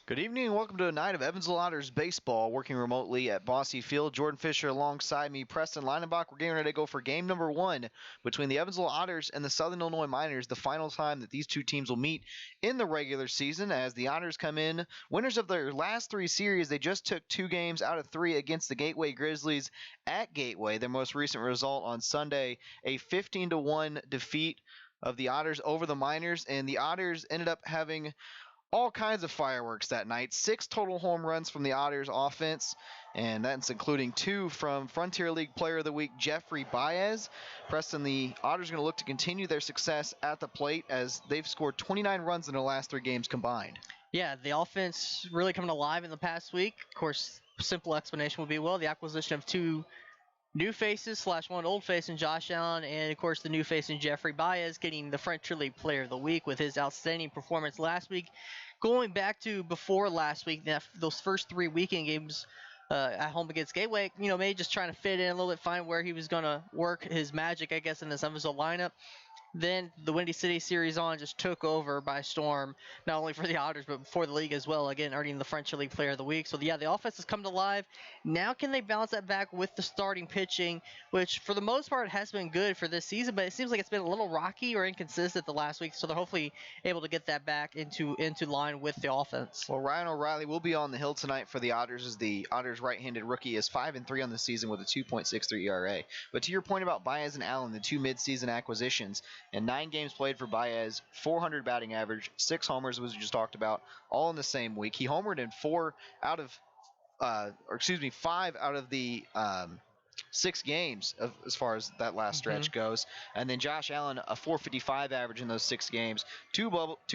Good evening and welcome to a night of Evansville Otters baseball, working remotely at Bosse Field. Jordan Fisher alongside me, Preston Leinenbach. We're getting ready to go for game number one between the Evansville Otters and the Southern Illinois Miners, the final time that these two teams will meet in the regular season as the Otters come in. Winners of their last three series, they just took 2 games out of 3 against the Gateway Grizzlies at Gateway. Their most recent result on Sunday, a 15-1 defeat of the Otters over the Miners, and the Otters ended up having all kinds of fireworks that night. 6 total home runs from the Otters offense, and that's including 2 from Frontier League Player of the Week, Jeffrey Baez. Preston, the Otters are going to look to continue their success at the plate as they've scored 29 runs in their last 3 games combined. Yeah, the offense really coming alive in the past week. Of course, simple explanation would be, well, the acquisition of 2 new faces / one old face in Josh Allen, and of course the new face in Jeffrey Baez getting the Frontier League Player of the Week with his outstanding performance last week. Going back to before last week, those first 3 weekend games at home against Gateway, maybe just trying to fit in a little bit, find where he was going to work his magic, I guess, in this Evansville lineup. Then the Windy City series on just took over by storm, not only for the Otters, but for the league as well, again, earning the Frontier League Player of the Week. So, yeah, the offense has come to life. Now can they balance that back with the starting pitching, which for the most part has been good for this season, but it seems like it's been a little rocky or inconsistent the last week, so they're hopefully able to get that back into line with the offense. Well, Ryan O'Reilly will be on the hill tonight for the Otters as the Otters right-handed rookie is 5-3 on the season with a 2.63 ERA. But to your point about Baez and Allen, the 2 midseason acquisitions, in 9 games played for Baez, 400 batting average, 6 homers, as we just talked about, all in the same week. He homered in 5 out of the 6 games as far as that last stretch goes. And then Josh Allen, a 455 average in those 6 games, 2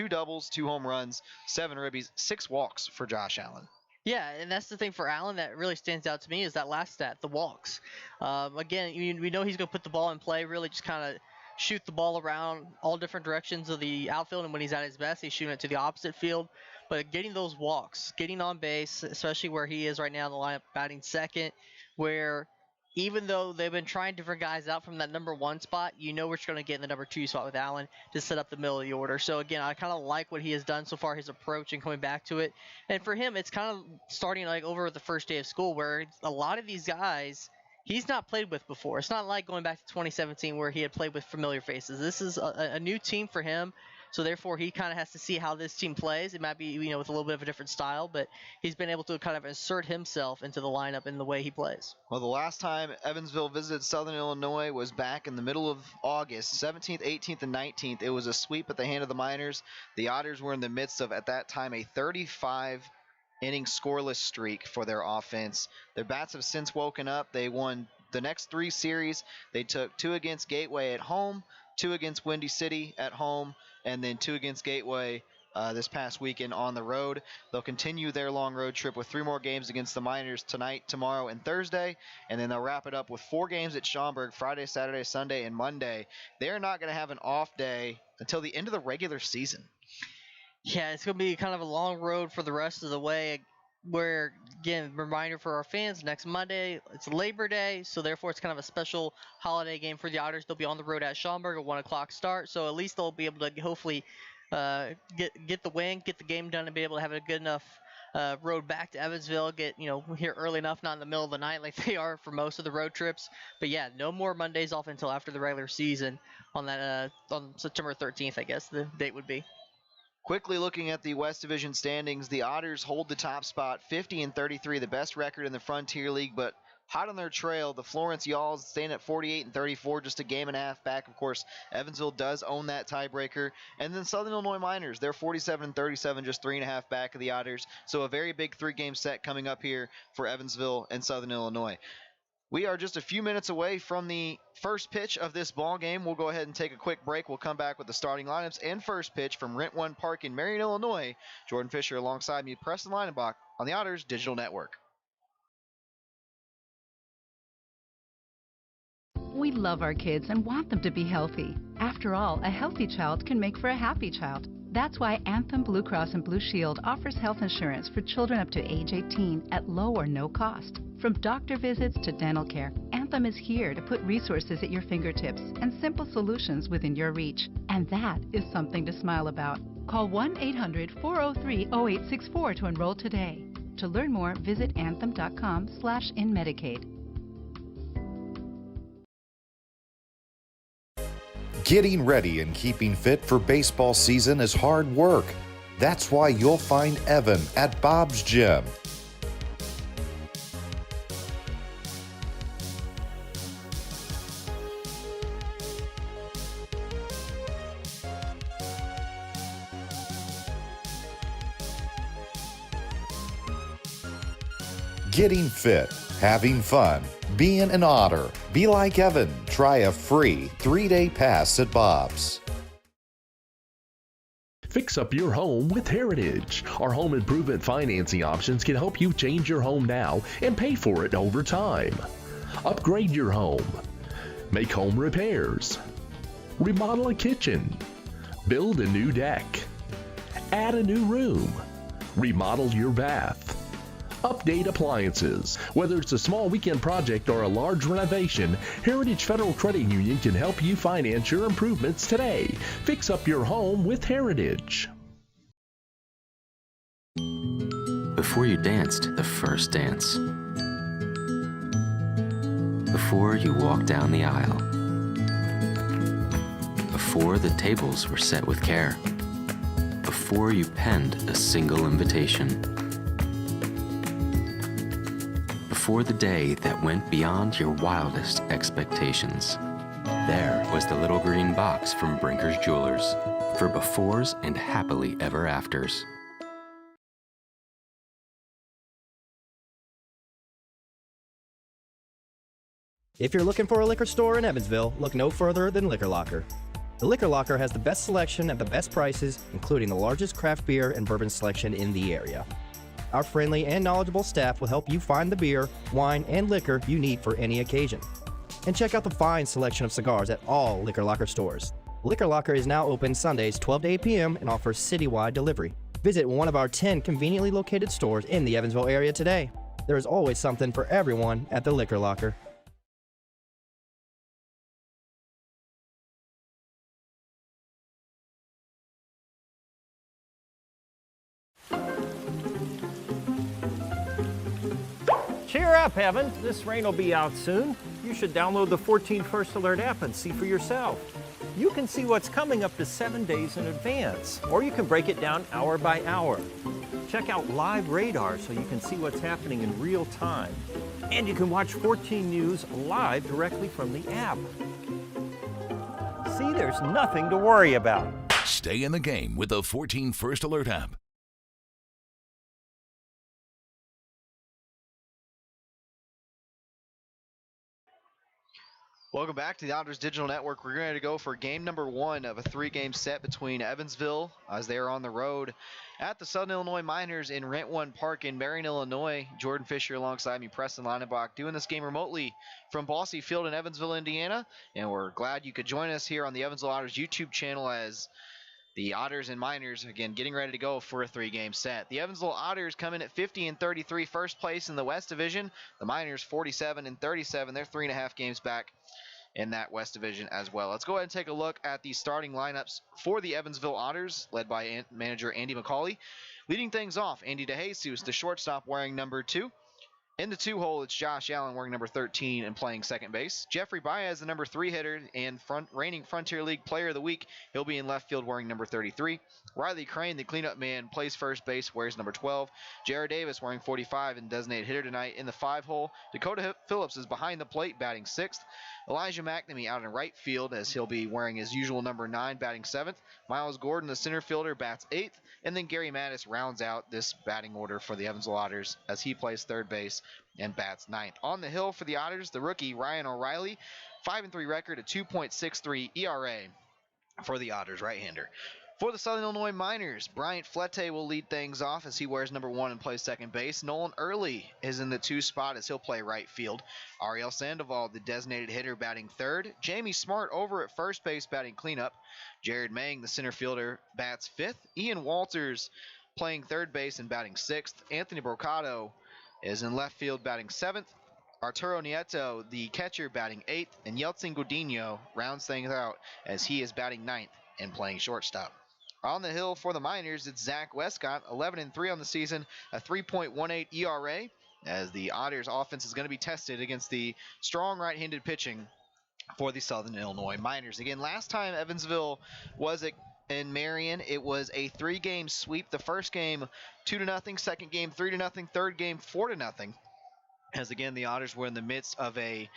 doubles, 2 home runs, 7 ribbies, 6 walks for Josh Allen. Yeah, and that's the thing for Allen that really stands out to me is that last stat, the walks. Again, we know he's going to put the ball in play, really just kind of shoot the ball around all different directions of the outfield, and when he's at his best, he's shooting it to the opposite field. But getting those walks, getting on base, especially where he is right now in the lineup, batting second, where even though they've been trying different guys out from that number 1 spot, what you're going to get in the number 2 spot with Allen to set up the middle of the order. So, again, I kind of like what he has done so far, his approach and coming back to it. And for him, it's kind of starting like over the first day of school where a lot of these guys he's not played with before. It's not like going back to 2017 where he had played with familiar faces. This is a new team for him, so therefore he kind of has to see how this team plays. It might be with a little bit of a different style, but he's been able to kind of insert himself into the lineup in the way he plays. Well, the last time Evansville visited Southern Illinois was back in the middle of August, 17th, 18th, and 19th. It was a sweep at the hand of the Miners. The Otters were in the midst of, at that time, a 35-inning scoreless streak for their offense. Their bats have since woken up. They won the next 3 series. They took 2 against Gateway at home, 2 against Windy City at home, and then 2 against Gateway this past weekend on the road. They'll continue their long road trip with 3 more games against the Miners tonight, tomorrow, and Thursday, and then they'll wrap it up with 4 games at Schaumburg Friday, Saturday, Sunday, and Monday. They're not going to have an off day until the end of the regular season. Yeah, it's going to be kind of a long road for the rest of the way, where, again, reminder for our fans, next Monday, it's Labor Day, so therefore it's kind of a special holiday game for the Otters. They'll be on the road at Schaumburg, a 1 o'clock start, so at least they'll be able to hopefully get the win, get the game done, and be able to have a good enough road back to Evansville, get here early enough, not in the middle of the night like they are for most of the road trips. But yeah, no more Mondays off until after the regular season on that on September 13th, I guess the date would be. Quickly looking at the West Division standings, the Otters hold the top spot, 50-33, the best record in the Frontier League, but hot on their trail, the Florence Yalls staying at 48-34, just a game and a half back. Of course, Evansville does own that tiebreaker. And then Southern Illinois Miners, they're 47-37, just 3.5 back of the Otters. So a very big 3-game set coming up here for Evansville and Southern Illinois. We are just a few minutes away from the first pitch of this ball game. We'll go ahead and take a quick break. We'll come back with the starting lineups and first pitch from Rent One Park in Marion, Illinois. Jordan Fisher alongside me, Preston Leinenbach on the Otters Digital Network. We love our kids and want them to be healthy. After all, a healthy child can make for a happy child. That's why Anthem Blue Cross and Blue Shield offers health insurance for children up to age 18 at low or no cost. From doctor visits to dental care, Anthem is here to put resources at your fingertips and simple solutions within your reach. And that is something to smile about. Call 1-800-403-0864 to enroll today. To learn more, visit anthem.com/inmedicaid. Getting ready and keeping fit for baseball season is hard work. That's why you'll find Evan at Bob's Gym. Getting fit, having fun, being an Otter. Be like Evan. Try a free 3-day pass at Bob's. Fix up your home with Heritage. Our home improvement financing options can help you change your home now and pay for it over time. Upgrade your home. Make home repairs. Remodel a kitchen. Build a new deck. Add a new room. Remodel your bath. Update appliances. Whether it's a small weekend project or a large renovation, Heritage Federal Credit Union can help you finance your improvements today. Fix up your home with Heritage. Before you danced the first dance. Before you walked down the aisle. Before the tables were set with care. Before you penned a single invitation. Before the day that went beyond your wildest expectations. There was the little green box from Brinker's Jewelers for befores and happily ever afters. If you're looking for a liquor store in Evansville, look no further than Liquor Locker. The Liquor Locker has the best selection at the best prices, including the largest craft beer and bourbon selection in the area. Our friendly and knowledgeable staff will help you find the beer, wine, and liquor you need for any occasion. And check out the fine selection of cigars at all Liquor Locker stores. Liquor Locker is now open Sundays 12 to 8 p.m. and offers citywide delivery. Visit one of our 10 conveniently located stores in the Evansville area today. There is always something for everyone at the Liquor Locker. Cheer up, Evan. This rain will be out soon. You should download the 14 First Alert app and see for yourself. You can see what's coming up to 7 days in advance, or you can break it down hour by hour. Check out live radar so you can see what's happening in real time. And you can watch 14 News live directly from the app. See, there's nothing to worry about. Stay in the game with the 14 First Alert app. Welcome back to the Otters Digital Network. We're going to go for game number 1 of a 3-game set between Evansville, as they are on the road, at the Southern Illinois Miners in Rent One Park in Marion, Illinois. Jordan Fisher alongside me, Preston Leinenbach, doing this game remotely from Bosse Field in Evansville, Indiana. And we're glad you could join us here on the Evansville Otters YouTube channel as the Otters and Miners, again, getting ready to go for a 3-game set. The Evansville Otters come in at 50-33, first place in the West Division. The Miners 47-37. They're 3.5 games back in that West Division as well. Let's go ahead and take a look at the starting lineups for the Evansville Otters, led by manager Andy McCauley. Leading things off, Andy DeJesus, the shortstop, wearing number 2. In the 2-hole, it's Josh Allen wearing number 13 and playing second base. Jeffrey Baez, the number 3 hitter and reigning Frontier League Player of the Week. He'll be in left field wearing number 33. Riley Crane, the cleanup man, plays first base, wears number 12. Jared Davis wearing 45 and designated hitter tonight in the 5-hole. Dakota Phillips is behind the plate, batting 6th. Elijah McNamee out in right field, as he'll be wearing his usual number 9, batting 7th. Miles Gordon, the center fielder, bats 8th. And then Gary Mattis rounds out this batting order for the Evansville Otters as he plays third base and bats 9th. On the hill for the Otters, the rookie Ryan O'Reilly, 5-3 record, a 2.63 ERA for the Otters, right-hander. For the Southern Illinois Miners, Bryant Flette will lead things off as he wears number 1 and plays second base. Nolan Early is in the 2 spot as he'll play right field. Ariel Sandoval, the designated hitter, batting 3rd. Jamie Smart over at first base, batting cleanup. Jared Mang, the center fielder, bats 5th. Ian Walters playing third base and batting 6th. Anthony Brocato is in left field, batting 7th. Arturo Nieto, the catcher, batting 8th. And Yeltsin Godinho rounds things out as he is batting 9th and playing shortstop. On the hill for the Miners, it's Zach Westcott, 11-3 on the season, a 3.18 ERA, as the Otters offense is going to be tested against the strong right-handed pitching for the Southern Illinois Miners. Again, last time Evansville was in Marion, it was a 3-game sweep. The first game 2-0, second game 3-0, third game 4-0. As again, the Otters were in the midst of a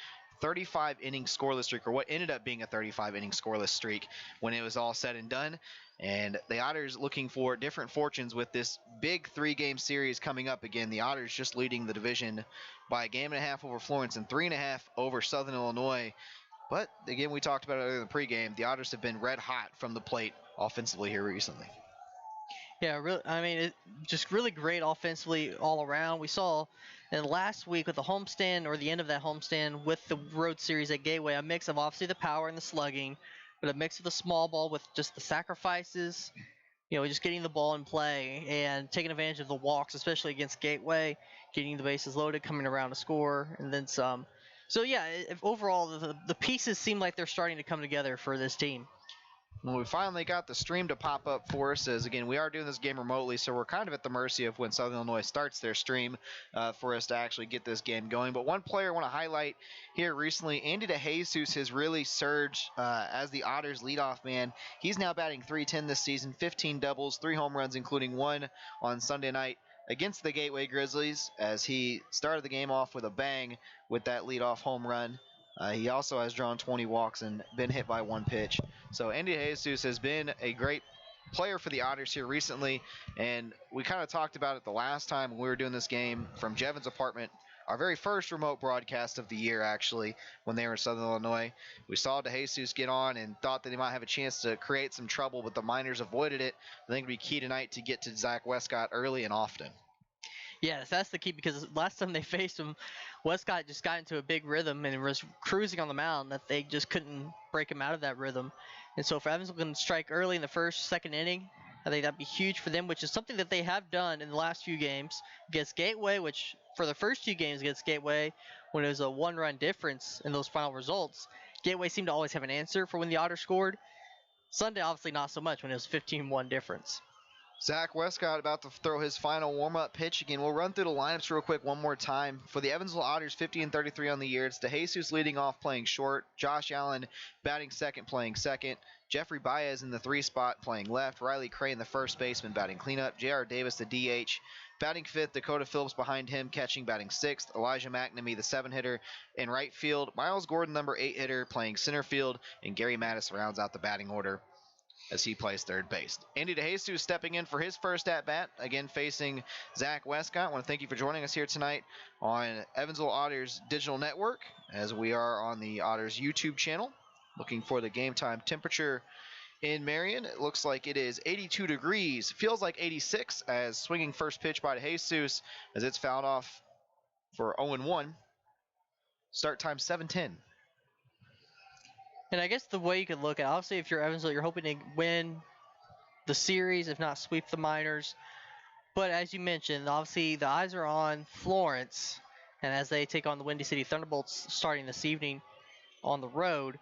35-inning scoreless streak, or what ended up being a 35-inning scoreless streak when it was all said and done. And the Otters looking for different fortunes with this big 3-game series coming up. Again, the Otters just leading the division by a game and a half over Florence and 3.5 over Southern Illinois. But again, we talked about it earlier in the pregame. The Otters have been red hot from the plate offensively here recently. Yeah, really. I mean, just really great offensively all around. We saw in last week with the homestand, or the end of that homestand with the road series at Gateway, a mix of obviously the power and the slugging, but a mix of the small ball with just the sacrifices, just getting the ball in play and taking advantage of the walks, especially against Gateway, getting the bases loaded, coming around to score, and then some. So yeah, overall the pieces seem like they're starting to come together for this team. Well, we finally got the stream to pop up for us, as again, we are doing this game remotely, so we're kind of at the mercy of when Southern Illinois starts their stream for us to actually get this game going. But one player I want to highlight here recently, Andy DeJesus has really surged as the Otters leadoff man. He's now batting .310 this season, 15 doubles, 3 home runs, including 1 on Sunday night against the Gateway Grizzlies, as he started the game off with a bang with that leadoff home run. He also has drawn 20 walks and been hit by 1 pitch. So Andy DeJesus has been a great player for the Otters here recently, and we kind of talked about it the last time when we were doing this game from Jevin's apartment, our very first remote broadcast of the year, actually, when they were in Southern Illinois. We saw DeJesus get on and thought that he might have a chance to create some trouble, but the Miners avoided it. I think it would be key tonight to get to Zach Westcott early and often. Yes, that's the key, because last time they faced him, Westcott just got into a big rhythm and was cruising on the mound that they just couldn't break him out of that rhythm. And so if Evansville can strike early in the first, second inning, I think that'd be huge for them, which is something that they have done in the last few games against Gateway, which for the first 2 games against Gateway, when it was a 1-run difference in those final results, Gateway seemed to always have an answer for when the Otters scored. Sunday, obviously not so much when it was 15-1 difference. Zach Westcott about to throw his final warm-up pitch. Again, we'll run through the lineups real quick one more time. For the Evansville Otters, 50-33 on the year, it's DeJesus leading off playing short, Josh Allen batting second playing second, Jeffrey Baez in the 3 spot playing left, Riley Crane the first baseman batting cleanup, J.R. Davis the DH batting fifth, Dakota Phillips behind him catching batting sixth, Elijah McNamee the 7-hitter in right field, Miles Gordon number 8-hitter playing center field, and Gary Mattis rounds out the batting order as he plays third base. Andy DeJesus stepping in for his first at-bat, again facing Zach Westcott. I want to thank you for joining us here tonight on Evansville Otters Digital Network, as we are on the Otters YouTube channel, looking for the game time temperature in Marion. It looks like it is 82 degrees, feels like 86, as swinging first pitch by DeJesus, as it's fouled off for 0-1. Start time 7:10. And I guess the way you could look at it, obviously if you're Evansville, you're hoping to win the series, if not sweep the Miners. But as you mentioned, obviously the eyes are on Florence, and as they take on the Windy City Thunderbolts starting this evening on the road,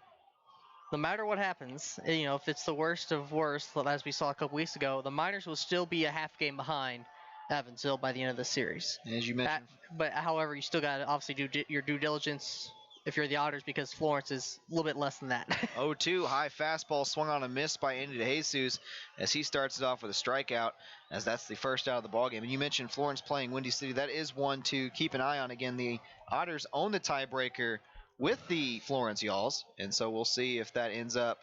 no matter what happens, if it's the worst of worst, as we saw a couple weeks ago, the Miners will still be a half game behind Evansville by the end of the series. As you mentioned. But however, you still got to obviously do your due diligence if you're the Otters, because Florence is a little bit less than that. 0-2, high fastball swung on a miss by Andy DeJesus as he starts it off with a strikeout, as that's the first out of the ballgame. And you mentioned Florence playing Windy City. That is one to keep an eye on. Again, the Otters own the tiebreaker with the Florence Y'alls, and so we'll see if that ends up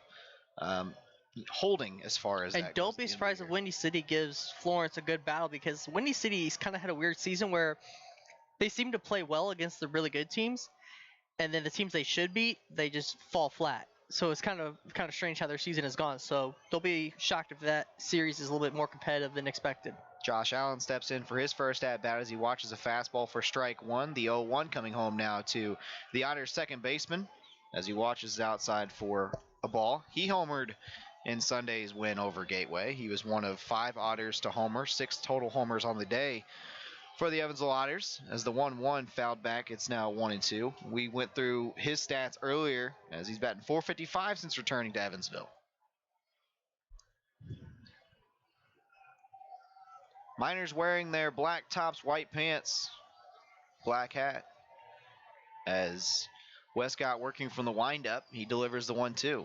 holding as far as that goes. And don't be surprised if Windy City gives Florence a good battle, because Windy City's kind of had a weird season where they seem to play well against the really good teams, and then the teams they should beat, they just fall flat. So it's kind of strange how their season has gone. So don't be shocked if that series is a little bit more competitive than expected. Josh Allen steps in for his first at-bat as he watches a fastball for strike one. The 0-1 coming home now to the Otters' second baseman as he watches outside for a ball. He homered in Sunday's win over Gateway. He was one of 5 Otters to homer, 6 total homers on the day for the Evansville Otters. As the 1-1 fouled back, it's now 1-2. We went through his stats earlier as he's batting .455 since returning to Evansville. Miners wearing their black tops, white pants, black hat. As Westcott working from the windup, he delivers the 1-2.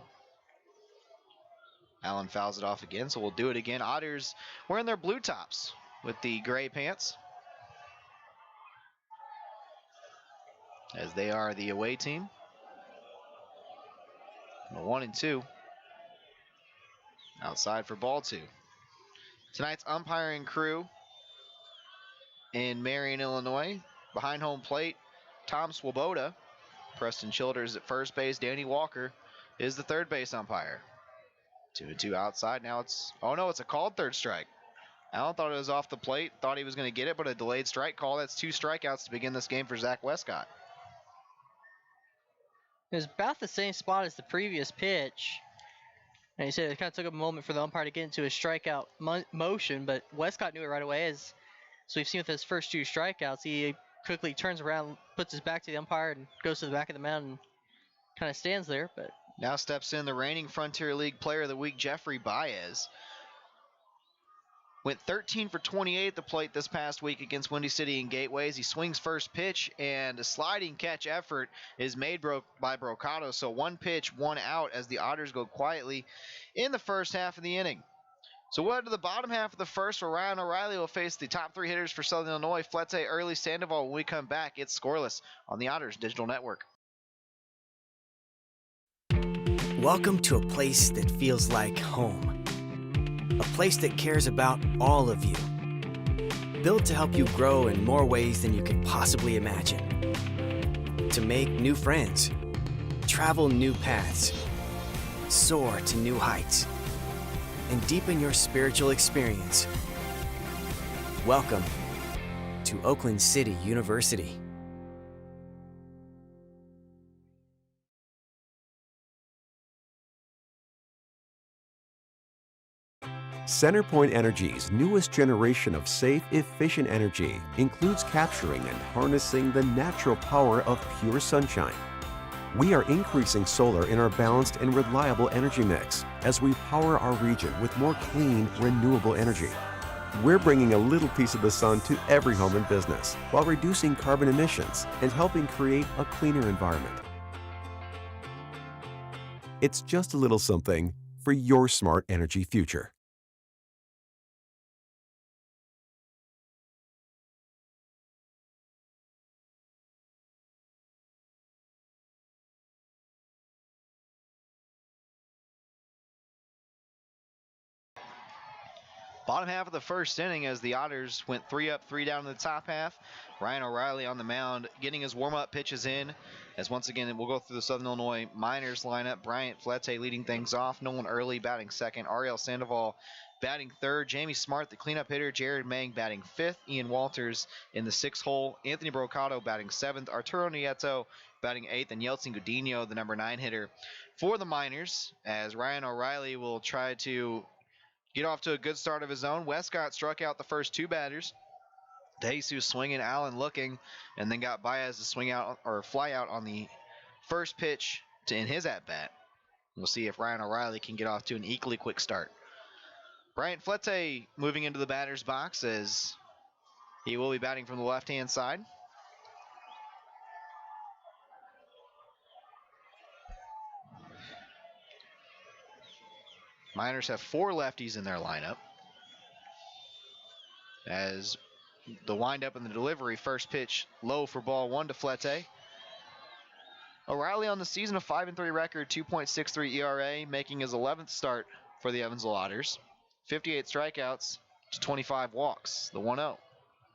Allen fouls it off again, so we'll do it again. Otters wearing their blue tops with the gray pants, as they are the away team. The 1-2. Outside for ball 2. Tonight's umpiring crew in Marion, Illinois. Behind home plate, Tom Swoboda. Preston Childers at first base. Danny Walker is the third base umpire. 2-2 outside. Now it's a called third strike. Allen thought it was off the plate, thought he was going to get it, but a delayed strike call. That's 2 strikeouts to begin this game for Zach Westcott. It was about the same spot as the previous pitch. And he said it kind of took a moment for the umpire to get into his strikeout motion, but Westcott knew it right away. So we've seen with his first 2 strikeouts, he quickly turns around, puts his back to the umpire, and goes to the back of the mound and kind of stands there. But now steps in the reigning Frontier League Player of the Week, Jeffrey Baez. Went 13 for 28 at the plate this past week against Windy City and Gateways. He swings first pitch, and a sliding catch effort is made by Brocato. So 1 pitch, 1 out as the Otters go quietly in the first half of the inning. So we'll head to the bottom half of the first, where Ryan O'Reilly will face the top 3 hitters for Southern Illinois, Flete, Early, Sandoval. When we come back, it's scoreless on the Otters Digital Network. Welcome to a place that feels like home. A place that cares about all of you. Built to help you grow in more ways than you can possibly imagine. To make new friends, travel new paths, soar to new heights, and deepen your spiritual experience. Welcome to Oakland City University. CenterPoint Energy's newest generation of safe, efficient energy includes capturing and harnessing the natural power of pure sunshine. We are increasing solar in our balanced and reliable energy mix as we power our region with more clean, renewable energy. We're bringing a little piece of the sun to every home and business while reducing carbon emissions and helping create a cleaner environment. It's just a little something for your smart energy future. Bottom half of the first inning as the Otters went 3 up, 3 down in the top half. Ryan O'Reilly on the mound getting his warm-up pitches in. As once again, we'll go through the Southern Illinois Miners lineup. Bryant Flete leading things off. Nolan Early batting second. Ariel Sandoval batting third. Jamie Smart, the cleanup hitter. Jared Mang batting fifth. Ian Walters in the sixth hole. Anthony Brocato batting seventh. Arturo Nieto batting eighth. And Yeltsin Godinho, the number 9 hitter for the Miners, as Ryan O'Reilly will try to get off to a good start of his own. Westcott struck out the first 2 batters. DeJesus swinging, Allen looking, and then got Baez to swing out or fly out on the first pitch in his at-bat. We'll see if Ryan O'Reilly can get off to an equally quick start. Bryant Flete moving into the batter's box as he will be batting from the left-hand side. Miners have 4 lefties in their lineup. As the windup and the delivery, first pitch low for ball 1 to Flete. O'Reilly on the season, a 5-3 record, 2.63 ERA, making his 11th start for the Evansville Otters. 58 strikeouts to 25 walks, the 1-0.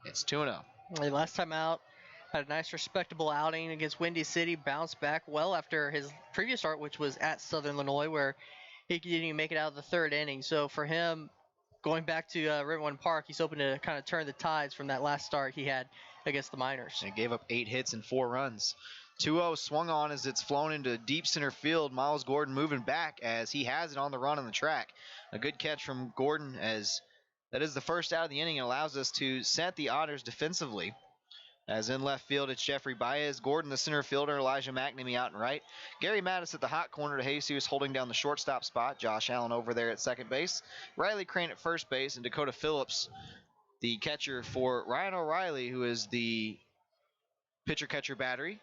It's 2-0. Last time out, had a nice respectable outing against Windy City, bounced back well after his previous start, which was at Southern Illinois, where he didn't even make it out of the 3rd inning. So for him, going back to Riverwind Park, he's hoping to kind of turn the tides from that last start he had against the Miners. And gave up 8 hits and 4 runs. 2-0 swung on as it's flown into deep center field. Miles Gordon moving back as he has it on the run on the track. A good catch from Gordon, as that is the first out of the inning and allows us to set the Otters defensively. As in left field, it's Jeffrey Baez, Gordon the center fielder, Elijah McNamee out and right. Gary Mattis at the hot corner to Jesus holding down the shortstop spot. Josh Allen over there at second base. Riley Crane at first base, and Dakota Phillips The catcher for Ryan O'Reilly, who is the pitcher-catcher battery.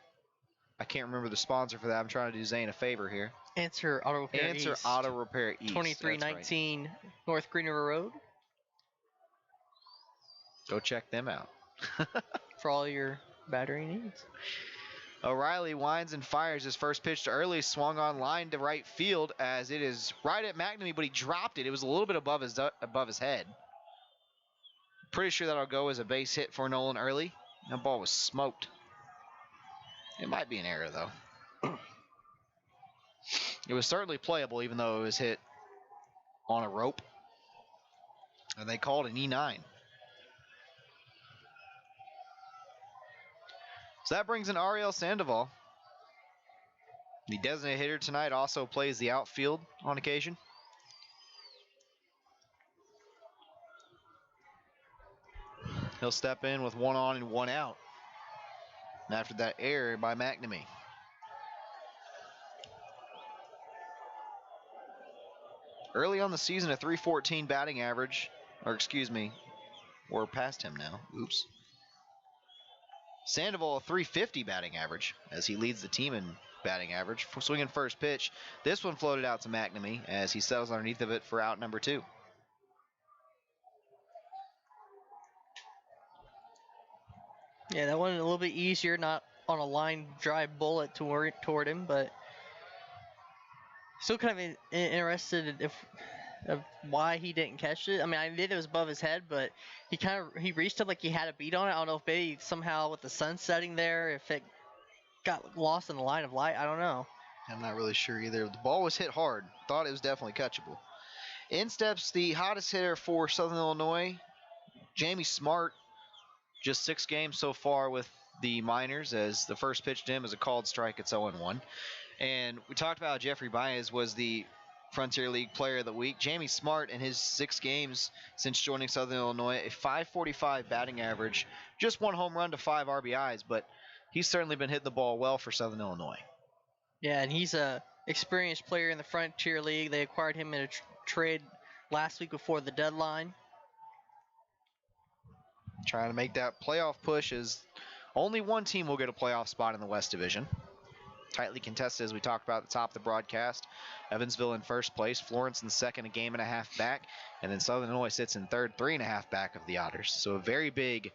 I can't remember the sponsor for that. I'm trying to do Zane a favor here. Answer Auto Repair Answer East. Auto Repair East. 2319 right. North Green River Road. Go check them out. For all your battery needs. O'Reilly winds and fires his first pitch to early, swung on line to right field as it is right at McNamee, but he dropped it. It was a little bit above his head. Pretty sure that'll go as a base hit for Nolan Early. That ball was smoked. It might be an error, though. It was certainly playable, even though it was hit on a rope. And they called an E9. So that brings in Ariel Sandoval. The designated hitter tonight also plays the outfield on occasion. He'll step in with 1 on and 1 out after that error by McNamee. Early on the season, a .314 batting average, or excuse me, we're past him now. Oops. Sandoval, a .350 batting average, as he leads the team in batting average. Swinging first pitch. This one floated out to McNamee as he settles underneath of it for out number 2. Yeah, that one a little bit easier, not on a line drive bullet toward him, but still kind of interested of why he didn't catch it. I mean, I knew it was above his head, but he reached up like he had a beat on it. I don't know if maybe somehow with the sun setting there, if it got lost in the line of light. I don't know. I'm not really sure either. The ball was hit hard. Thought it was definitely catchable. In steps the hottest hitter for Southern Illinois, Jamie Smart. Just 6 games so far with the Miners, as the first pitch to him is a called strike. It's 0-1. And we talked about how Jeffrey Baez was the Frontier League Player of the Week. Jamie Smart, in his 6 games since joining Southern Illinois, a .545 batting average, just 1 home run to 5 RBIs, but he's certainly been hitting the ball well for Southern Illinois. Yeah, and he's a experienced player in the Frontier League. They acquired him in a trade last week before the deadline. Trying to make that playoff push, as only one team will get a playoff spot in the West Division. Tightly contested, as we talked about at the top of the broadcast. Evansville in first place, Florence in second, a game and a half back, and then Southern Illinois sits in third, 3.5 back of the Otters. So a very big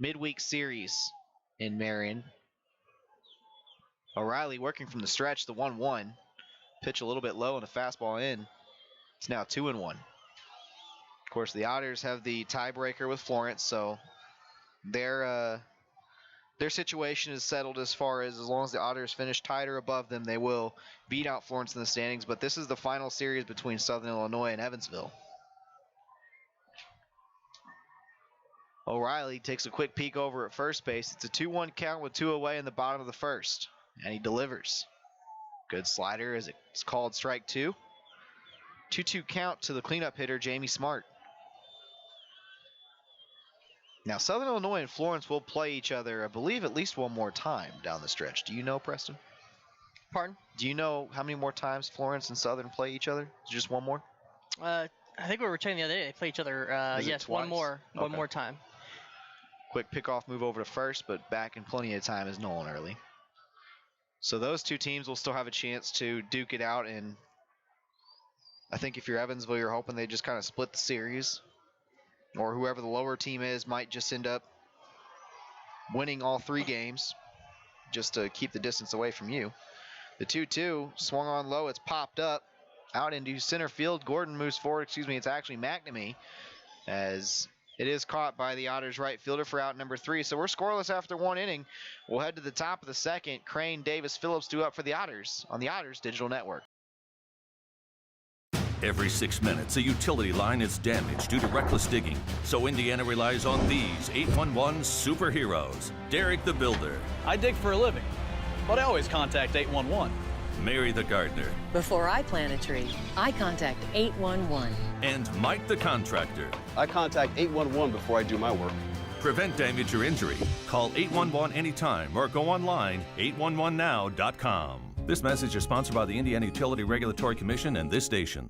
midweek series in Marion. O'Reilly working from the stretch, the 1-1. Pitch a little bit low and a fastball in. It's now 2-1. Of course, the Otters have the tiebreaker with Florence, so their situation is settled as long as the Otters finish tied or above them, they will beat out Florence in the standings. But this is the final series between Southern Illinois and Evansville. O'Reilly takes a quick peek over at first base. It's a 2-1 count with 2 away in the bottom of the first, and he delivers. Good slider as it's called strike 2. 2-2 count to the cleanup hitter, Jamie Smart. Now, Southern Illinois and Florence will play each other, I believe, at least one more time down the stretch. Do you know, Preston? Pardon? Do you know how many more times Florence and Southern play each other? Is it just one more? I think we were checking the other day. They play each other. Yes, one more time. Quick pickoff move over to first, but back in plenty of time is Nolan Early. So those 2 teams will still have a chance to duke it out, and I think if you're Evansville, you're hoping they just kind of split the series. Or whoever the lower team is might just end up winning all 3 games just to keep the distance away from you. The 2-2 swung on low. It's popped up out into center field. Gordon moves forward. It's actually McNamee, as it is caught by the Otters right fielder for out number 3. So we're scoreless after 1 inning. We'll head to the top of the second. Crane, Davis, Phillips due up for the Otters on the Otters Digital Network. Every 6 minutes, a utility line is damaged due to reckless digging. So Indiana relies on these 811 superheroes. Derek the Builder. I dig for a living, but I always contact 811. Mary the Gardener. Before I plant a tree, I contact 811. And Mike the Contractor. I contact 811 before I do my work. Prevent damage or injury. Call 811 anytime or go online 811now.com. This message is sponsored by the Indiana Utility Regulatory Commission and this station.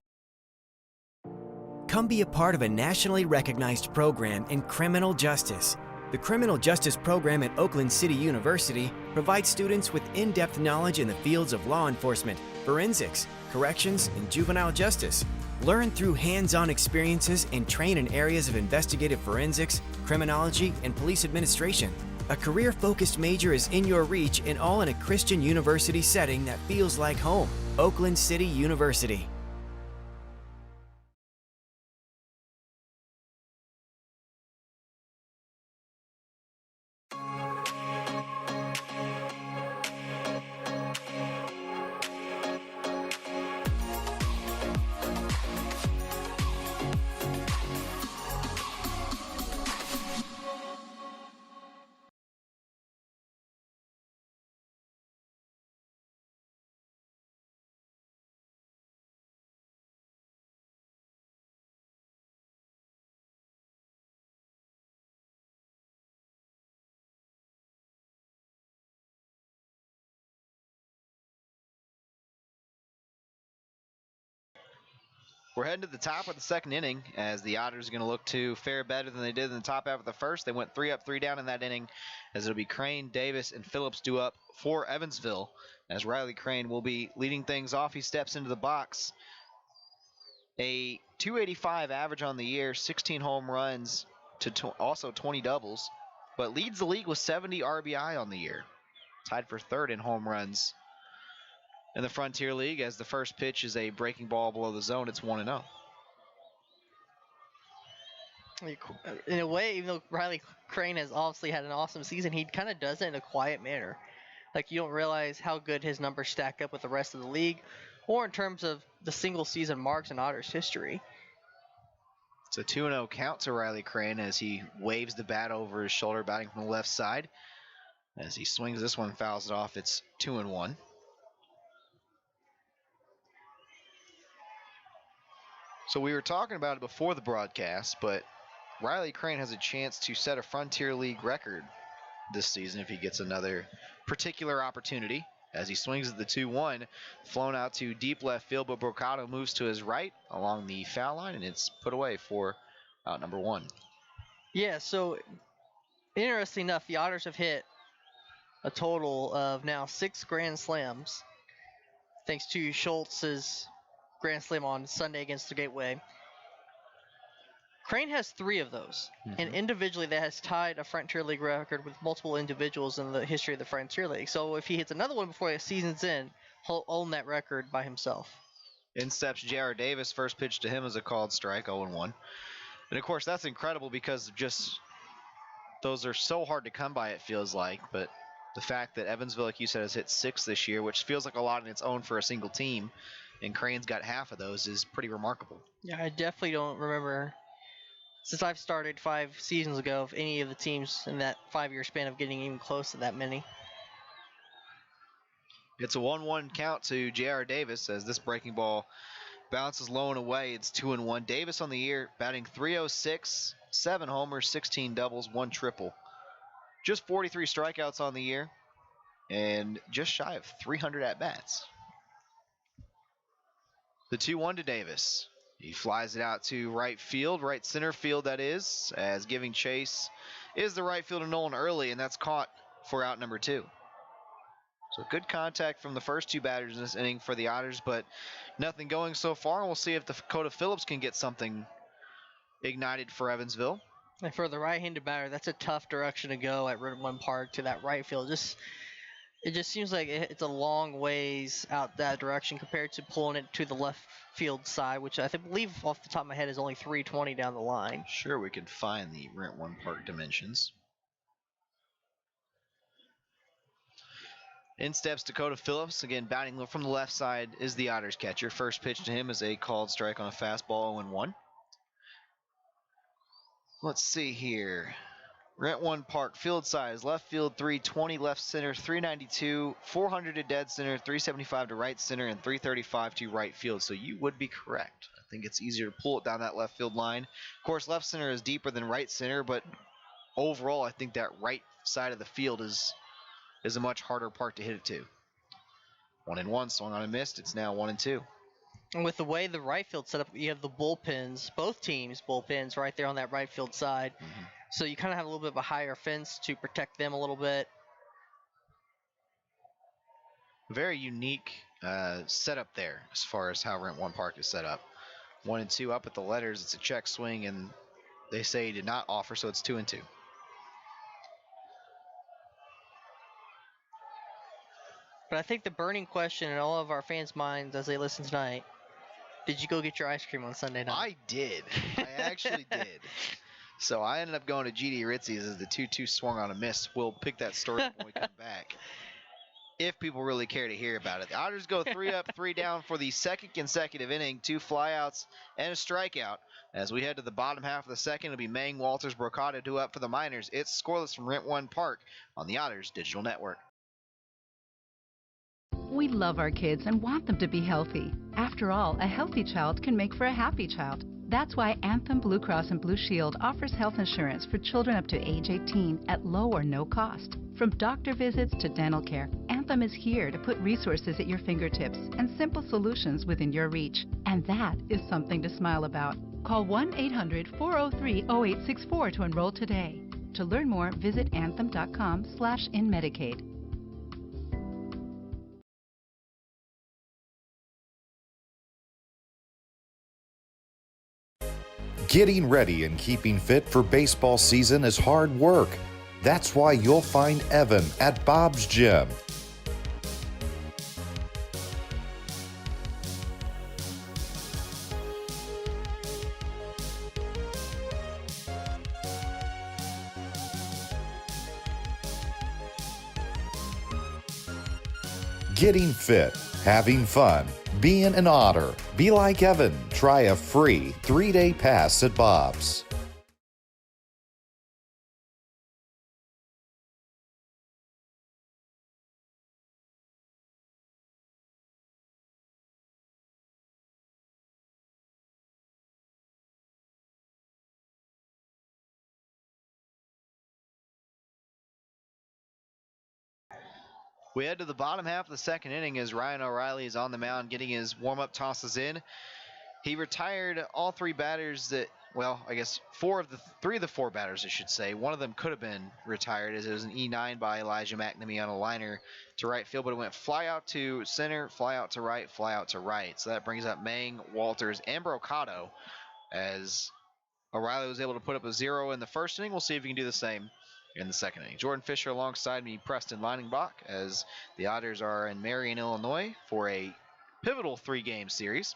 Come be a part of a nationally recognized program in criminal justice. The Criminal Justice Program at Oakland City University provides students with in-depth knowledge in the fields of law enforcement, forensics, corrections, and juvenile justice. Learn through hands-on experiences and train in areas of investigative forensics, criminology, and police administration. A career-focused major is in your reach and all in a Christian university setting that feels like home. Oakland City University. We're heading to the top of the second inning as the Otters are going to look to fare better than they did in the top half of the first. They went 3 up, 3 down in that inning, as it'll be Crane, Davis, and Phillips due up for Evansville, as Riley Crane will be leading things off. He steps into the box. A 285 average on the year, 16 home runs, to also 20 doubles, but leads the league with 70 RBI on the year. Tied for third in home runs in the Frontier League, as the first pitch is a breaking ball below the zone. It's 1-0. In a way, even though Riley Crane has obviously had an awesome season, he kind of does it in a quiet manner. Like, you don't realize how good his numbers stack up with the rest of the league, or in terms of the single season marks in Otters history. It's a 2-0 count to Riley Crane as he waves the bat over his shoulder, batting from the left side. As he swings this one, fouls it off. It's 2-1. So we were talking about it before the broadcast, but Riley Crane has a chance to set a Frontier League record this season if he gets another particular opportunity. As he swings at the 2-1, flown out to deep left field, but Brocado moves to his right along the foul line, and it's put away for out number 1. Yeah, so interesting enough, the Otters have hit a total of now 6 grand slams, thanks to Schultz's grand slam on Sunday against the Gateway. Crane has 3 of those, and individually that has tied a Frontier League record with multiple individuals in the history of the Frontier League. So if he hits another one before the season's in, he'll own that record by himself. In steps J.R. Davis. First pitch to him is a called strike, 0-1. And of course, that's incredible because just those are so hard to come by, it feels like. But the fact that Evansville, like you said, has hit 6 this year, which feels like a lot on its own for a single team, and Crane's got half of those, is pretty remarkable. Yeah, I definitely don't remember, since I've started 5 seasons ago, of any of the teams in that 5-year span of getting even close to that many. It's a 1-1 count to J.R. Davis as this breaking ball bounces low and away. It's 2-1. Davis on the year batting .306, 7 homers, 16 doubles, 1 triple. Just 43 strikeouts on the year and just shy of 300 at-bats. The 2-1 to Davis. He flies it out to right field, right center field that is, as giving chase is the right fielder Nolan Early, and that's caught for out number 2. So good contact from the first 2 batters in this inning for the Otters, but nothing going so far. We'll see if Dakota Phillips can get something ignited for Evansville. And for the right-handed batter, that's a tough direction to go at Redmond Park to that right field. It just seems like it's a long ways out that direction compared to pulling it to the left field side, which I believe off the top of my head is only 320 down the line. Sure, we can find the Rent One Park dimensions. In steps Dakota Phillips, again batting from the left side is the Otters catcher. First pitch to him is a called strike on a fastball, 0-1. Let's see here. Rent One Park, field size, left field 320, left center 392, 400 to dead center, 375 to right center, and 335 to right field. So you would be correct. I think it's easier to pull it down that left field line. Of course, left center is deeper than right center, but overall, I think that right side of the field is a much harder part to hit it to. 1-1, swung on and missed. It's now 1-2. And with the way the right field set up, you have the bullpens, both teams' bullpens right there on that right field side. So you kind of have a little bit of a higher fence to protect them a little bit. Very unique setup there as far as how Rent One Park is set up. 1 and 2 up at the letters. It's a check swing, and they say he did not offer, so it's 2 and 2. But I think the burning question in all of our fans' minds as they listen tonight, did you go get your ice cream on Sunday night? I did. I actually did. So I ended up going to GD Ritzy's as the 2-2 swung on a miss. We'll pick that story when we come back, if people really care to hear about it. The Otters go 3 up, 3 down for the second consecutive inning, 2 flyouts and a strikeout. As we head to the bottom half of the second, it'll be Mang, Walters, Brocata, 2 up for the Miners. It's scoreless from Rent One Park on the Otters Digital Network. We love our kids and want them to be healthy. After all, a healthy child can make for a happy child. That's why Anthem Blue Cross and Blue Shield offers health insurance for children up to age 18 at low or no cost. From doctor visits to dental care, Anthem is here to put resources at your fingertips and simple solutions within your reach. And that is something to smile about. Call 1-800-403-0864 to enroll today. To learn more, visit anthem.com/inmedicaid. Getting ready and keeping fit for baseball season is hard work. That's why you'll find Evan at Bob's Gym. Getting fit, having fun, being an Otter. Be like Evan. Try a free 3-day pass at Bob's. We head to the bottom half of the second inning as Ryan O'Reilly is on the mound getting his warm-up tosses in. He retired all 3 batters that, well, I guess 3 of the 4 batters, I should say. One of them could have been retired as it was an E9 by Elijah McNamee on a liner to right field, but it went fly out to center, fly out to right, fly out to right. So that brings up Mang, Walters, and Brocado as O'Reilly was able to put up a 0 in the first inning. We'll see if he can do the same in the second inning. Jordan Fisher alongside me, Preston Leiningbach, as the Otters are in Marion, Illinois for a pivotal 3-game series.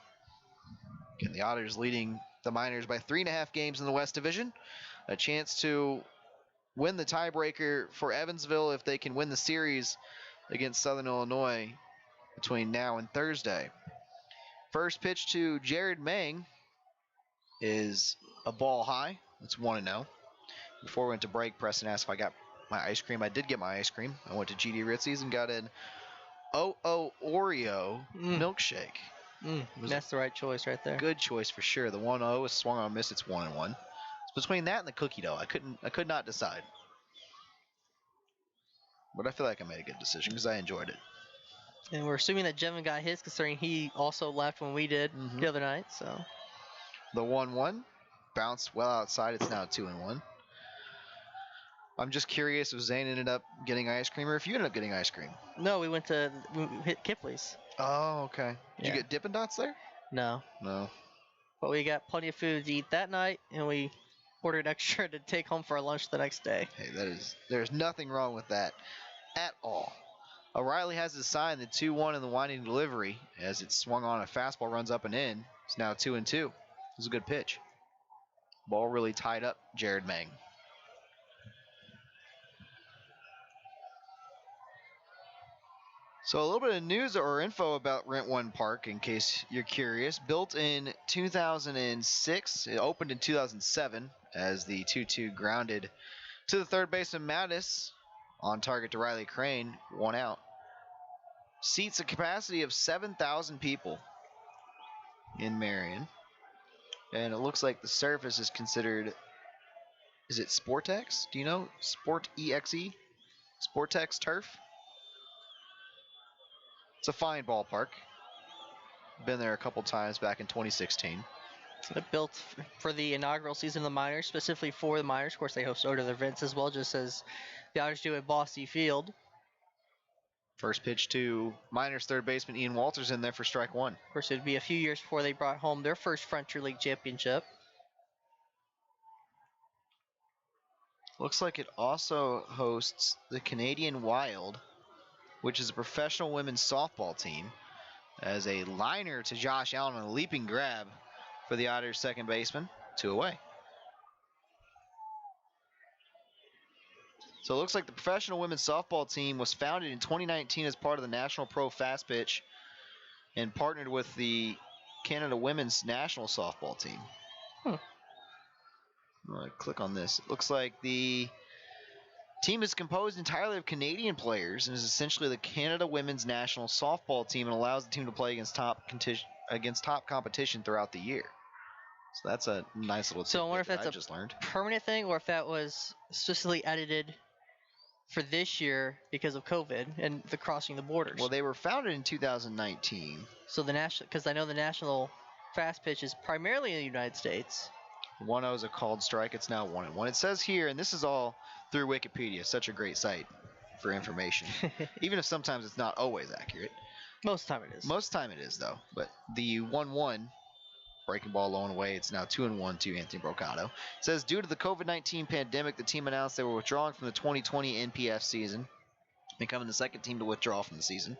Again, the Otters leading the Miners by 3.5 games in the West Division. A chance to win the tiebreaker for Evansville if they can win the series against Southern Illinois between now and Thursday. First pitch to Jared Mang is a ball high. It's 1-0. Before we went to break, Preston asked if I got my ice cream. I did get my ice cream. I went to GD Ritzy's and got an Oreo milkshake. That's the right choice right there. Good choice for sure. The 1-0 is swung on a miss. It's 1-1. It's between that and the cookie dough. I could not decide. But I feel like I made a good decision because I enjoyed it. And we're assuming that Jevin got his, considering he also left when we did the other night. So the 1-1 bounced well outside. It's now 2-1. I'm just curious if Zane ended up getting ice cream or if you ended up getting ice cream. No, we hit Kipley's. Oh, okay. Did you get Dippin' Dots there? No. No. But we got plenty of food to eat that night, and we ordered extra to take home for our lunch the next day. Hey, there's nothing wrong with that at all. O'Reilly has his sign, the 2-1 in the winding delivery as it swung on a fastball, runs up and in. It's now 2-2. It was a good pitch. Ball really tied up Jared Mang. So a little bit of news or info about Rent One Park, in case you're curious. Built in 2006, it opened in 2007 as the 2-2 grounded to the third baseman Mattis on target to Riley Crane, 1 out. Seats a capacity of 7,000 people in Marion, and it looks like the surface is considered. Is it Sportex? Do you know Sport EXE? Sportex turf. It's a fine ballpark. Been there a couple times back in 2016. So they're built for the inaugural season of the Miners, specifically for the Miners. Of course, they host other events as well, just as the Otters do at Bosse Field. First pitch to Miners third baseman Ian Walters in there for strike one. Of course, it would be a few years before they brought home their first Frontier League championship. Looks like it also hosts the Canadian Wild, which is a professional women's softball team, as a liner to Josh Allen and a leaping grab for the Otters second baseman, 2 away. So it looks like the professional women's softball team was founded in 2019 as part of the National Pro Fast Pitch and partnered with the Canada Women's National Softball Team. I'm going to click on this. It looks like the team is composed entirely of Canadian players and is essentially the Canada Women's National Softball Team and allows the team to play against top competition throughout the year. So that's a nice little So I wonder if that's just learned. Permanent thing or if that was specifically edited for this year because of COVID and the crossing the borders. Well, they were founded in 2019. So the national, because I know the national fast pitch is primarily in the United States. 1-0 is a called strike. It's now 1-1. It says here, and this is all through Wikipedia, such a great site for information, even if sometimes it's not always accurate. Most time it is. Most time it is, though. But the 1-1, breaking ball low and away, it's now 2-1 to Anthony Brocato. It says, due to the COVID-19 pandemic, the team announced they were withdrawing from the 2020 NPF season, becoming the second team to withdraw from the season.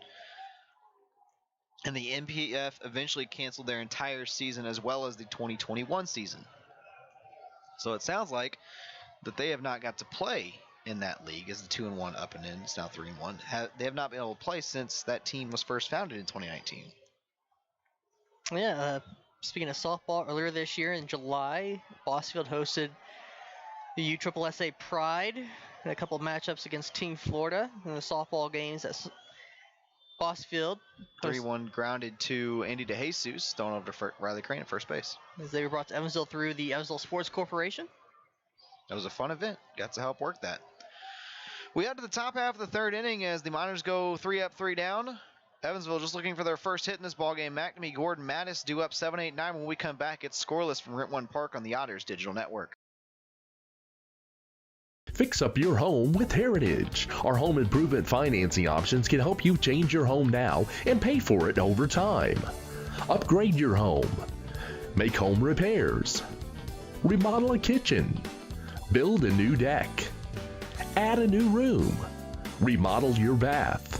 And the NPF eventually canceled their entire season as well as the 2021 season. So it sounds like that they have not got to play in that league as the 2-1 up and in. It's now 3-1. They have not been able to play since that team was first founded in 2019. Yeah, speaking of softball, earlier this year in July, Bossfield hosted the USSSA Pride and a couple of matchups against Team Florida in the softball games at Bossfield. 3-1 grounded to Andy DeJesus, thrown over to Riley Crane at first base. As they were brought to Evansville through the Evansville Sports Corporation. That was a fun event. Got to help work that. We head to the top half of the third inning as the Miners go 3 up, 3 down. Evansville just looking for their first hit in this ballgame. McNamee, Gordon, Mattis due up 7-8-9. When we come back, it's scoreless from Rent Park on the Otters Digital Network. Fix up your home with Heritage. Our home improvement financing options can help you change your home now and pay for it over time. Upgrade your home. Make home repairs. Remodel a kitchen. Build a new deck. Add a new room. Remodel your bath.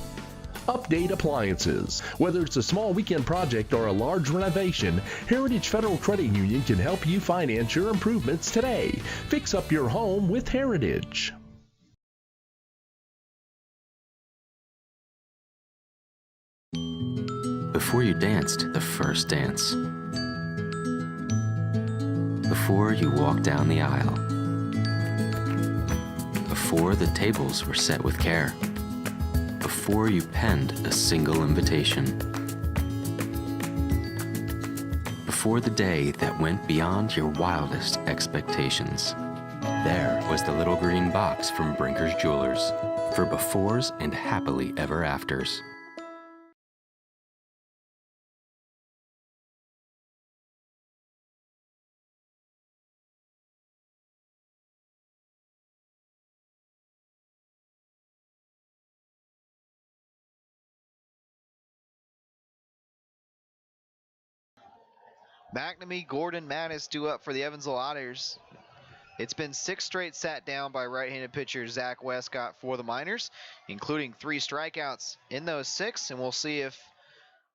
Update appliances. Whether it's a small weekend project or a large renovation, Heritage Federal Credit Union can help you finance your improvements today. Fix up your home with Heritage. Before you danced the first dance. Before you walked down the aisle. Before the tables were set with care. Before you penned a single invitation. Before the day that went beyond your wildest expectations. There was the little green box from Brinker's Jewelers for befores and happily ever afters. McNamee, Gordon, Mattis due up for the Evansville Otters. It's been 6 straight sat down by right-handed pitcher Zach Westcott for the Miners, including 3 strikeouts in those 6, and we'll see if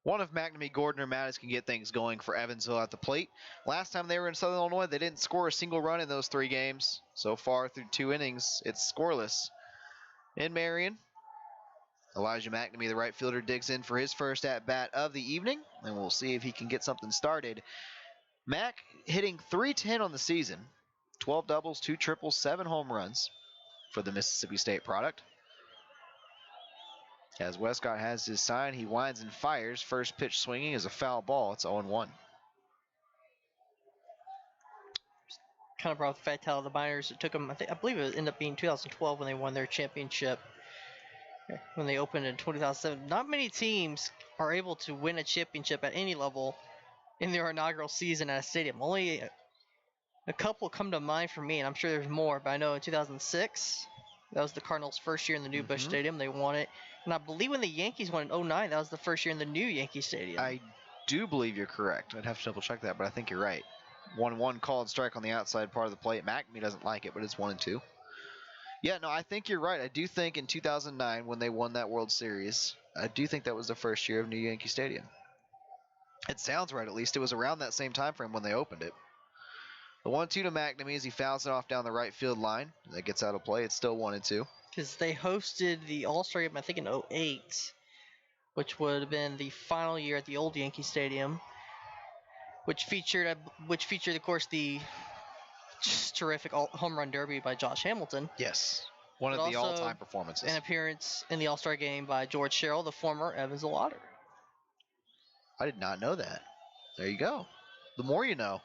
one of McNamee, Gordon, or Mattis can get things going for Evansville at the plate. Last time they were in Southern Illinois, they didn't score a single run in those 3 games. So far through 2 innings, it's scoreless. In Marion, Elijah McNamee, the right fielder, digs in for his first at-bat of the evening, and we'll see if he can get something started. Mac hitting .310 on the season, 12 doubles, 2 triples, 7 home runs for the Mississippi State product. As Westcott has his sign, he winds and fires. First pitch swinging is a foul ball. It's 0-1. Kind of brought the fact how the Miners, it took them, I believe it ended up being 2012 when they won their championship. When they opened in 2007. Not many teams are able to win a championship at any level in their inaugural season at a stadium. Only a couple come to mind for me, and I'm sure there's more, but I know in 2006, that was the Cardinals' first year in the new Busch Stadium. They won it. And I believe when the Yankees won in 2009, that was the first year in the new Yankee Stadium. I do believe you're correct. I'd have to double check that, but I think you're right. 1-1 called strike on the outside part of the plate. McNamee doesn't like it, but it's 1-2. Yeah, no, I think you're right. I do think in 2009 when they won that World Series, I do think that was the first year of new Yankee Stadium. It sounds right, at least. It was around that same time frame when they opened it. The 1-2 to McNamee as he fouls it off down the right field line. That gets out of play. It's still 1-2. Because they hosted the All-Star game, I think, in 2008, which would have been the final year at the old Yankee Stadium, which featured, of course, the just terrific home run derby by Josh Hamilton. Yes, one of the all-time performances. An appearance in the All-Star game by George Sherrill, the former Evansville Otter. I did not know that. There you go. The more you know.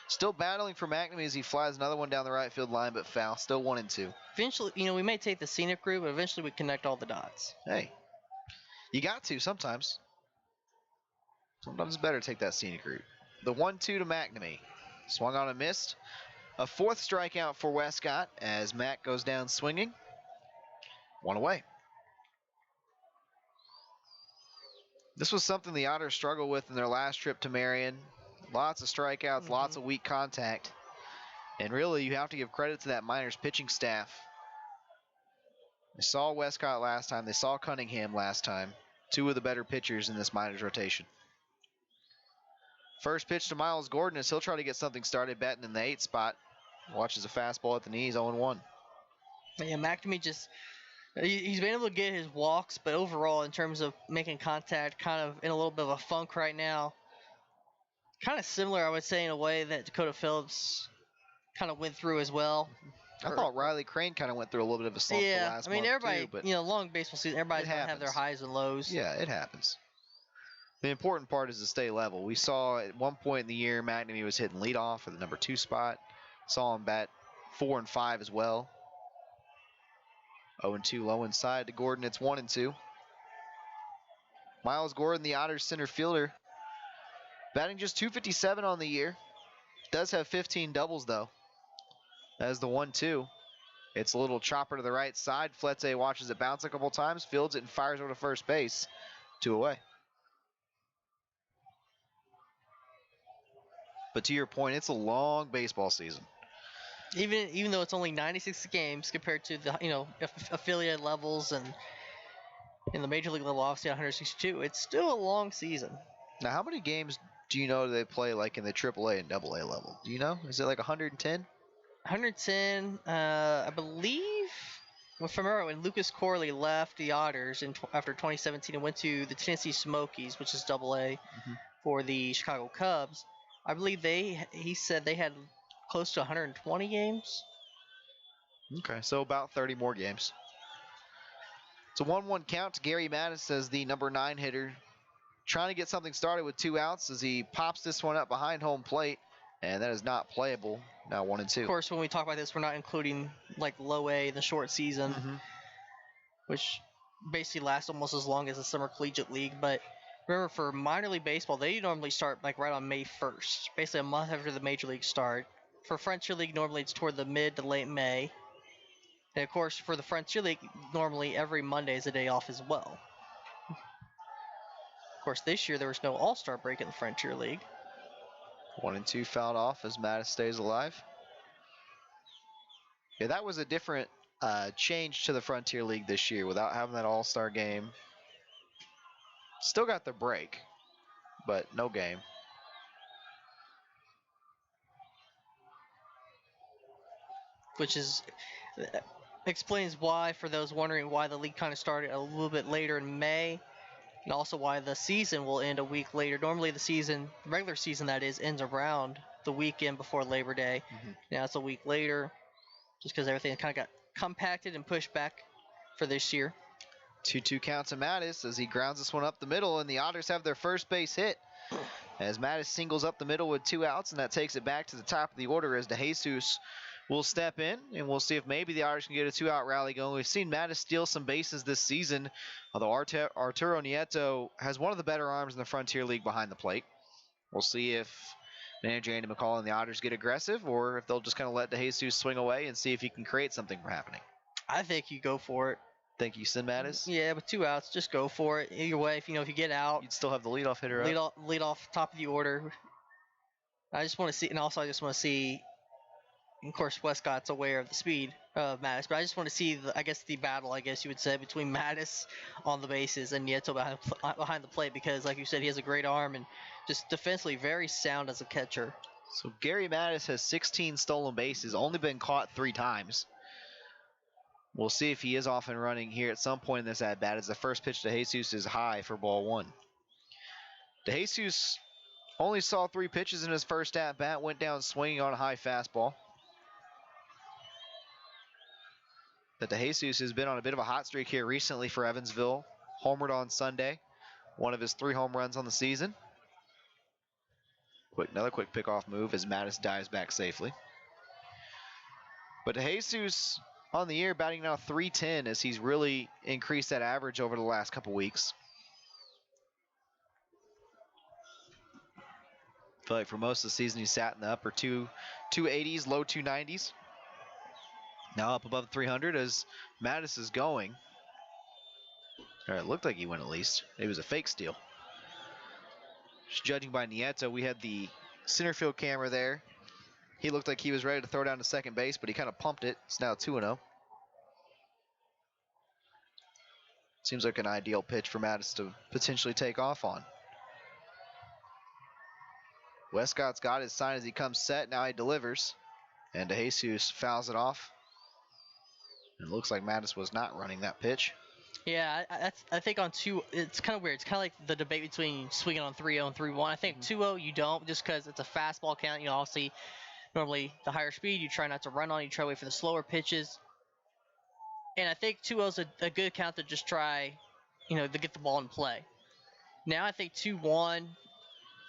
Still battling for McNamee as he flies another one down the right field line, but foul. Still 1-2. Eventually, we may take the scenic route, but eventually we connect all the dots. Hey, you got to sometimes. Sometimes it's better to take that scenic route. The 1-2 to McNamee. Swung on and missed. A fourth strikeout for Westcott as Mac goes down swinging. One away. This was something the Otters struggled with in their last trip to Marion. Lots of strikeouts, lots of weak contact. And really, you have to give credit to that Miners pitching staff. They saw Westcott last time. They saw Cunningham last time. Two of the better pitchers in this Miners rotation. First pitch to Miles Gordon as he'll try to get something started, batting in the 8th spot. Watches a fastball at the knees, 0-1. Yeah, McNamee just... He's been able to get his walks, but overall, in terms of making contact, kind of in a little bit of a funk right now. Kind of similar, I would say, in a way that Dakota Phillips kind of went through as well. I thought Riley Crane kind of went through a little bit of a slump the last month, everybody, too, but long baseball season, everybody's going to have their highs and lows. Yeah, it happens. The important part is to stay level. We saw at one point in the year, McNamee was hitting leadoff for the number 2 spot. Saw him bat 4 and 5 as well. 0-2 low inside to Gordon. It's 1-2. Miles Gordon, the Otters center fielder, batting just .257 on the year. Does have 15 doubles, though. As the 1-2. It's a little chopper to the right side. Fletze watches it bounce a couple times, fields it, and fires over to first base. 2 away. But to your point, it's a long baseball season. Even though it's only 96 games compared to the affiliate levels and in the major league level, obviously 162, it's still a long season. Now, how many games do you know they play like in the AAA and AA level? Do you know? Is it like 110? 110, I believe. Well, if I remember, when Lucas Corley left the Otters after 2017 and went to the Tennessee Smokies, which is AA, for the Chicago Cubs, I believe he said they had close to 120 games. Okay, so about 30 more games. It's a 1-1 count to Gary Mattis as the number 9 hitter. Trying to get something started with 2 outs as he pops this one up behind home plate, and that is not playable. Now 1-2. Of course, when we talk about this, we're not including like low A, the short season, which basically lasts almost as long as the Summer Collegiate League. But remember, for minor league baseball, they normally start like right on May 1st, basically a month after the major league start. For Frontier League, normally it's toward the mid to late May. And of course, for the Frontier League, normally every Monday is a day off as well. Of course, this year there was no All-Star break in the Frontier League. 1-2 fouled off as Mattis stays alive. Yeah, that was a different change to the Frontier League this year without having that All-Star game. Still got the break, but no game. Which explains why, for those wondering why the league kind of started a little bit later in May, and also why the season will end a week later. Normally the regular season that is, ends around the weekend before Labor Day. Now it's a week later, just because everything kind of got compacted and pushed back for this year. 2-2 count to Mattis as he grounds this one up the middle, and the Otters have their first base hit. As Mattis singles up the middle with 2 outs, and that takes it back to the top of the order as DeJesus will step in, and we'll see if maybe the Otters can get a 2-out rally going. We've seen Mattis steal some bases this season, although Arturo Nieto has one of the better arms in the Frontier League behind the plate. We'll see if manager Andy McCall and the Otters get aggressive, or if they'll just kind of let DeJesus swing away and see if he can create something from happening. I think you go for it. Think you send Mattis? Yeah, with 2 outs, just go for it. Either way, if you get out, you'd still have the leadoff hitter up. Lead off top of the order. I just want to see, and also I just want to see. Of course, Westcott's aware of the speed of Mattis, but I just want to see, the battle, you would say, between Mattis on the bases and Nieto behind the plate, because, like you said, he has a great arm and just defensively very sound as a catcher. So Gary Mattis has 16 stolen bases, only been caught 3 times. We'll see if he is off and running here at some point in this at-bat, as the first pitch to Jesus is high for ball 1. DeJesus only saw 3 pitches in his first at-bat, went down swinging on a high fastball. But DeJesus has been on a bit of a hot streak here recently for Evansville. Homered on Sunday, one of his 3 home runs on the season. Another quick pickoff move as Mattis dives back safely. But DeJesus on the year batting now .310 as he's really increased that average over the last couple weeks. I feel like for most of the season he sat in the upper 280s, low 290s. Now up above 300 as Mattis is going. All right, it looked like he went at least. It was a fake steal. Just judging by Nieto, we had the center field camera there. He looked like he was ready to throw down to second base, but he kind of pumped it. It's now 2-0. Seems like an ideal pitch for Mattis to potentially take off on. Westcott's got his sign as he comes set. Now he delivers. And DeJesus fouls it off. It looks like Mattis was not running that pitch. Yeah, I think on 2, it's kind of weird. It's kind of like the debate between swinging on 3-0 and 3-1. I think 2-0 you don't, just because it's a fastball count. Obviously, normally the higher speed, you try not to run on. You try to wait for the slower pitches. And I think 2-0 is a good count to just try, to get the ball in play. Now I think 2-1,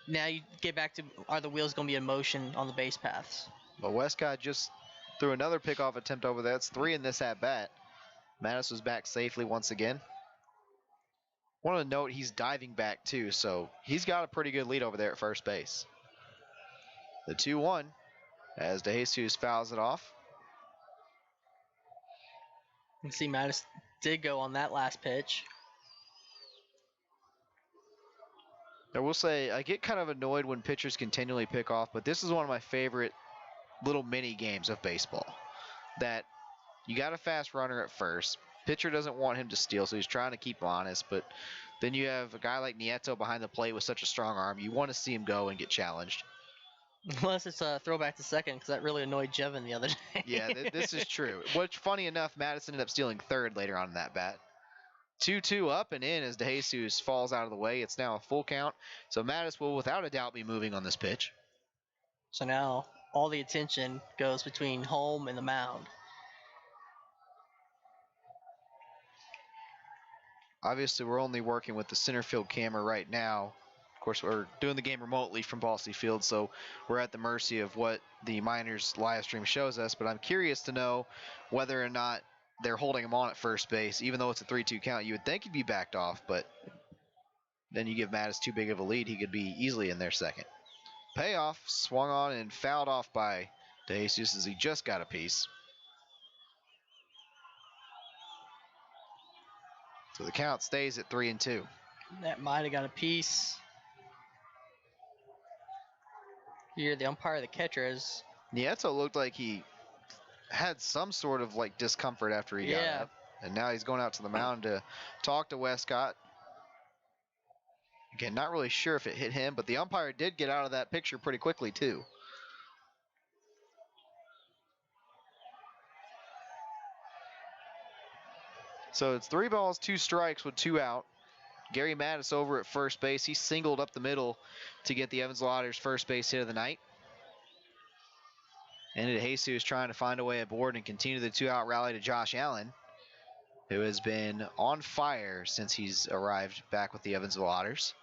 now you get back to, are the wheels going to be in motion on the base paths? But Westcott just threw another pickoff attempt over there. That's 3 in this at-bat. Mattis was back safely once again. Want to note he's diving back too, so he's got a pretty good lead over there at first base. The 2-1 as DeJesus fouls it off. You can see Mattis did go on that last pitch. I will say, I get kind of annoyed when pitchers continually pick off, but this is one of my favorite little mini games of baseball. That you got a fast runner at first. Pitcher doesn't want him to steal, so he's trying to keep him honest. But then you have a guy like Nieto behind the plate with such a strong arm. You want to see him go and get challenged. Unless it's a throwback to second, because that really annoyed Jevin the other day. Yeah, this is true. Which, funny enough, Madison ended up stealing third later on in that bat. 2-2 up and in as DeJesus falls out of the way. It's now a full count. So Mattis will without a doubt be moving on this pitch. So now all the attention goes between home and the mound. Obviously, we're only working with the center field camera right now. Of course, we're doing the game remotely from Bosse Field, so we're at the mercy of what the Miners live stream shows us. But I'm curious to know whether or not they're holding him on at first base. Even though it's a 3-2 count, you would think he'd be backed off, but then you give Mattis too big of a lead, he could be easily in there second. Payoff, swung on and fouled off by DeJesus as he just got a piece. So the count stays at 3-2. That might have got a piece. Here, the umpire, the catcher is. Nieto looked like he had some sort of discomfort after he got up. And now he's going out to the mound to talk to Westcott. Again, not really sure if it hit him, but the umpire did get out of that picture pretty quickly too. So it's 3 balls, 2 strikes with 2 out. Gary Mattis over at first base. He singled up the middle to get the Evansville Otters first base hit of the night. And DeJesus trying to find a way aboard and continue the 2-out rally to Josh Allen, who has been on fire since he's arrived back with the Evansville Otters.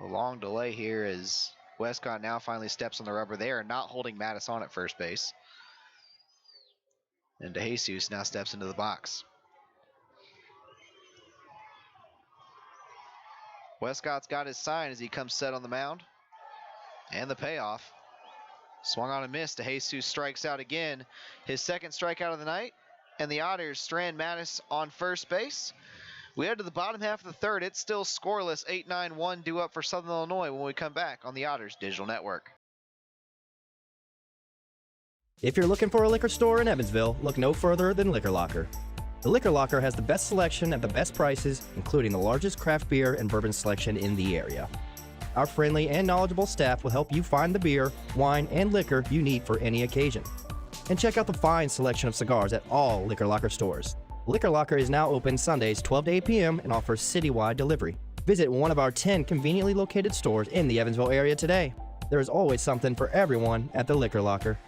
A long delay here as Westcott now finally steps on the rubber. They are not holding Mattis on at first base. And DeJesus now steps into the box. Westcott's got his sign as he comes set on the mound. And the payoff. Swung on and missed. DeJesus strikes out again. His second strikeout of the night. And the Otters strand Mattis on first base. We head to the bottom half of the third. It's still scoreless. 8-9-1 due up for Southern Illinois when we come back on the Otters Digital Network. If you're looking for a liquor store in Evansville, look no further than Liquor Locker. The Liquor Locker has the best selection at the best prices, including the largest craft beer and bourbon selection in the area. Our friendly and knowledgeable staff will help you find the beer, wine, and liquor you need for any occasion. And check out the fine selection of cigars at all Liquor Locker stores. Liquor Locker is now open Sundays 12 to 8 p.m. and offers citywide delivery. Visit one of our 10 conveniently located stores in the Evansville area today. There is always something for everyone at the Liquor Locker.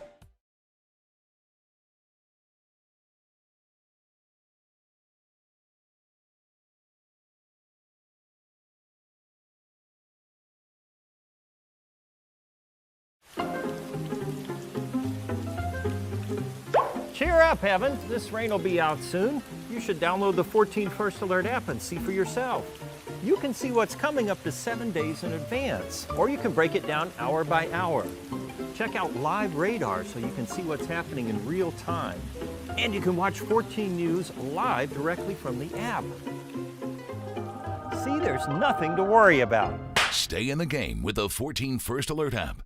Cheer up, Evan. This rain will be out soon. You should download the 14 First Alert app and see for yourself. You can see what's coming up to 7 days in advance, or you can break it down hour by hour. Check out live radar so you can see what's happening in real time. And you can watch 14 News live directly from the app. See, there's nothing to worry about. Stay in the game with the 14 First Alert app.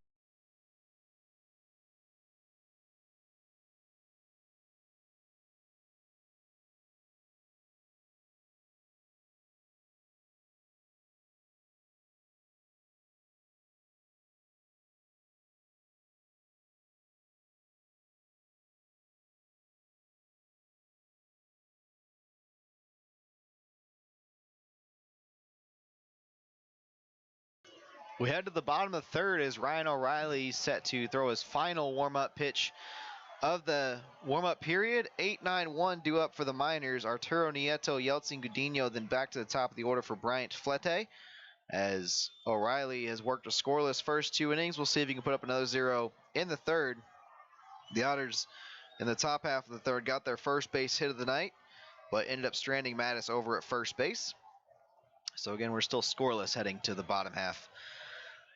We head to the bottom of the third as Ryan O'Reilly set to throw his final warm-up pitch of the warm-up period. 8-9-1 due up for the Miners. Arturo Nieto, Yeltsin Gudino, then back to the top of the order for Bryant Flete. As O'Reilly has worked a scoreless first 2 innings, we'll see if he can put up another 0 in the third. The Otters in the top half of the third got their first base hit of the night, but ended up stranding Mattis over at first base. So again, we're still scoreless heading to the bottom half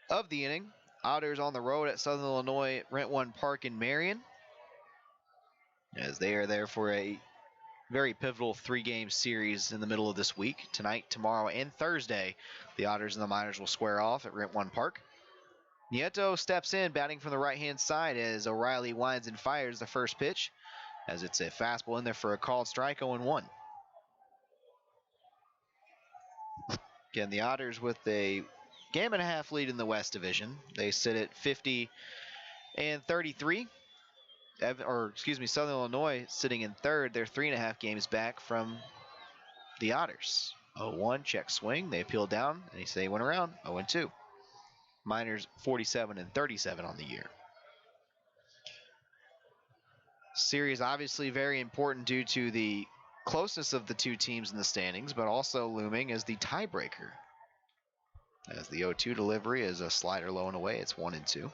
of the inning. Otters on the road at Southern Illinois Rent One Park in Marion, as they are there for a very pivotal 3-game series in the middle of this week. Tonight, tomorrow, and Thursday, the Otters and the Miners will square off at Rent One Park. Nieto steps in, batting from the right-hand side as O'Reilly winds and fires the first pitch, as it's a fastball in there for a called strike. 0-1. Again, the Otters with a game and a half lead in the West Division. They sit at 50 and 33. Southern Illinois sitting in third. They're 3.5 games back from the Otters. 0-1, check swing. They appeal down, and they went around. 0-2. Miners 47 and 37 on the year. Series obviously very important due to the closeness of the two teams in the standings, but also looming as the tiebreaker. As the 0-2 delivery is a slider low and away, it's 1-2. Which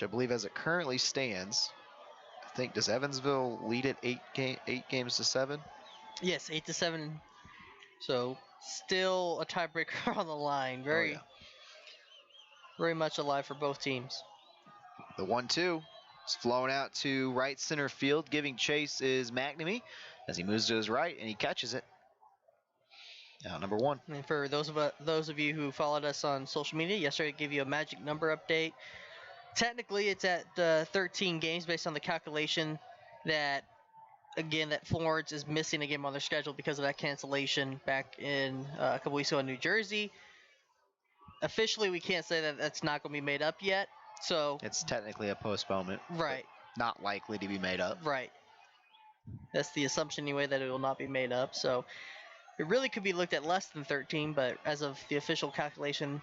I believe as it currently stands, I think, does Evansville lead it 8 games to 7? Yes, 8-7. So still a tiebreaker on the line. Very much alive for both teams. The 1-2 is flown out to right center field. Giving chase is McNamee as he moves to his right and he catches it. Out number 1. And for those of you who followed us on social media, yesterday I gave you a magic number update. Technically, it's at 13 games based on the calculation that, again, that Florence is missing a game on their schedule because of that cancellation back in a couple weeks ago in New Jersey. Officially, we can't say that that's not going to be made up yet. So it's technically a postponement. Right. Not likely to be made up. Right. That's the assumption anyway, that it will not be made up. So it really could be looked at less than 13, but as of the official calculation,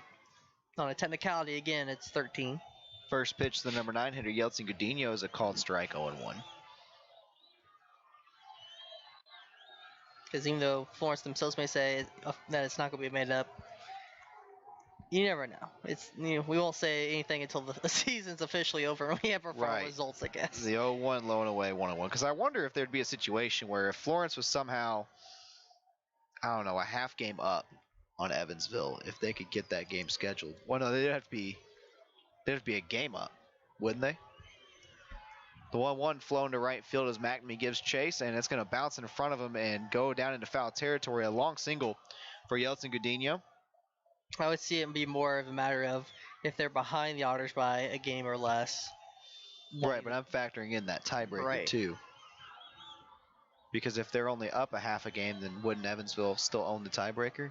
on a technicality, again, it's 13. First pitch to the number 9 hitter, Yeltsin Gudino, is a called strike. 0-1. Because even though Florence themselves may say that it's not going to be made up, You never know. It's we won't say anything until the season's officially over and we have our final results, I guess. The 0-1 low and away 1-1. Because I wonder if there'd be a situation where if Florence was somehow, I don't know, a half game up on Evansville, if they could get that game scheduled. Well, no, they'd have to be a game up, wouldn't they? The 1-1 flown to right field as McNamee gives chase, and it's going to bounce in front of him and go down into foul territory. A long single for Yeltsin Gudino. I would see it be more of a matter of if they're behind the Otters by a game or less. Right, but I'm factoring in that tiebreaker too. Because if they're only up a half a game, then wouldn't Evansville still own the tiebreaker,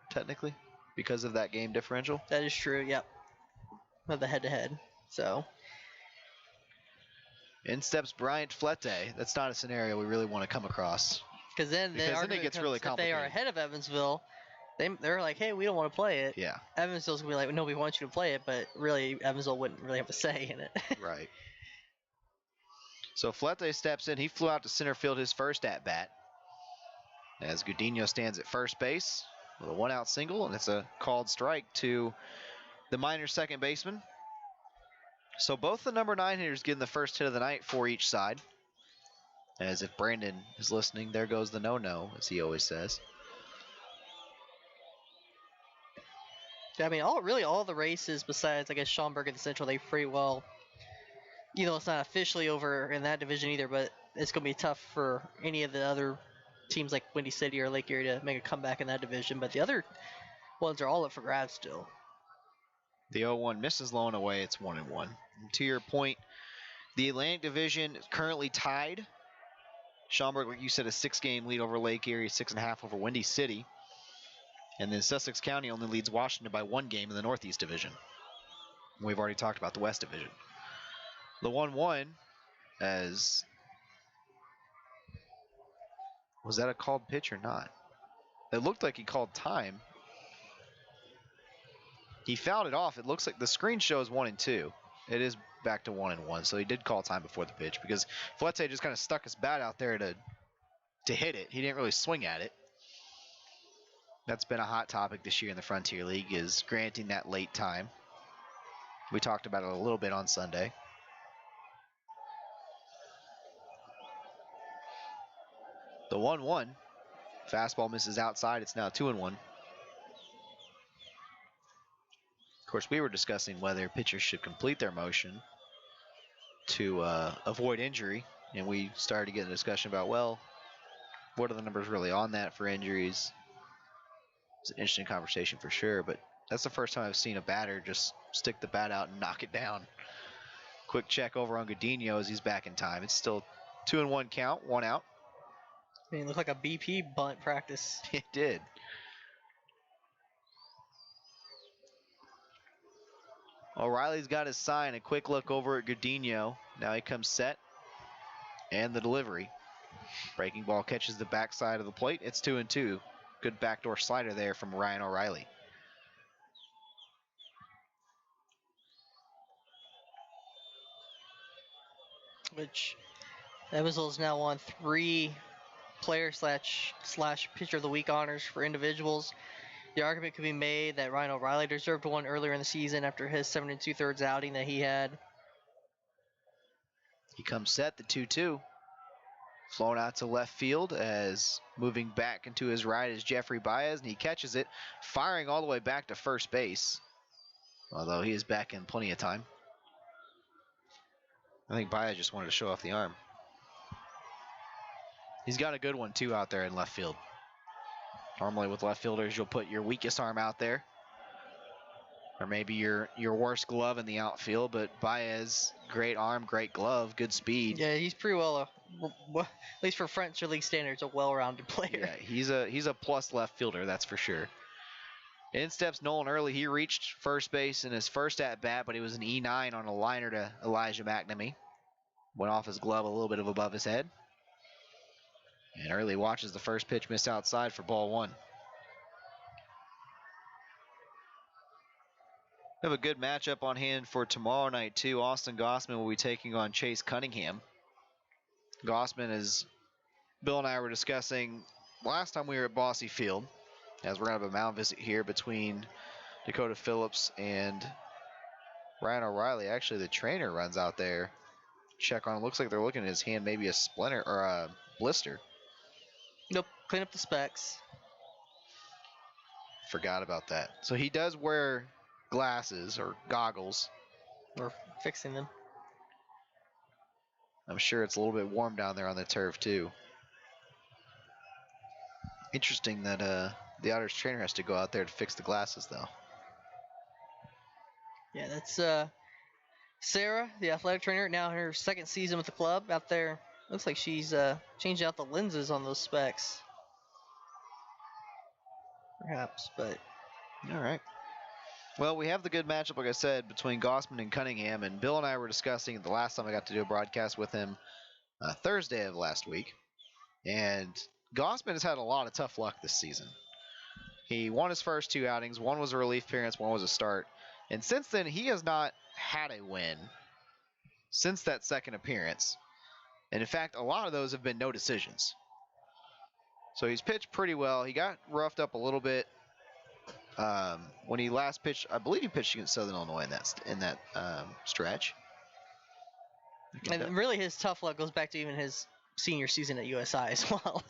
technically, because of that game differential? That is true, yep. Of the head-to-head, so. In steps Bryant Flete. That's not a scenario we really want to come across. Because then it gets really complicated. If they are ahead of Evansville, they're like, hey, we don't want to play it. Yeah. Evansville's going to be like, no, we want you to play it, but really, Evansville wouldn't really have a say in it. Right. So Flete steps in. He flew out to center field his first at-bat. As Gudino stands at first base with a one-out single, and it's a called strike to the Miners' second baseman. So both the number 9 hitters getting the first hit of the night for each side. As if Brandon is listening, there goes the no-no, as he always says. I mean, all the races besides, I guess, Schaumburg and the Central, they pretty well, it's not officially over in that division either, but it's going to be tough for any of the other teams like Windy City or Lake Erie to make a comeback in that division. But the other ones are all up for grabs still. The 0-1 misses low and away. It's 1-1. And to your point, the Atlantic Division is currently tied. Schaumburg, like you said, a 6-game lead over Lake Erie, 6.5 over Windy City. And then Sussex County only leads Washington by 1 game in the Northeast Division. We've already talked about the West Division. The 1-1, as... Was that a called pitch or not? It looked like he called time. He fouled it off. It looks like the screen shows 1-2. It is back to 1-1, so he did call time before the pitch because Flete just kind of stuck his bat out there to hit it. He didn't really swing at it. That's been a hot topic this year in the Frontier League, is granting that late time. We talked about it a little bit on Sunday. The 1-1. Fastball misses outside. It's now 2-1. Of course, we were discussing whether pitchers should complete their motion to avoid injury, and we started to get a discussion about, well, what are the numbers really on that for injuries? It's an interesting conversation for sure, but that's the first time I've seen a batter just stick the bat out and knock it down. Quick check over on Gudino as he's back in time. It's still 2-1 count, 1 out. I mean, it looked like a BP bunt practice. It did. O'Reilly's got his sign. A quick look over at Gudino. Now he comes set. And the delivery. Breaking ball catches the backside of the plate. It's 2-2. Good backdoor slider there from Ryan O'Reilly. Which Evansville's now won 3 player slash pitcher of the week honors for individuals. The argument could be made that Ryan O'Reilly deserved one earlier in the season after his 7 2/3 outing that he had. He comes set, the 2-2. Flown out to left field as moving back into his right is Jeffrey Baez, and he catches it, firing all the way back to first base. Although he is back in plenty of time. I think Baez just wanted to show off the arm. He's got a good one, too, out there in left field. Normally with left fielders, you'll put your weakest arm out there. Or maybe your worst glove in the outfield, but Baez, great arm, great glove, good speed. Yeah, he's pretty well, at least for Frontier League standards, a well-rounded player. Yeah, he's a plus left fielder, that's for sure. In steps Nolan Early. He reached first base in his first at-bat, but he was an E9 on a liner to Elijah McNamee. Went off his glove a little bit above his head. And Early watches the first pitch miss outside for ball 1. We have a good matchup on hand for tomorrow night, too. Austin Gossman will be taking on Chase Cunningham. Gossman, as Bill and I were discussing last time we were at Bossy Field, as we're going to have a mound visit here between Dakota Phillips and Ryan O'Reilly. Actually, the trainer runs out there. Check on. Looks like they're looking at his hand, maybe a splinter or a blister. Nope. Clean up the specs. Forgot about that. So he does wear glasses or goggles. We're fixing them. I'm sure it's a little bit warm down there on the turf too. Interesting that the Otters trainer has to go out there to fix the glasses though. Yeah, that's Sarah, the athletic trainer, now in her second season with the club out there. Looks like she's changed out the lenses on those specs. Perhaps, but. All right. Well, we have the good matchup, like I said, between Gossman and Cunningham, and Bill and I were discussing it the last time I got to do a broadcast with him Thursday of last week. And Gossman has had a lot of tough luck this season. He won his first 2 outings. One was a relief appearance, one was a start. And since then, he has not had a win since that second appearance. And in fact, a lot of those have been no decisions. So he's pitched pretty well. He got roughed up a little bit when he last pitched. I believe he pitched against Southern Illinois in that stretch. And really his tough luck goes back to even his senior season at USI as well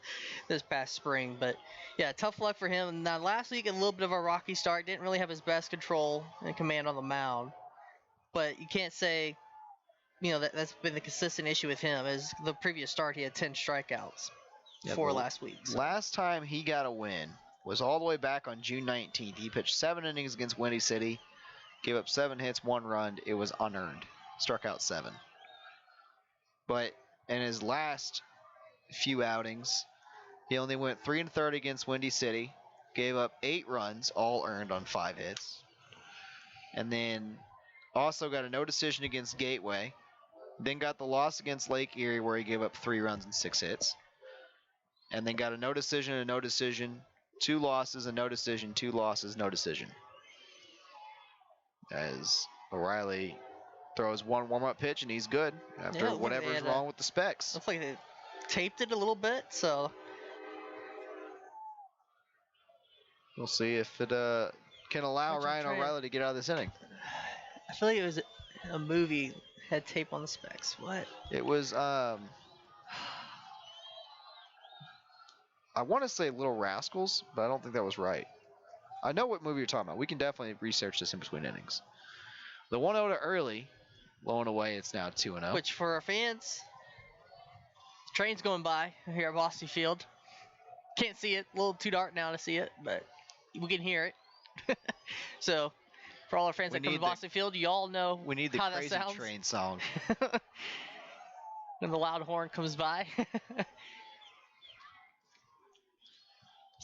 this past spring. But yeah, tough luck for him. Now last week a little bit of a rocky start. Didn't really have his best control and command on the mound. But you can't say, that's been the consistent issue with him. As the previous start he had 10 strikeouts for last week. So. Last time he got a win was all the way back on June 19th. He pitched 7 innings against Windy City, gave up 7 hits, 1 run. It was unearned. Struck out 7. But in his last few outings, he only went 3 1/3 against Windy City, gave up 8 runs, all earned on 5 hits. And then also got a no decision against Gateway. Then got the loss against Lake Erie where he gave up 3 runs and 6 hits. And then got a no decision and a no decision, 2 losses, a no decision, 2 losses, no decision. As O'Reilly throws 1 warm-up pitch and he's good after whatever's wrong with the specs. Looks like they taped it a little bit, so. We'll see if it can allow Ryan O'Reilly to get out of this inning. I feel like it was a movie had tape on the specs. What? It was I want to say Little Rascals, but I don't think that was right. I know what movie you're talking about. We can definitely research this in between innings. The 1-0 to early, low and away, it's now 2-0. Which for our fans, the train's going by here at Bossy Field. Can't see it, a little too dark now to see it, but we can hear it. So, for all our fans that come to Bossy Field, you all know we need the how Crazy that sounds. Train song. When the loud horn comes by.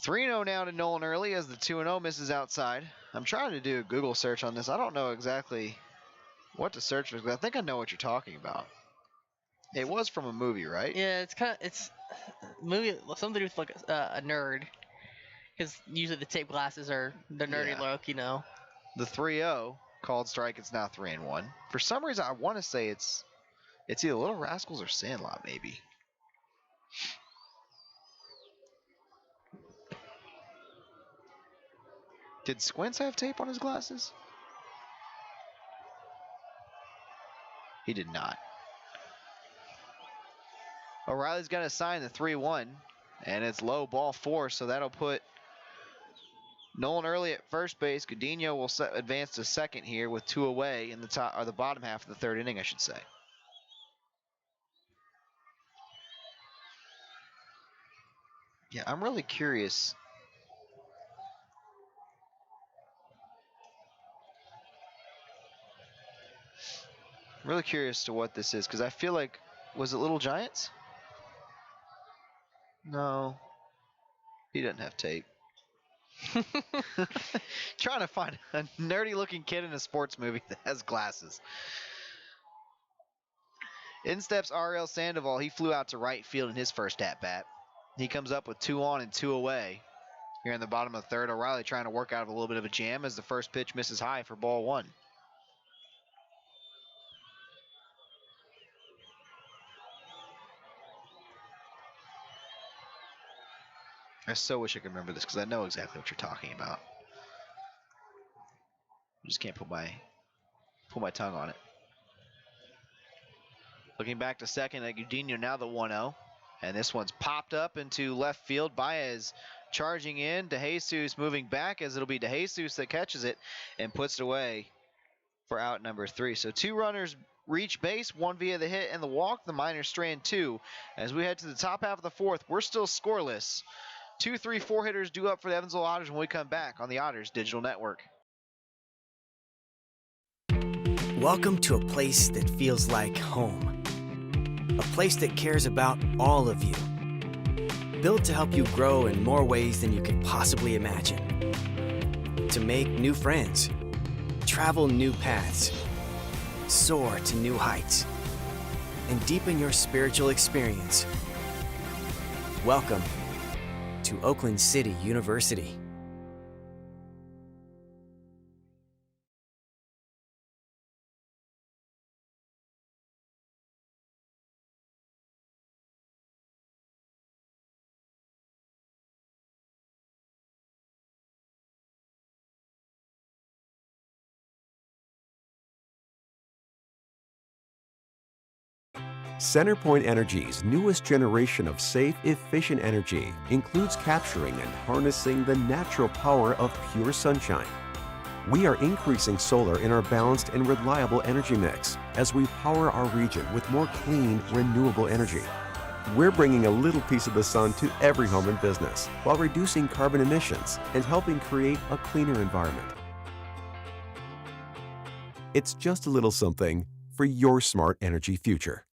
3-0 now to Nolan Early as the 2-0 misses outside. I'm trying to do a Google search on this. I don't know exactly what to search for, but I think I know what you're talking about. It was from a movie, right? Yeah, it's a movie, something to do with like a nerd. Because usually the tape glasses are the nerdy look, The 3-0 called strike. It's now 3-1. For some reason, I want to say it's either Little Rascals or Sandlot, maybe. Did Squints have tape on his glasses? He did not. O'Reilly's got to sign the 3-1, and it's low, ball 4, so that'll put Nolan Early at first base. Godinho will advance to second here with 2 away in the top or the bottom half of the 3rd inning, I should say. Yeah, I'm really curious. I'm really curious to what this is, because I feel like, was it Little Giants? No. He doesn't have tape. Trying to find a nerdy-looking kid in a sports movie that has glasses. In steps Ariel Sandoval. He flew out to right field in his first at-bat. He comes up with 2 on and 2 away. Here in the bottom of the 3rd, O'Reilly trying to work out of a little bit of a jam as the first pitch misses high for ball 1. I so wish I could remember this because I know exactly what you're talking about. Just can't put my tongue on it. Looking back to second at Gudinho, now the 1-0. And this one's popped up into left field. Baez charging in. DeJesus moving back, as it'll be DeJesus that catches it and puts it away for out number 3. So 2 runners reach base, 1 via the hit and the walk. The Miners strand 2. As we head to the top half of the 4th, we're still scoreless. 2, 3, 4 hitters due up for the Evansville Otters when we come back on the Otters Digital Network. Welcome to a place that feels like home. A place that cares about all of you. Built to help you grow in more ways than you could possibly imagine. To make new friends, travel new paths, soar to new heights, and deepen your spiritual experience. Welcome to Oakland City University. CenterPoint Energy's newest generation of safe, efficient energy includes capturing and harnessing the natural power of pure sunshine. We are increasing solar in our balanced and reliable energy mix as we power our region with more clean, renewable energy. We're bringing a little piece of the sun to every home and business while reducing carbon emissions and helping create a cleaner environment. It's just a little something for your smart energy future.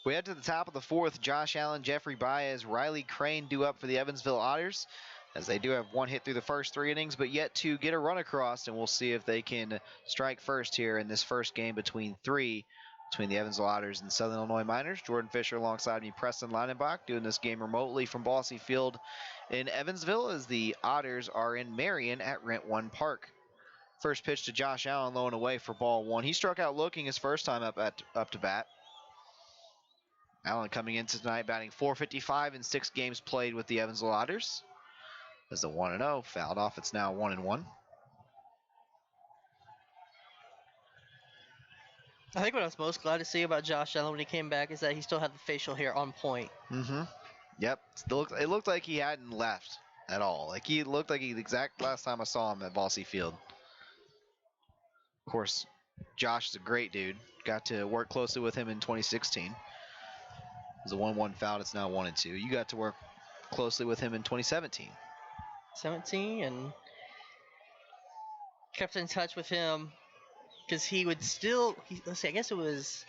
We head to the top of the 4th. Josh Allen, Jeffrey Baez, Riley Crane due up for the Evansville Otters, as they do have 1 hit through the first 3 innings, but yet to get a run across, and we'll see if they can strike first here in this first game between the Evansville Otters and Southern Illinois Miners. Jordan Fisher alongside me, Preston Leinenbach, doing this game remotely from Bosse Field in Evansville, as the Otters are in Marion at Rent One Park. First pitch to Josh Allen, low and away for ball 1. He struck out looking his first time up to bat. Allen coming into tonight batting .455 in 6 games played with the Evansville Otters. As the 1-0 fouled off, it's now 1-1. I think what I was most glad to see about Josh Allen when he came back is that he still had the facial hair on point. Yep. It looked like he hadn't left at all. Like he looked like the exact last time I saw him at Bosse Field. Of course, Josh is a great dude. Got to work closely with him in 2016. It was a 1-1 foul. It's now 1-2. You got to work closely with him in 2017. 17, and kept in touch with him because he would still, let's see, I guess it was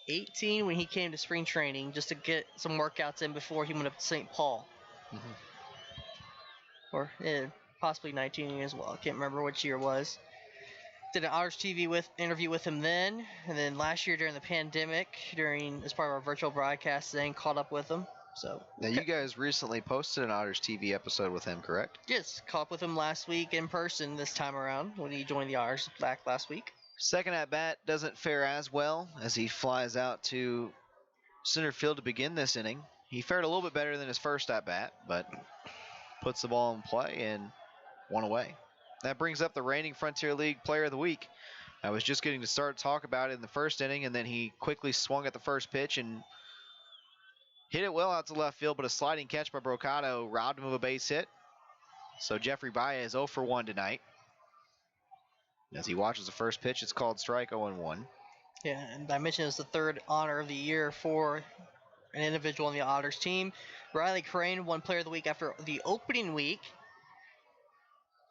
18 when he came to spring training just to get some workouts in before he went up to St. Paul. Or possibly 19 as well. I can't remember which year it was. Did an Otters TV interview with him then, and then last year during the pandemic, as part of our virtual broadcast thing, caught up with him. So now you guys recently posted an Otters TV episode with him, correct? Yes, caught up with him last week in person this time around when he joined the Otters back last week. Second at bat doesn't fare as well as he flies out to center field to begin this inning. He fared a little bit better than his first at bat, but puts the ball in play and 1 away. That brings up the reigning Frontier League Player of the Week. I was just getting to start to talk about it in the first inning, and then he quickly swung at the first pitch and hit it well out to left field, but a sliding catch by Brocado robbed him of a base hit. So Jeffrey Baez 0 for 1 tonight. As he watches the first pitch, it's called strike 0-1. Yeah, and I mentioned it's the 3rd honor of the year for an individual on the Otters team. Riley Crane won Player of the Week after the opening week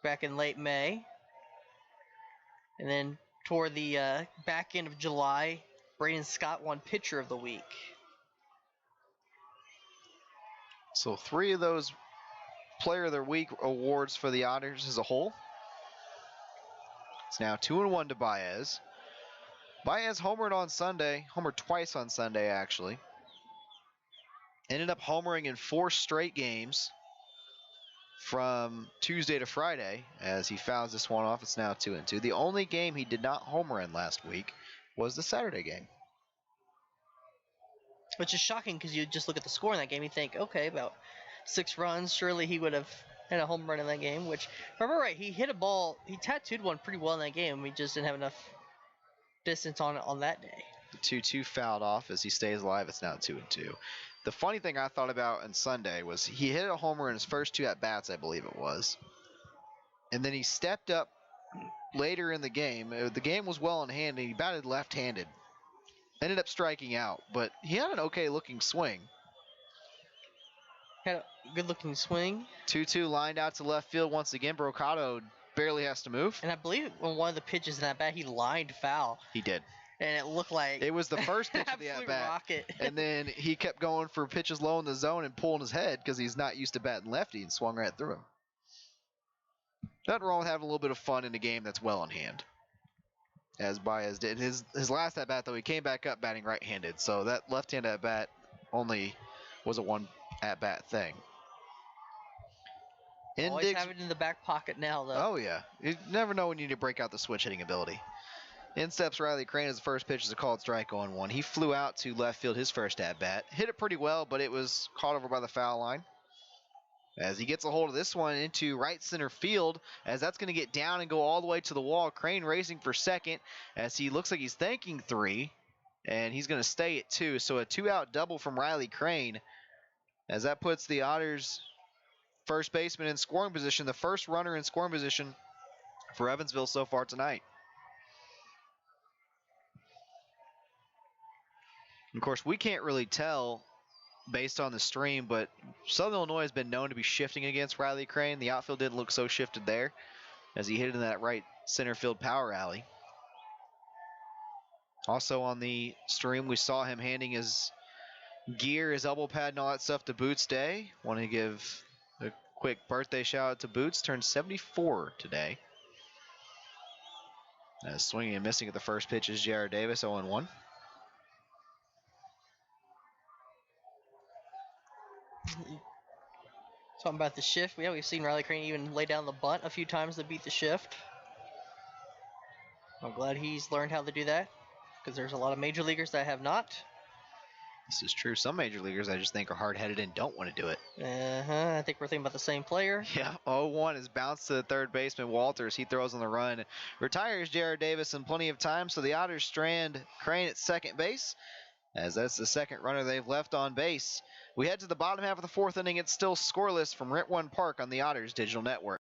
back in late May. And then toward the back end of July, Braden Scott won Pitcher of the Week. So 3 of those Player of the Week awards for the Otters as a whole. It's now 2-1 to Baez. Baez homered twice on Sunday actually. Ended up homering in 4 straight games. from Tuesday to Friday as he fouls this one off. It's now 2-2. The only game he did not homer in last week was the Saturday game. Which is shocking because you just look at the score in that game, you think, okay, about 6 runs, surely he would have had a home run in that game, which, if I remember right, he hit a ball, he tattooed one pretty well in that game. We just didn't have enough distance on that day. The 2-2 fouled off as he stays alive. It's now 2-2. The funny thing I thought about on Sunday was he hit a homer in his first 2 at-bats, I believe it was. And then he stepped up later in the game. The game was well in hand, and he batted left-handed. Ended up striking out, but he had an okay-looking swing. Had a good-looking swing. 2-2 lined out to left field once again. Brocato barely has to move. And I believe on one of the pitches in that bat, he lined foul. He did. And it looked like it was the first pitch of the at-bat. Rocket. And then he kept going for pitches low in the zone and pulling his head because he's not used to batting lefty, and swung right through him. Nothing wrong with having a little bit of fun in a game that's well in hand. As Baez did. His last at-bat, though, he came back up batting right-handed. So that left-hand at-bat only was a one at-bat thing. Always have it in the back pocket now, though. Oh, yeah. You never know when you need to break out the switch hitting ability. In steps Riley Crane as the first pitch is a called strike on 1. He flew out to left field his first at-bat. Hit it pretty well, but it was caught over by the foul line. As he gets a hold of this one into right center field, as that's going to get down and go all the way to the wall. Crane racing for second as he looks like he's thanking 3, and he's going to stay at 2. So a 2-out double from Riley Crane, as that puts the Otters first baseman in scoring position, the first runner in scoring position for Evansville so far tonight. Of course, we can't really tell based on the stream, but Southern Illinois has been known to be shifting against Riley Crane. The outfield didn't look so shifted there as he hit it in that right center field power alley. Also on the stream, we saw him handing his gear, his elbow pad, and all that stuff to Boots Day. Want to give a quick birthday shout out to Boots. Turned 74 today. Swinging and missing at the first pitch is Jared Davis, 0-1. Talking about the shift, we've seen Riley Crane even lay down the bunt a few times to beat the shift. I'm glad he's learned how to do that, because there's a lot of major leaguers that have not. This is true. Some major leaguers I just think are hard-headed and don't want to do it. I think we're thinking about the same player. Yeah, 0-1 is bounced to the third baseman, Walters. He throws on the run. Retires Jared Davis in plenty of time, so the Otters strand Crane at second base, as that's the second runner they've left on base. We head to the bottom half of the fourth inning. It's still scoreless from Rent One Park on the Otters Digital Network.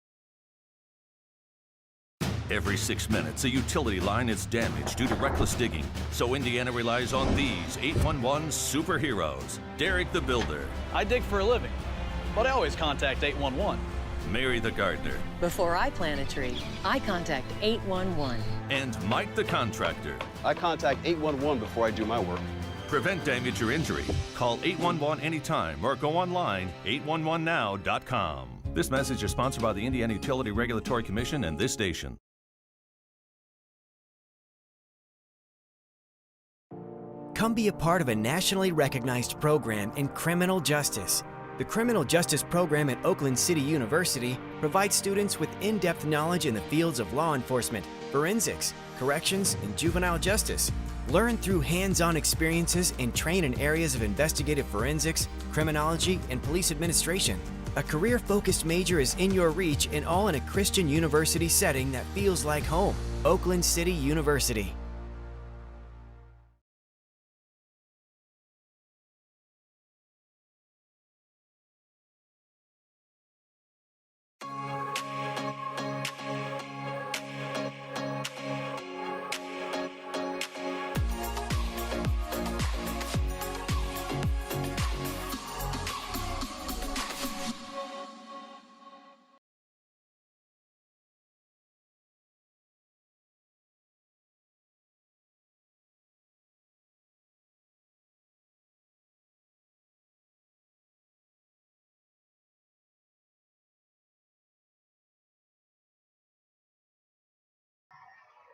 Every 6 minutes, a utility line is damaged due to reckless digging. So Indiana relies on these 811 superheroes. Derek the Builder. I dig for a living, but I always contact 811. Mary the Gardener. Before I plant a tree, I contact 811. And Mike the Contractor. I contact 811 before I do my work. Prevent damage or injury. Call 811 anytime or go online 811now.com. This message is sponsored by the Indiana Utility Regulatory Commission and this station. Come be a part of a nationally recognized program in criminal justice. The Criminal Justice Program at Oakland City University provides students with in-depth knowledge in the fields of law enforcement, forensics, corrections, and juvenile justice. Learn through hands-on experiences and train in areas of investigative forensics, criminology, and police administration. A career-focused major is in your reach and all in a Christian university setting that feels like home. Oakland City University.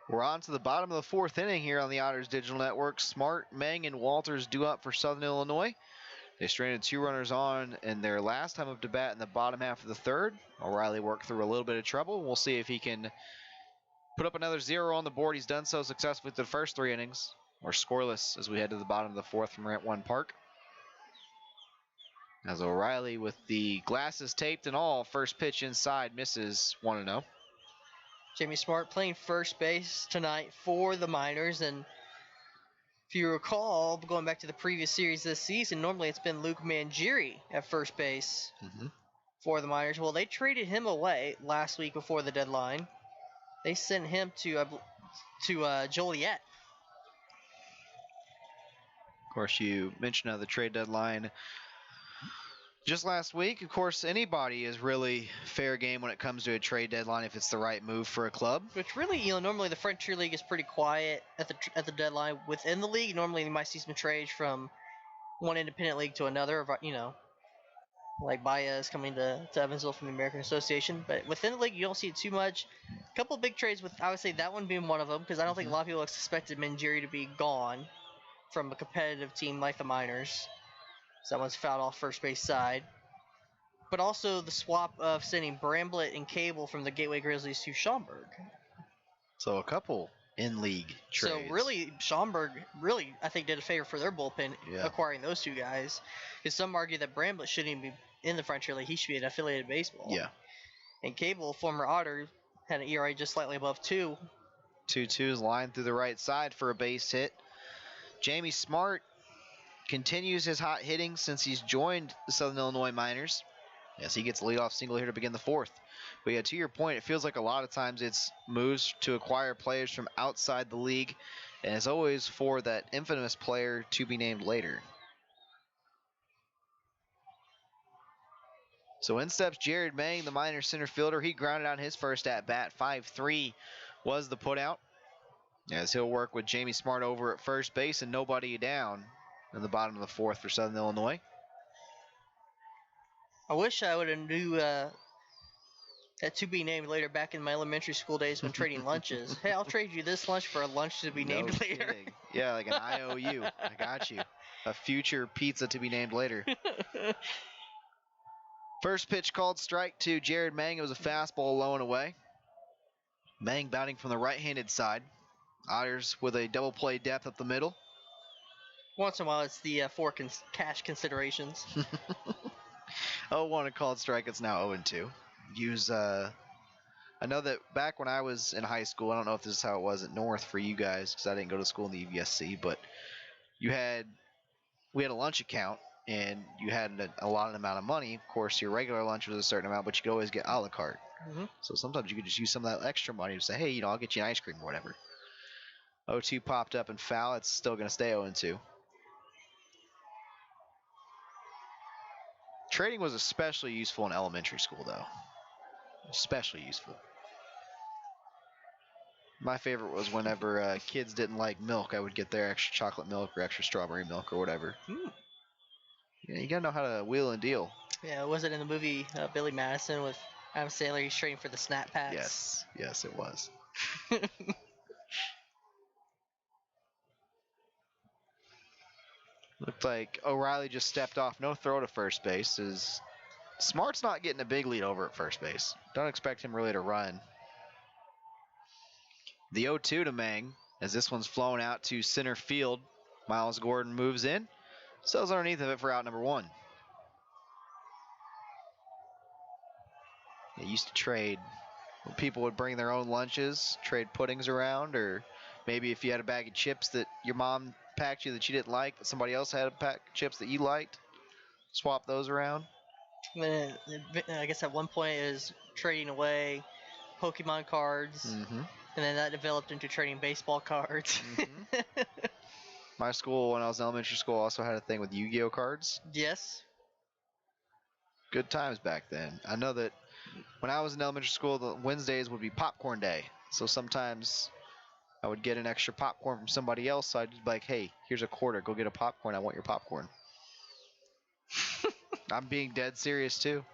We're on to the bottom of the fourth inning here on the Otters Digital Network. Smart, Meng, and Walters due up for Southern Illinois. They stranded 2 runners on in their last time up to bat in the bottom half of the third. O'Reilly worked through a little bit of trouble. We'll see if he can put up another 0 on the board. He's done so successfully through the first 3 innings, or scoreless as we head to the bottom of the fourth from Rent One Park. As O'Reilly, with the glasses taped and all, first pitch inside, misses 1-0. Jamie Smart playing first base tonight for the Miners, and if you recall, going back to the previous series this season, normally it's been Luke Mangieri at first base for the Miners. Well, they traded him away last week before the deadline. They sent him to Joliet. Of course, you mentioned the trade deadline just last week. Of course, anybody is really fair game when it comes to a trade deadline if it's the right move for a club. Which really, normally the Frontier League is pretty quiet at the deadline. Within the league, normally you might see some trades from one independent league to another, like Baez coming to Evansville from the American Association. But within the league, you don't see it too much. A couple of big trades, I would say that one being one of them, because I don't think a lot of people expected Mangieri to be gone from a competitive team like the Miners. So that one's fouled off first base side. But also the swap of sending Bramblett and Cable from the Gateway Grizzlies to Schaumburg. So a couple in-league trades. So really, Schaumburg I think, did a favor for their bullpen acquiring those 2 guys. Because some argue that Bramblett shouldn't even be in the Frontier League. He should be in affiliated baseball. Yeah. And Cable, former Otter, had an ERA just slightly above 2. 2-2's lined through the right side for a base hit. Jamie Smart continues his hot hitting since he's joined the Southern Illinois Miners. Yes, he gets a leadoff single here to begin the fourth. But yeah, to your point, it feels like a lot of times it's moves to acquire players from outside the league, and it's always for that infamous player to be named later. So in steps Jared Mang, the Miners center fielder. He grounded out his first at-bat. 5-3 was the putout, as he'll work with Jamie Smart over at first base and nobody down in the bottom of the fourth for Southern Illinois. I wish I would have knew that to be named later back in my elementary school days when trading lunches. Hey, I'll trade you this lunch for a lunch to be named later. Kidding. Yeah, like an IOU. I got you. A future pizza to be named later. First pitch called strike to Jared Mang. It was a fastball low and away. Mang batting from the right-handed side. Otters with a double play depth up the middle. Once in a while, it's the cash considerations. 0-1 a called strike. It's now 0-2. I know that back when I was in high school, I don't know if this is how it was at North for you guys, because I didn't go to school in the EVSC, but we had a lunch account, and you had an allotted amount of money. Of course, your regular lunch was a certain amount, but you could always get a la carte. So sometimes you could just use some of that extra money to say, hey, I'll get you an ice cream or whatever. 0-2 popped up and foul. It's still going to stay 0-2. Trading was especially useful in elementary school, though. Especially useful. My favorite was whenever kids didn't like milk, I would get their extra chocolate milk or extra strawberry milk or whatever. Yeah, you gotta know how to wheel and deal. Yeah, was it in the movie Billy Madison with Adam Sandler? He's trading for the Snap Packs. Yes, it was. Looked like O'Reilly just stepped off. No throw to first base. Smart's not getting a big lead over at first base. Don't expect him really to run. The 0-2 to Mang, as this one's flown out to center field. Miles Gordon moves in. Sells underneath of it for out number 1. They used to trade when people would bring their own lunches, trade puddings around, or maybe if you had a bag of chips that your mom packed you that you didn't like, but somebody else had a pack of chips that you liked, swap those around. And then, I guess at one point it was trading away Pokemon cards, and then that developed into trading baseball cards. My school, when I was in elementary school, also had a thing with Yu-Gi-Oh cards. Yes. Good times back then. I know that when I was in elementary school, the Wednesdays would be popcorn day. So sometimes I would get an extra popcorn from somebody else, so I'd just be like, hey, here's a quarter. Go get a popcorn. I want your popcorn. I'm being dead serious, too.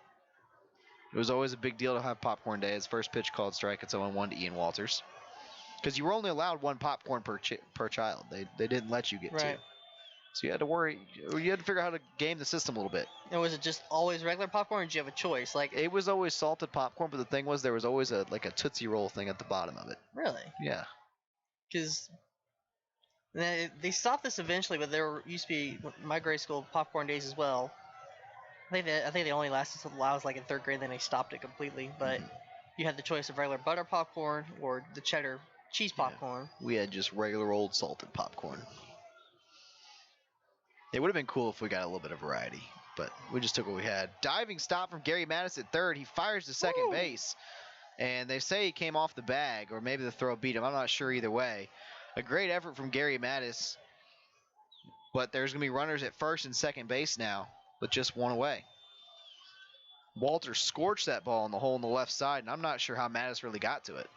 It was always a big deal to have popcorn day. As first pitch called strike, it's 0-1 to Ian Walters. Because you were only allowed one popcorn per child. They didn't let you get two. So you had to figure out how to game the system a little bit. And was it just always regular popcorn, or did you have a choice? Like, it was always salted popcorn, but the thing was there was always a Tootsie Roll thing at the bottom of it. Really? Yeah. Because they stopped this eventually, but there used to be my grade school popcorn days as well. I think they only lasted until I was like in 3rd grade, then they stopped it completely. But you had the choice of regular butter popcorn or the cheddar cheese popcorn. Yeah. We had just regular old salted popcorn. It would have been cool if we got a little bit of variety, but we just took what we had. Diving stop from Gary Mattis at 3rd. He fires to second base, and they say he came off the bag, or maybe the throw beat him. I'm not sure either way. A great effort from Gary Mattis, but there's going to be runners at 1st and second base now, with just one away. Walter scorched that ball in the hole on the left side, and I'm not sure how Mattis really got to it.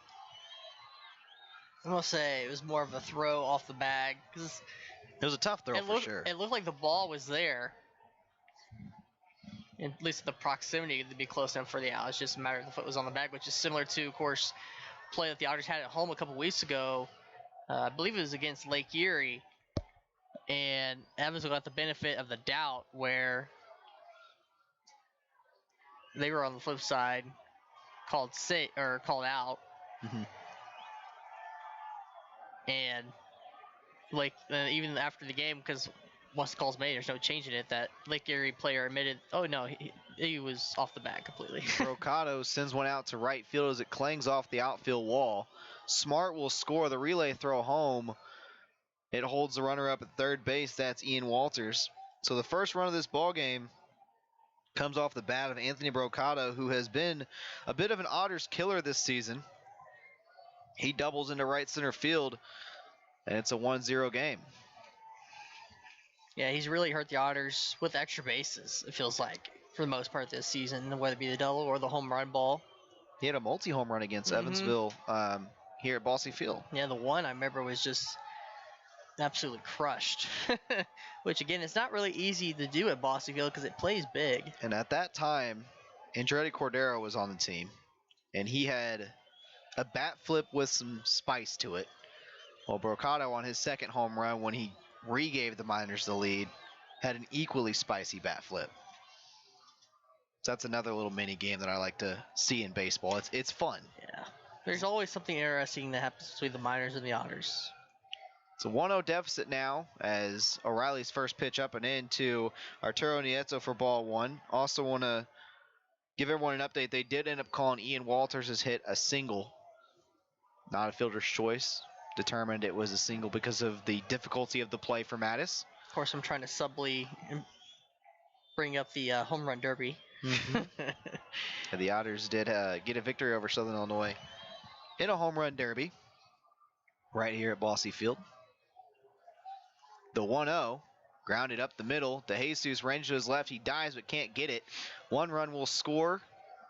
I'm going to say it was more of a throw off the bag. It was a tough throw for sure. It looked like the ball was there. At least the proximity to be close enough for the out. It's just a matter of the foot was on the bag, which is similar to, of course, play that the Otters had at home a couple weeks ago. I believe it was against Lake Erie. And Evansville got the benefit of the doubt where they were on the flip side, called out. Mm-hmm. And even after the game, because once the call's made, there's no changing it, that Lake Erie player admitted, oh no, he was off the bag completely. Brocado sends one out to right field as it clangs off the outfield wall. Smart will score the relay throw home. It holds the runner up at 3rd base. That's Ian Walters. So the first run of this ball game comes off the bat of Anthony Brocado, who has been a bit of an Otters killer this season. He doubles into right center field, and it's a 1-0 game. Yeah, he's really hurt the Otters with extra bases, it feels like, for the most part this season, whether it be the double or the home run ball. He had a multi-home run against Evansville here at Bosse Field. Yeah, the one I remember was just absolutely crushed, which, again, it's not really easy to do at Bosse Field because it plays big. And at that time, Andretti Cordero was on the team, and he had a bat flip with some spice to it. Well, Brocado on his second home run, when he regave the Miners the lead, had an equally spicy bat flip. So that's another little mini game that I like to see in baseball. It's fun. Yeah. There's always something interesting that happens between the Miners and the Otters. It's a 1-0 deficit now as O'Reilly's first pitch up and in to Arturo Nieto for ball 1. Also want to give everyone an update. They did end up calling Ian Walters' hit a single, not a fielder's choice. Determined it was a single because of the difficulty of the play for Mattis. Of course, I'm trying to subtly bring up the home run derby. Mm-hmm. The Otters did get a victory over Southern Illinois in a home run derby right here at Bosse Field. The 1-0 grounded up the middle. DeJesus range to his left. He dives but can't get it. 1 run will score.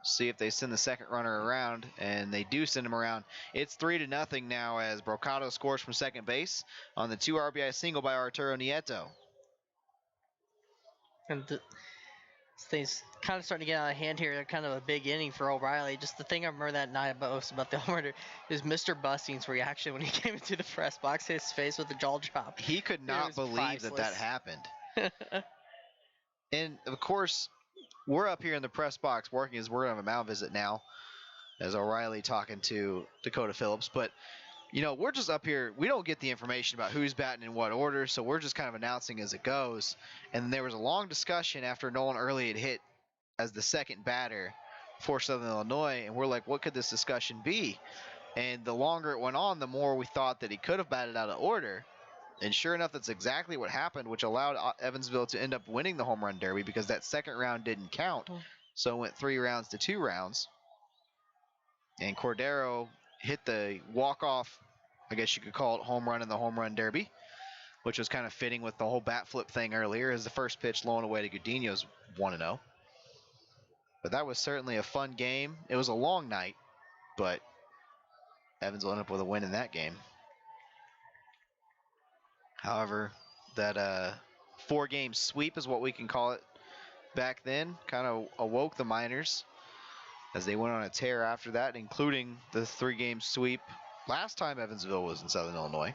See if they send the second runner around, and they do send him around. It's 3-0 now as Brocado scores from second base on the 2 RBI single by Arturo Nieto. And this thing's kind of starting to get out of hand here. They're kind of a big inning for O'Reilly. Just the thing I remember that night about the home run is Mr. Bustings' reaction when he came into the press box, his face with the jaw drop. He could not believe that happened. And, of course, we're up here in the press box working as we're going to have a mound visit now as O'Reilly talking to Dakota Phillips. But, you know, we're just up here. We don't get the information about who's batting in what order, so we're just kind of announcing as it goes. And there was a long discussion after Nolan Early had hit as the second batter for Southern Illinois, and we're like, what could this discussion be? And the longer it went on, the more we thought that he could have batted out of order. And sure enough, that's exactly what happened, which allowed Evansville to end up winning the home run derby because that second round didn't count. So it went 3 rounds to 2 rounds. And Cordero hit the walk-off, I guess you could call it, home run in the home run derby, which was kind of fitting with the whole bat flip thing earlier as the first pitch low and away to Gudino's 1-0. But that was certainly a fun game. It was a long night, but Evansville ended up with a win in that game. However, that 4-game sweep is what we can call it back then. Kind of awoke the Miners as they went on a tear after that, including the 3-game sweep last time Evansville was in Southern Illinois.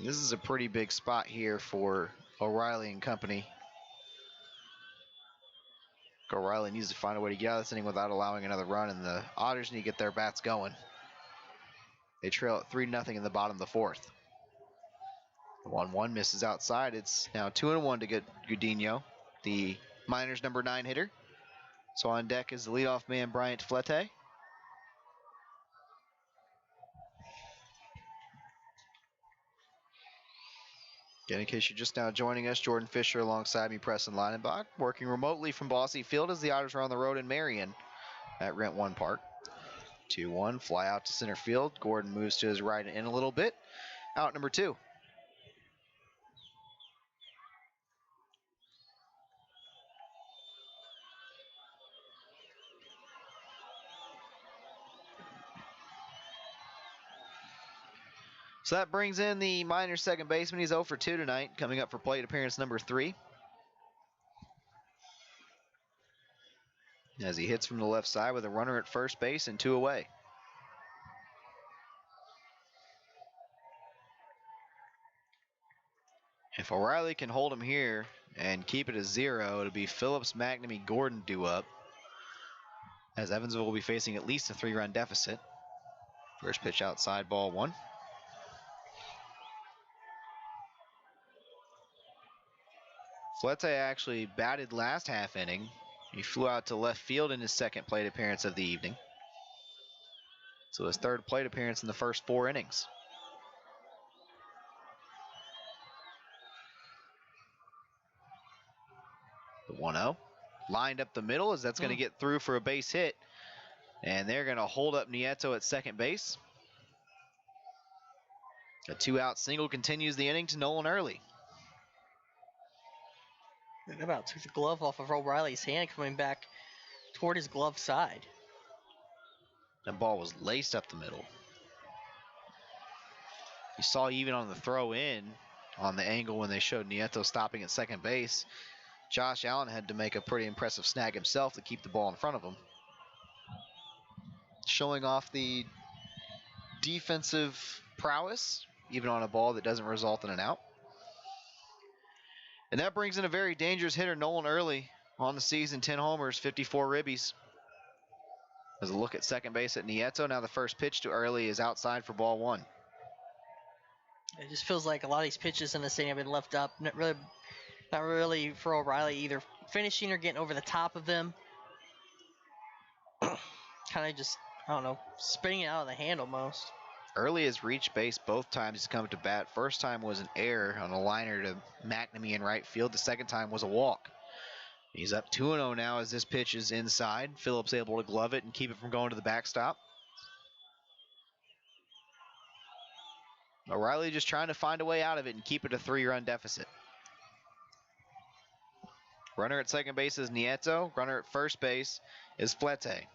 This is a pretty big spot here for O'Reilly and company. O'Reilly needs to find a way to get out of this inning without allowing another run, and the Otters need to get their bats going. They trail at 3-0 in the bottom of the fourth. The 1-1 misses outside. It's now 2-1 to get Gudinho, the Miners' number 9 hitter. So on deck is the leadoff man, Bryant Flete. Again, in case you're just now joining us, Jordan Fisher alongside me, Preston Leinenbach, working remotely from Bosse Field as the Otters are on the road in Marion at Rent One Park. 2-1, fly out to center field. Gordon moves to his right and in a little bit. Out number 2. So that brings in the Miners' second baseman. He's 0 for 2 tonight, coming up for plate appearance number 3. As he hits from the left side with a runner at first base and 2 away. If O'Reilly can hold him here and keep it a 0, it'll be Phillips, McNamee, Gordon due up, as Evansville will be facing at least a 3-run deficit. First pitch outside, ball 1. Flete actually batted last half inning. He flew out to left field in his second plate appearance of the evening. So his third plate appearance in the first 4 innings. The 1-0. Lined up the middle as that's going to get through for a base hit. And they're going to hold up Nieto at second base. A 2-out single continues the inning to Nolan Early. They about took the glove off of O'Reilly's hand coming back toward his glove side. That ball was laced up the middle. You saw even on the throw in, on the angle when they showed Nieto stopping at second base, Josh Allen had to make a pretty impressive snag himself to keep the ball in front of him. Showing off the defensive prowess, even on a ball that doesn't result in an out. And that brings in a very dangerous hitter, Nolan Early, on the season, 10 homers, 54 ribbies. As a look at second base at Nieto, now the first pitch to Early is outside for ball 1. It just feels like a lot of these pitches in this inning have been left up. Not really for O'Reilly, either finishing or getting over the top of them. Kind of just, I don't know, spinning it out of the hand almost. Early has reached base both times he's come to bat. First time was an error on a liner to McNamee in right field. The second time was a walk. He's up 2-0 now as this pitch is inside. Phillips able to glove it and keep it from going to the backstop. O'Reilly just trying to find a way out of it and keep it a 3-run deficit. Runner at second base is Nieto. Runner at first base is Flete.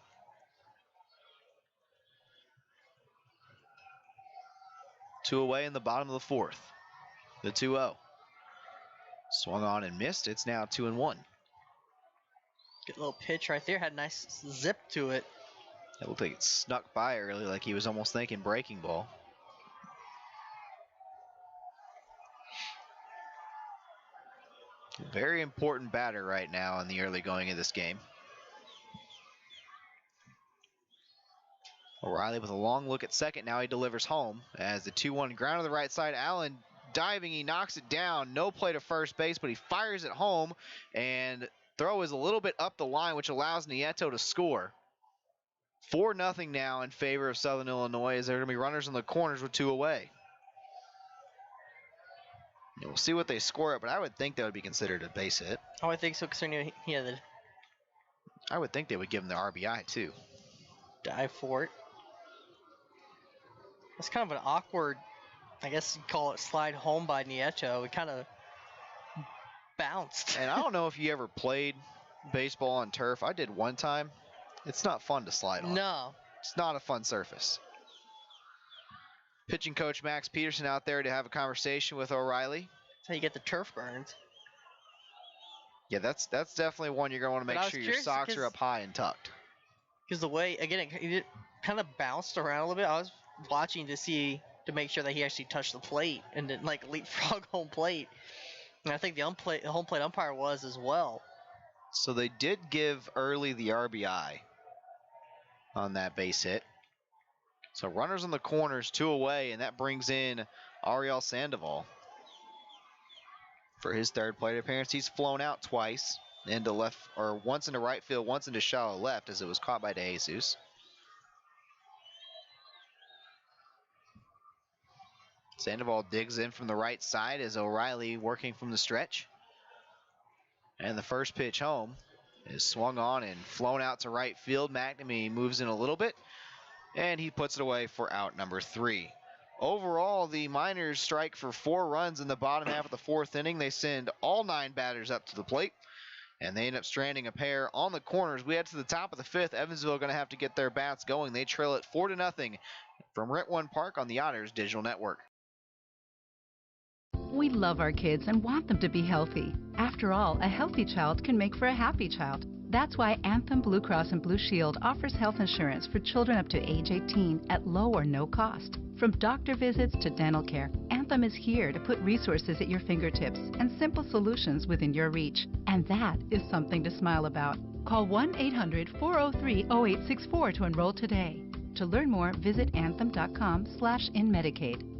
Two away in the bottom of the fourth. The 2-0. Swung on and missed. It's now 2-1. Good little pitch right there. Had a nice zip to it. It looked like it snuck by Early, like he was almost thinking breaking ball. Very important batter right now in the early going of this game. O'Reilly with a long look at second. Now he delivers home as the 2-1 ground to the right side. Allen diving. He knocks it down. No play to first base, but he fires it home. And throw is a little bit up the line, which allows Nieto to score. 4-0 now in favor of Southern Illinois as there are going to be runners in the corners with 2 away. We'll see what they score at, but I would think that would be considered a base hit. Oh, I think so, considering he had the I would think they would give him the RBI, too. dive for it. It's kind of an awkward, I guess you'd call it, slide home by Nieto. It kind of bounced. And I don't know if you ever played baseball on turf. I did one time. It's not fun to slide on. No. It's not a fun surface. Pitching coach Max Peterson out there to have a conversation with O'Reilly. That's how you get the turf burns. Yeah, that's definitely one you're going to want to make sure your socks are up high and tucked. Because the way, again, it kind of bounced around a little bit. I was watching to see to make sure that he actually touched the plate and didn't like leapfrog home plate. And I think the home plate umpire was as well. So they did give Early the RBI on that base hit. So runners on the corners, 2 away, and that brings in Ariel Sandoval for his 3rd plate appearance. He's flown out twice into left, or once into right field, once into shallow left as it was caught by De Jesus. Sandoval digs in from the right side as O'Reilly working from the stretch. And the first pitch home is swung on and flown out to right field. McNamee moves in a little bit, and he puts it away for out number 3. Overall, the Miners strike for 4 runs in the bottom half of the 4th inning. They send all 9 batters up to the plate, and they end up stranding a pair on the corners. We head to the top of the 5th. Evansville going to have to get their bats going. They trail it 4-0 from Rent One Park on the Otters Digital Network. We love our kids and want them to be healthy. After all, a healthy child can make for a happy child. That's why Anthem Blue Cross and Blue Shield offers health insurance for children up to age 18 at low or no cost. From doctor visits to dental care, Anthem is here to put resources at your fingertips and simple solutions within your reach. And that is something to smile about. Call 1-800-403-0864 to enroll today. To learn more, visit anthem.com/inmedicaid.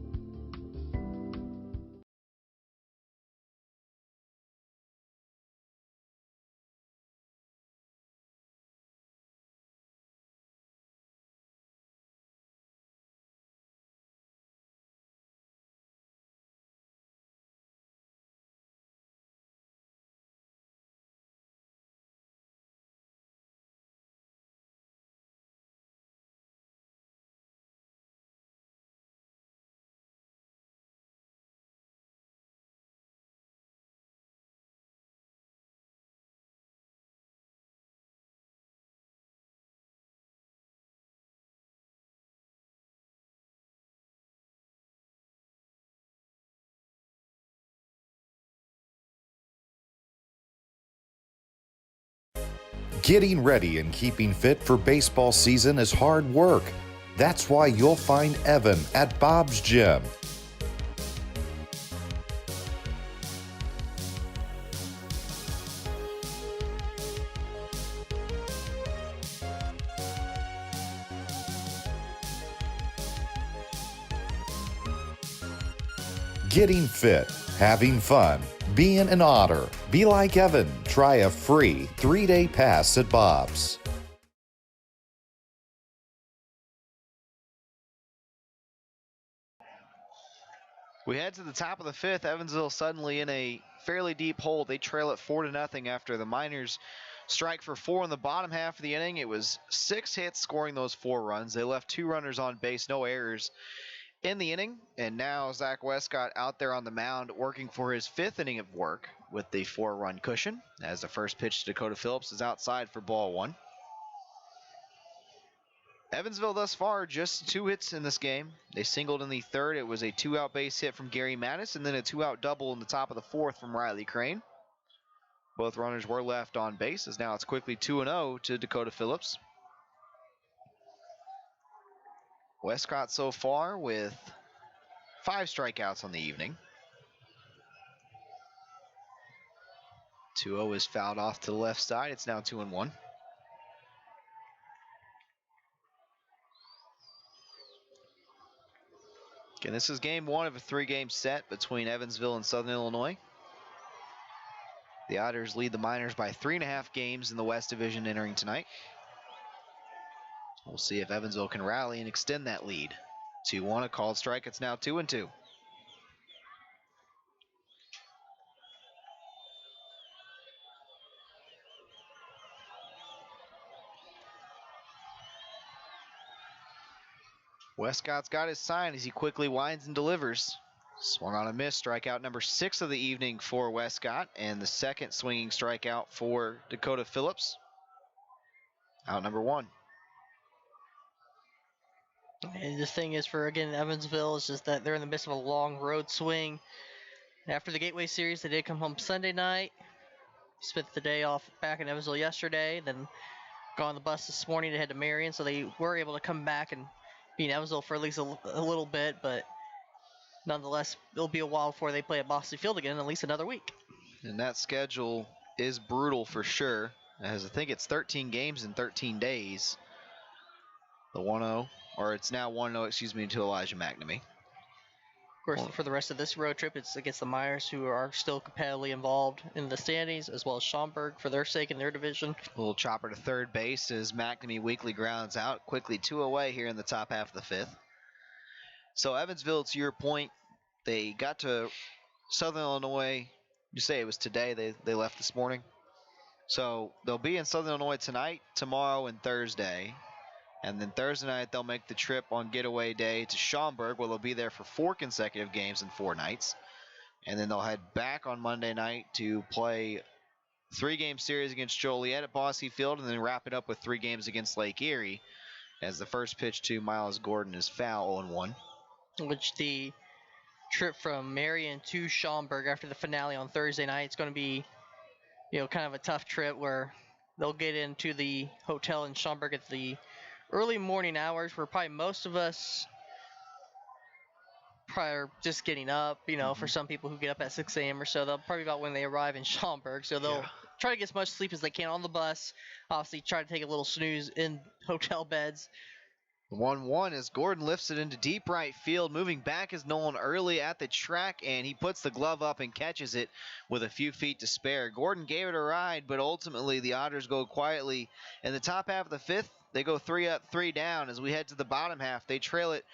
Getting ready and keeping fit for baseball season is hard work. That's why you'll find Evan at Bob's Gym. Getting fit, having fun, being an Otter. Be like Evan. Try a free 3-day pass at Bob's. We head to the top of the 5th. Evansville suddenly in a fairly deep hole. They trail it 4-0 after the Miners strike for 4 in the bottom half of the inning. It was 6 hits scoring those 4 runs. They left 2 runners on base, no errors in the inning. And now Zach Westcott out there on the mound working for his 5th inning of work with the 4-run cushion as the first pitch to Dakota Phillips is outside for ball 1. Evansville thus far just 2 hits in this game. They singled in the 3rd. It was a 2-out base hit from Gary Mattis and then a 2-out double in the top of the 4th from Riley Crane. Both runners were left on base as now it's quickly 2-0 to Dakota Phillips. Westcott so far with 5 strikeouts on the evening. 2-0 is fouled off to the left side. It's now 2-1. Again, this is game 1 of a 3-game set between Evansville and Southern Illinois. The Otters lead the Miners by 3.5 games in the West Division entering tonight. We'll see if Evansville can rally and extend that lead. 2-1, a called strike. It's now 2-2. Westcott's got his sign as he quickly winds and delivers. Swung on a miss, strikeout number 6 of the evening for Westcott, and the second swinging strikeout for Dakota Phillips. Out number 1. And the thing is for, again, Evansville is just that they're in the midst of a long road swing. After the Gateway Series, they did come home Sunday night. Spent the day off back in Evansville yesterday, then got on the bus this morning to head to Marion, so they were able to come back and be in Evansville for at least a little bit, but nonetheless, it'll be a while before they play at Bossy Field again, at least another week. And that schedule is brutal for sure, as I think it's 13 games in 13 days. The 1-0, or it's now 1-0, excuse me, to Elijah McNamee. Of course, for the rest of this road trip, it's against the Myers, who are still competitively involved in the standings, as well as Schaumburg for their sake in their division. A little chopper to third base as McNamee weakly grounds out. Quickly 2 away here in the top half of the fifth. So Evansville, to your point, they got to Southern Illinois. You say it was today they left this morning. So they'll be in Southern Illinois tonight, tomorrow, and Thursday. And then Thursday night, they'll make the trip on getaway day to Schaumburg, where they'll be there for 4 consecutive games in 4 nights. And then they'll head back on Monday night to play 3-game series against Joliet at Bossy Field, and then wrap it up with 3 games against Lake Erie, as the first pitch to Miles Gordon is foul 0-1. Which the trip from Marion to Schaumburg after the finale on Thursday night is going to be, kind of a tough trip where they'll get into the hotel in Schaumburg at the early morning hours, where probably most of us are just getting up. For some people who get up at 6 a.m. or so, they'll probably about when they arrive in Schaumburg. So they'll try to get as much sleep as they can on the bus. Obviously, try to take a little snooze in hotel beds. 1-1 as Gordon lifts it into deep right field. Moving back is Nolan early at the track, and he puts the glove up and catches it with a few feet to spare. Gordon gave it a ride, but ultimately the Otters go quietly. In the top half of the fifth, they go 3 up, 3 down. As we head to the bottom half, they trail it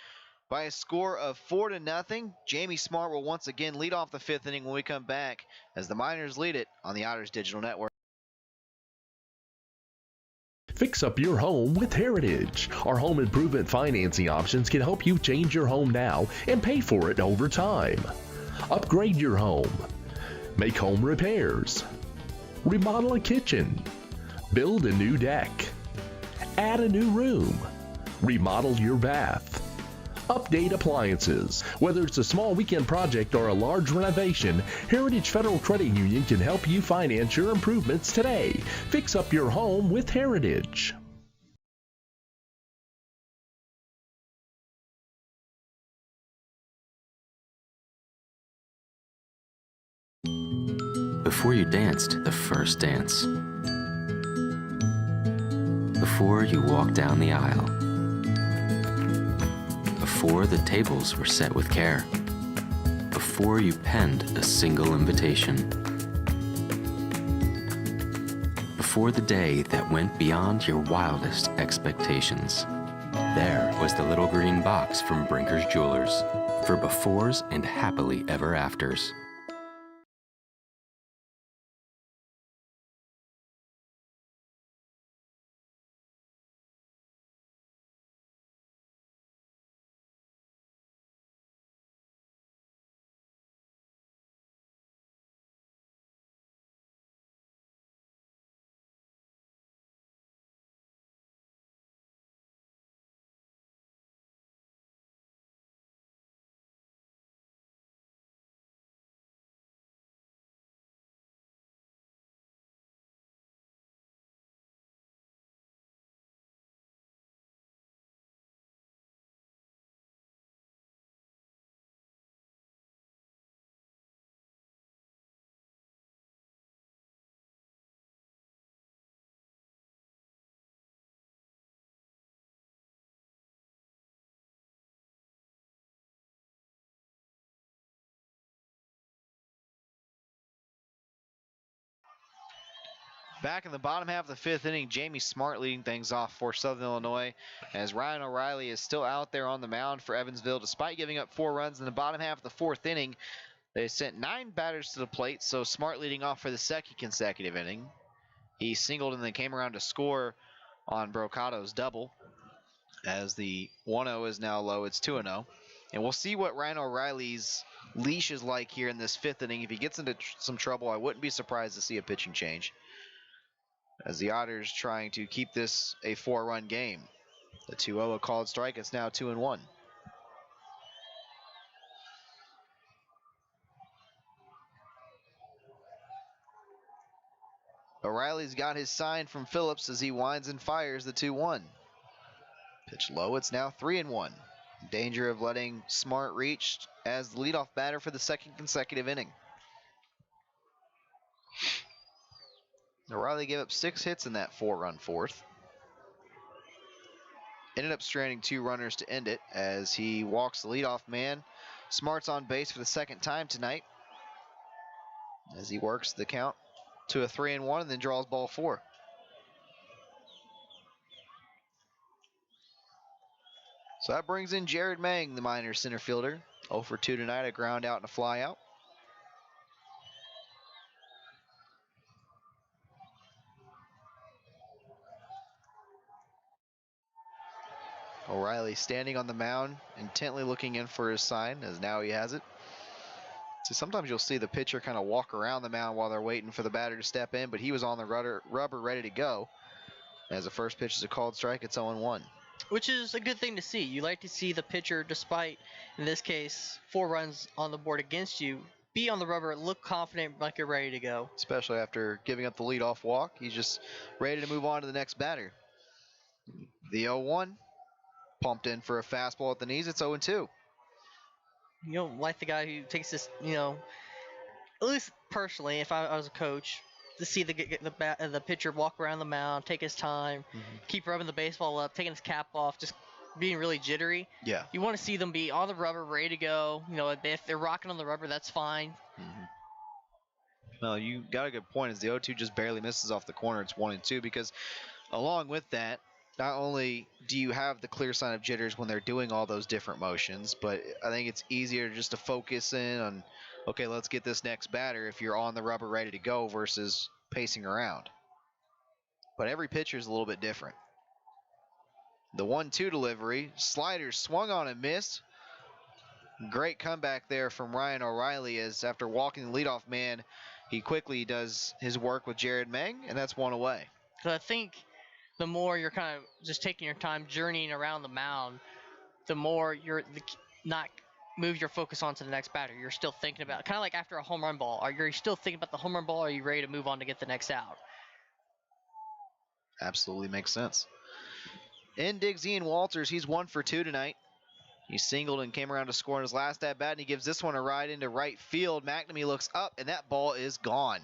by a score of 4-0. Jamie Smart will once again lead off the 5th inning when we come back, as the Miners lead it on the Otters Digital Network. Fix up your home with Heritage. Our home improvement financing options can help you change your home now and pay for it over time. Upgrade your home. Make home repairs. Remodel a kitchen. Build a new deck. Add a new room. Remodel your bath. Update appliances. Whether it's a small weekend project or a large renovation, Heritage Federal Credit Union can help you finance your improvements today. Fix up your home with Heritage. Before you danced the first dance. Before you walked down the aisle. Before the tables were set with care. Before you penned a single invitation. Before the day that went beyond your wildest expectations. There was the little green box from Brinker's Jewelers for befores and happily ever afters. Back in the bottom half of the 5th inning, Jamie Smart leading things off for Southern Illinois, as Ryan O'Reilly is still out there on the mound for Evansville. Despite giving up 4 runs in the bottom half of the 4th inning, they sent 9 batters to the plate, so Smart leading off for the 2nd consecutive inning. He singled and then came around to score on Brocado's double, as the 1-0 is now low. It's 2-0. And we'll see what Ryan O'Reilly's leash is like here in this 5th inning. If he gets into some trouble, I wouldn't be surprised to see a pitching change, as the Otters trying to keep this a 4-run game. The 2-0 called strike. It's now 2-1. O'Reilly's got his sign from Phillips as he winds and fires the 2-1. Pitch low. It's now 3-1. Danger of letting Smart reach as the leadoff batter for the second consecutive inning. O'Reilly gave up 6 hits in that 4-run fourth. Ended up stranding 2 runners to end it as he walks the leadoff man. Smart's on base for the second time tonight as he works the count to a 3-1 and then draws ball 4. So that brings in Jared Mang, the Miners center fielder. 0 for 2 tonight, a ground out and a fly out. O'Reilly standing on the mound, intently looking in for his sign, as now he has it. So sometimes you'll see the pitcher kind of walk around the mound while they're waiting for the batter to step in, but he was on the rubber ready to go. As the first pitch is a called strike, it's 0-1. Which is a good thing to see. You like to see the pitcher, despite, in this case, 4 runs on the board against you, be on the rubber, look confident, like you're ready to go. Especially after giving up the leadoff walk. He's just ready to move on to the next batter. The 0-1, pumped in for a fastball at the knees. It's 0-2. You don't like the guy who takes this, at least personally, if I was a coach, to see the pitcher walk around the mound, take his time, keep rubbing the baseball up, taking his cap off, just being really jittery. Yeah. You want to see them be on the rubber, ready to go. If they're rocking on the rubber, that's fine. Well, you got a good point. As the 0-2 just barely misses off the corner, it's 1-2, because along with that, not only do you have the clear sign of jitters when they're doing all those different motions, but I think it's easier just to focus in on, okay, let's get this next batter if you're on the rubber ready to go versus pacing around. But every pitcher is a little bit different. The 1-2 delivery, slider swung on and missed. Great comeback there from Ryan O'Reilly, as after walking the leadoff man, he quickly does his work with Jared Mang, and that's 1 away. So I think the more you're kind of just taking your time journeying around the mound, the more you're not move your focus on to the next batter. You're still thinking about, kind of like after a home run ball. Are you still thinking about the home run ball, or are you ready to move on to get the next out? Absolutely makes sense. In digs Ian Walters. He's 1 for 2 tonight. He singled and came around to score in his last at bat, and he gives this one a ride into right field. McNamee looks up, and that ball is gone.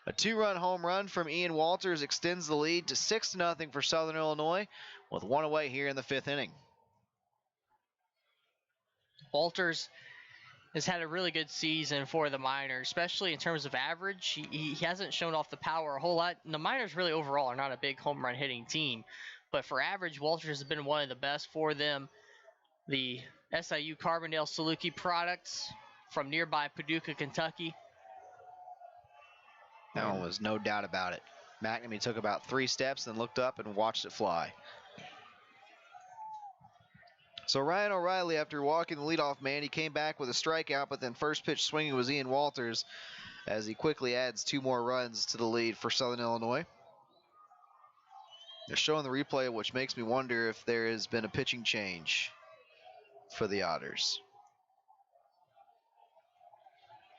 A 2-run home run from Ian Walters extends the lead to 6-0 for Southern Illinois, with 1 away here in the 5th inning. Walters has had a really good season for the Miners, especially in terms of average. He hasn't shown off the power a whole lot. And the Miners really overall are not a big home run hitting team, but for average, Walters has been one of the best for them. The SIU Carbondale Saluki products from nearby Paducah, Kentucky. There was no doubt about it. McNamee took about 3 steps, then looked up and watched it fly. So Ryan O'Reilly, after walking the leadoff man, he came back with a strikeout, but then first pitch swinging was Ian Walters, as he quickly adds 2 more runs to the lead for Southern Illinois. They're showing the replay, which makes me wonder if there has been a pitching change for the Otters.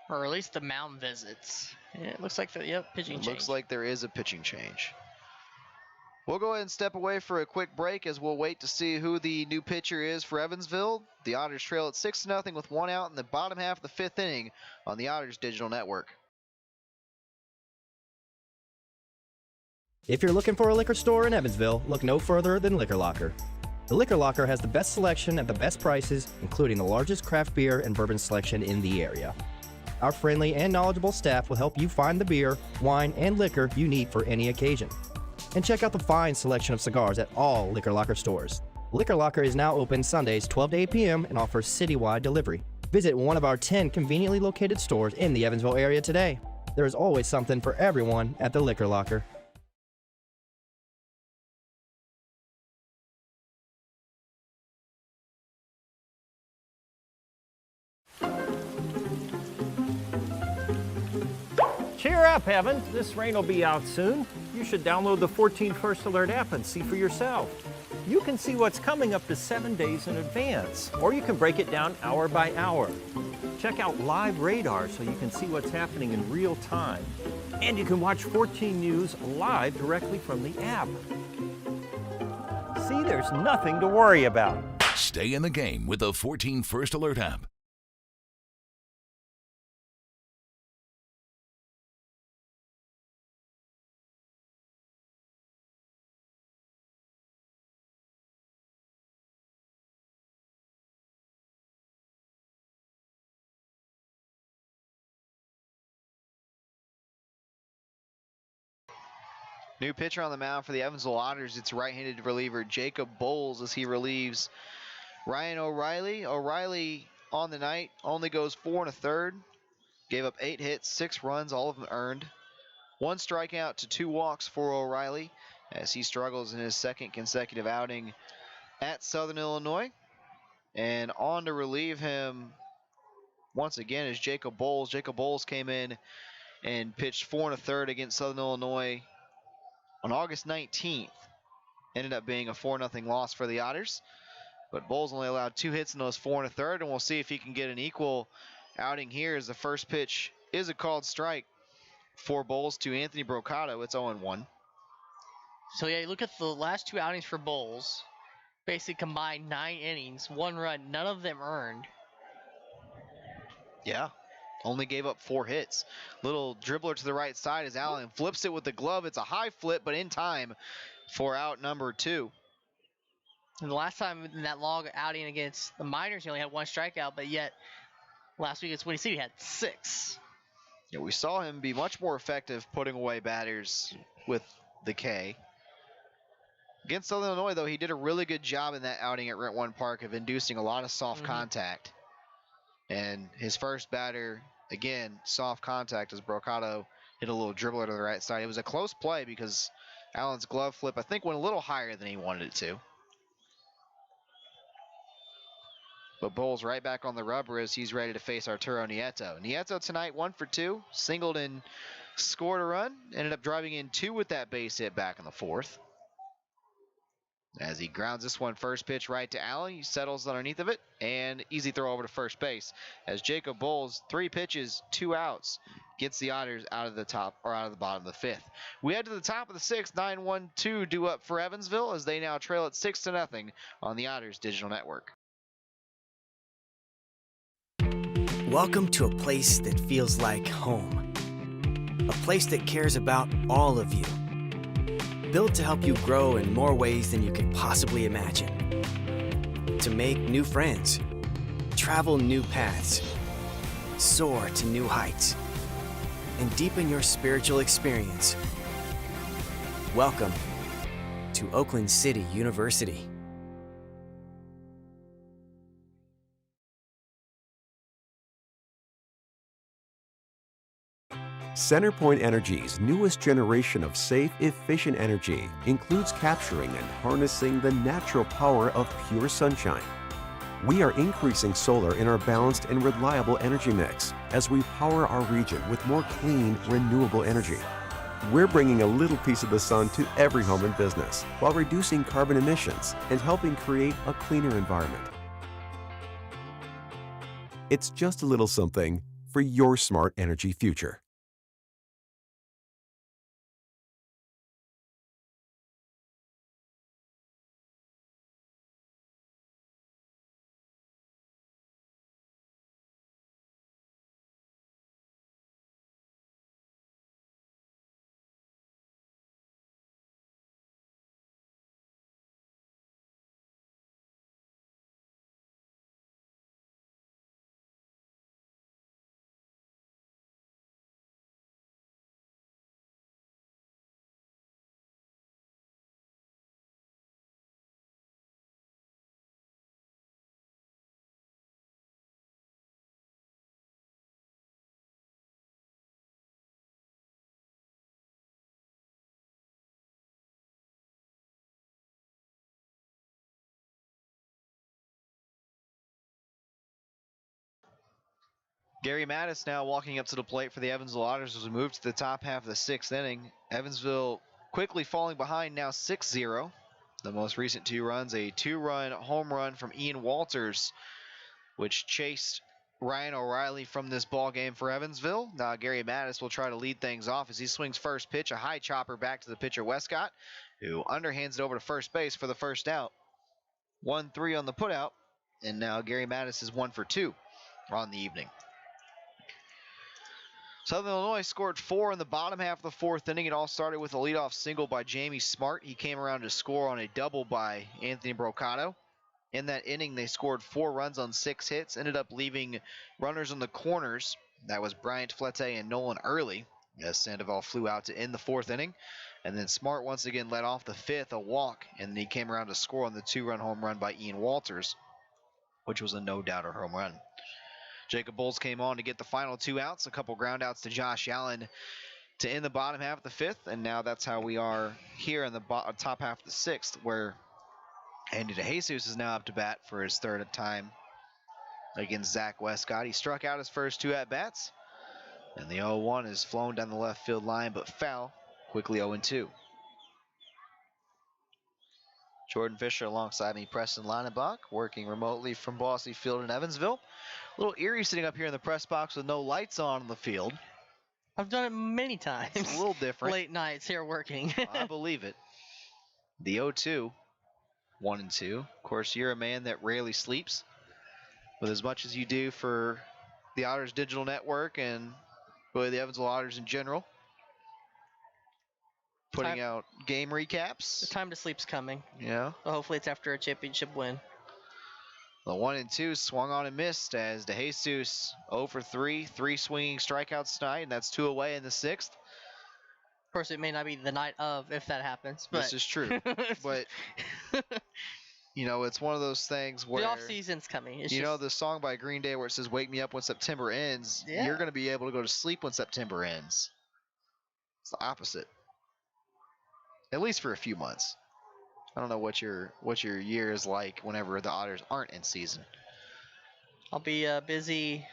Or at least the mound visits. Yeah, it looks like pitching change. Looks like there is a pitching change. We'll go ahead and step away for a quick break as we'll wait to see who the new pitcher is for Evansville. The Otters trail at 6-0 with 1 out in the bottom half of the 5th inning on the Otters Digital Network. If you're looking for a liquor store in Evansville, look no further than Liquor Locker. The Liquor Locker has the best selection at the best prices, including the largest craft beer and bourbon selection in the area. Our friendly and knowledgeable staff will help you find the beer, wine, and liquor you need for any occasion. And check out the fine selection of cigars at all Liquor Locker stores. Liquor Locker is now open Sundays 12 to 8 p.m. and offers citywide delivery. Visit one of our 10 conveniently located stores in the Evansville area today. There is always something for everyone at the Liquor Locker. Cheer up, Evan. This rain will be out soon. You should download the 14 First Alert app and see for yourself. You can see what's coming up to 7 days in advance, or you can break it down hour by hour. Check out live radar so you can see what's happening in real time. And you can watch 14 News live directly from the app. See, there's nothing to worry about. Stay in the game with the 14 First Alert app. New pitcher on the mound for the Evansville Otters. It's right-handed reliever Jacob Bowles as he relieves Ryan O'Reilly. O'Reilly on the night only goes 4 1/3. Gave up 8 hits, 6 runs, all of them earned. 1 strikeout to 2 walks for O'Reilly as he struggles in his second consecutive outing at Southern Illinois. And on to relieve him once again is Jacob Bowles. Jacob Bowles came in and pitched 4 1/3 against Southern Illinois on August 19th. Ended up being a 4-0 loss for the Otters. But Bowles only allowed 2 hits in those 4 1/3, and we'll see if he can get an equal outing here as the first pitch is a called strike for Bowles to Anthony Brocato. It's 0-1. So yeah, you look at the last 2 outings for Bowles. Basically combined 9 innings, 1 run, none of them earned. Yeah, only gave up 4 hits. Little dribbler to the right side as Allen flips it with the glove. It's a high flip, but in time for out number 2. And the last time in that long outing against the Miners, he only had 1 strikeout, but yet last week against Windy City, he had 6. Yeah, we saw him be much more effective putting away batters with the K. Against Southern Illinois, though, he did a really good job in that outing at Rent One Park of inducing a lot of soft contact. And his first batter, again, soft contact as Brocato hit a little dribbler to the right side. It was a close play because Allen's glove flip, I think, went a little higher than he wanted it to. But Bowles right back on the rubber as he's ready to face Arturo Nieto. Nieto tonight 1 for 2, singled and scored a run. Ended up driving in 2 with that base hit back in the 4th. As he grounds this one first pitch right to Allen, he settles underneath of it, and easy throw over to first base. As Jacob Bowles, 3 pitches, 2 outs, gets the Otters out of the top or out of the bottom of the 5th. We head to the top of the 6th, 9-1-2 due up for Evansville as they now trail at 6-0 on the Otters Digital Network. Welcome to a place that feels like home. A place that cares about all of you. Built to help you grow in more ways than you can possibly imagine. To make new friends, travel new paths, soar to new heights, and deepen your spiritual experience. Welcome to Oakland City University. CenterPoint Energy's newest generation of safe, efficient energy includes capturing and harnessing the natural power of pure sunshine. We are increasing solar in our balanced and reliable energy mix as we power our region with more clean, renewable energy. We're bringing a little piece of the sun to every home and business while reducing carbon emissions and helping create a cleaner environment. It's just a little something for your smart energy future. Gary Mattis now walking up to the plate for the Evansville Otters as we move to the top half of the 6th inning. Evansville quickly falling behind now 6-0. The most recent 2 runs, a 2-run home run from Ian Walters, which chased Ryan O'Reilly from this ball game for Evansville. Now Gary Mattis will try to lead things off as he swings first pitch, a high chopper back to the pitcher Westcott, who underhands it over to first base for the first out. 1-3 on the putout, and now Gary Mattis is 1 for 2 on the evening. Southern Illinois scored 4 in the bottom half of the fourth inning. It all started with a leadoff single by Jamie Smart. He came around to score on a double by Anthony Brocato. In that inning, they scored 4 runs on 6 hits, ended up leaving runners on the corners. That was Bryant Flete and Nolan Early, as Sandoval flew out to end the fourth inning. And then Smart once again led off the fifth, a walk, and then he came around to score on the 2-run home run by Ian Walters, which was a no-doubter home run. Jacob Bowles came on to get the final 2 outs, a couple ground outs to Josh Allen to end the bottom half of the fifth, and now that's how we are here in the top half of the sixth, where Andy DeJesus is now up to bat for his third time against Zach Westcott. He struck out his first 2 at-bats, and the 0-1 is flown down the left field line, but foul, quickly 0-2. Jordan Fisher alongside me, Preston Leinenbach, working remotely from Bosse Field in Evansville. A little eerie sitting up here in the press box with no lights on the field. I've done it many times. It's a little different. Late nights here working. I believe it. The 0-2, 1-2. Of course, you're a man that rarely sleeps. With as much as you do for the Otters Digital Network and really the Evansville Otters in general. Putting out game recaps. The time to sleep's coming. Yeah. Well, hopefully it's after a championship win. The 1-2 swung on and missed as DeJesus 0 for 3, 3 swinging strikeouts tonight, and that's 2 away in the sixth. Of course, it may not be the night of if that happens. But this is true. But, you know, it's one of those things where... The off-season's coming. It's know the song by Green Day where it says, "Wake me up when September ends." Yeah. You're going to be able to go to sleep when September ends. It's the opposite. At least for a few months. I don't know what your year is like whenever the Otters aren't in season. I'll be busy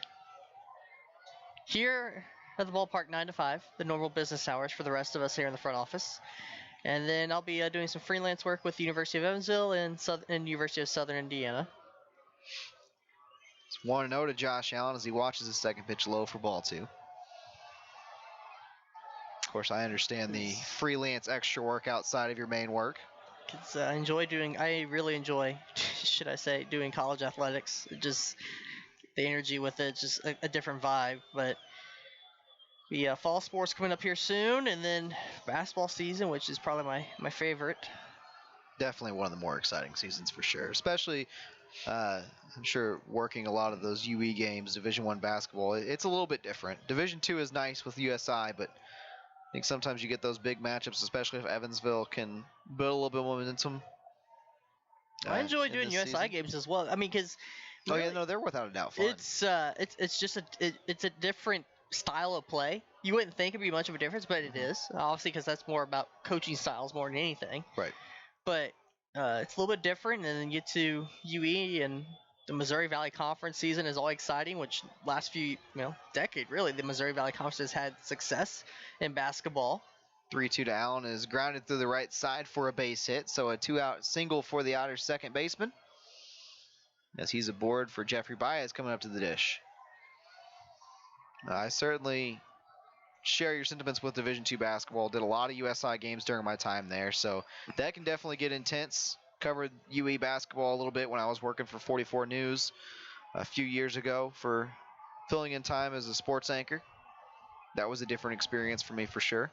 here at the ballpark 9 to 5, the normal business hours for the rest of us here in the front office. And then I'll be doing some freelance work with the University of Evansville and University of Southern Indiana. It's 1-0 to Josh Allen as he watches his second pitch low for ball 2. Of course, I understand the freelance extra work outside of your main work. I really enjoy, should I say, doing college athletics. Just the energy with it, just a different vibe. But the fall sports coming up here soon, and then basketball season, which is probably my favorite. Definitely one of the more exciting seasons for sure, especially I'm sure working a lot of those UE games, Division I basketball. It's a little bit different. Division II is nice with USI, but I think sometimes you get those big matchups, especially if Evansville can build a little bit of momentum. I enjoy doing USI games as well. I mean, because they're without a doubt fun. It's just a different style of play. You wouldn't think it'd be much of a difference, but it is, obviously, because that's more about coaching styles more than anything. Right. But it's a little bit different, and then you get to UE and the Missouri Valley Conference season is all exciting, which last decade really, the Missouri Valley Conference has had success in basketball. 3-2 to Allen is grounded through the right side for a base hit, so a 2-out single for the Otters' second baseman. As he's aboard for Jeffrey Baez coming up to the dish. I certainly share your sentiments with Division II basketball. Did a lot of USI games during my time there, so that can definitely get intense. Covered UE basketball a little bit when I was working for 44 News a few years ago for filling in time as a sports anchor. That was a different experience for me for sure.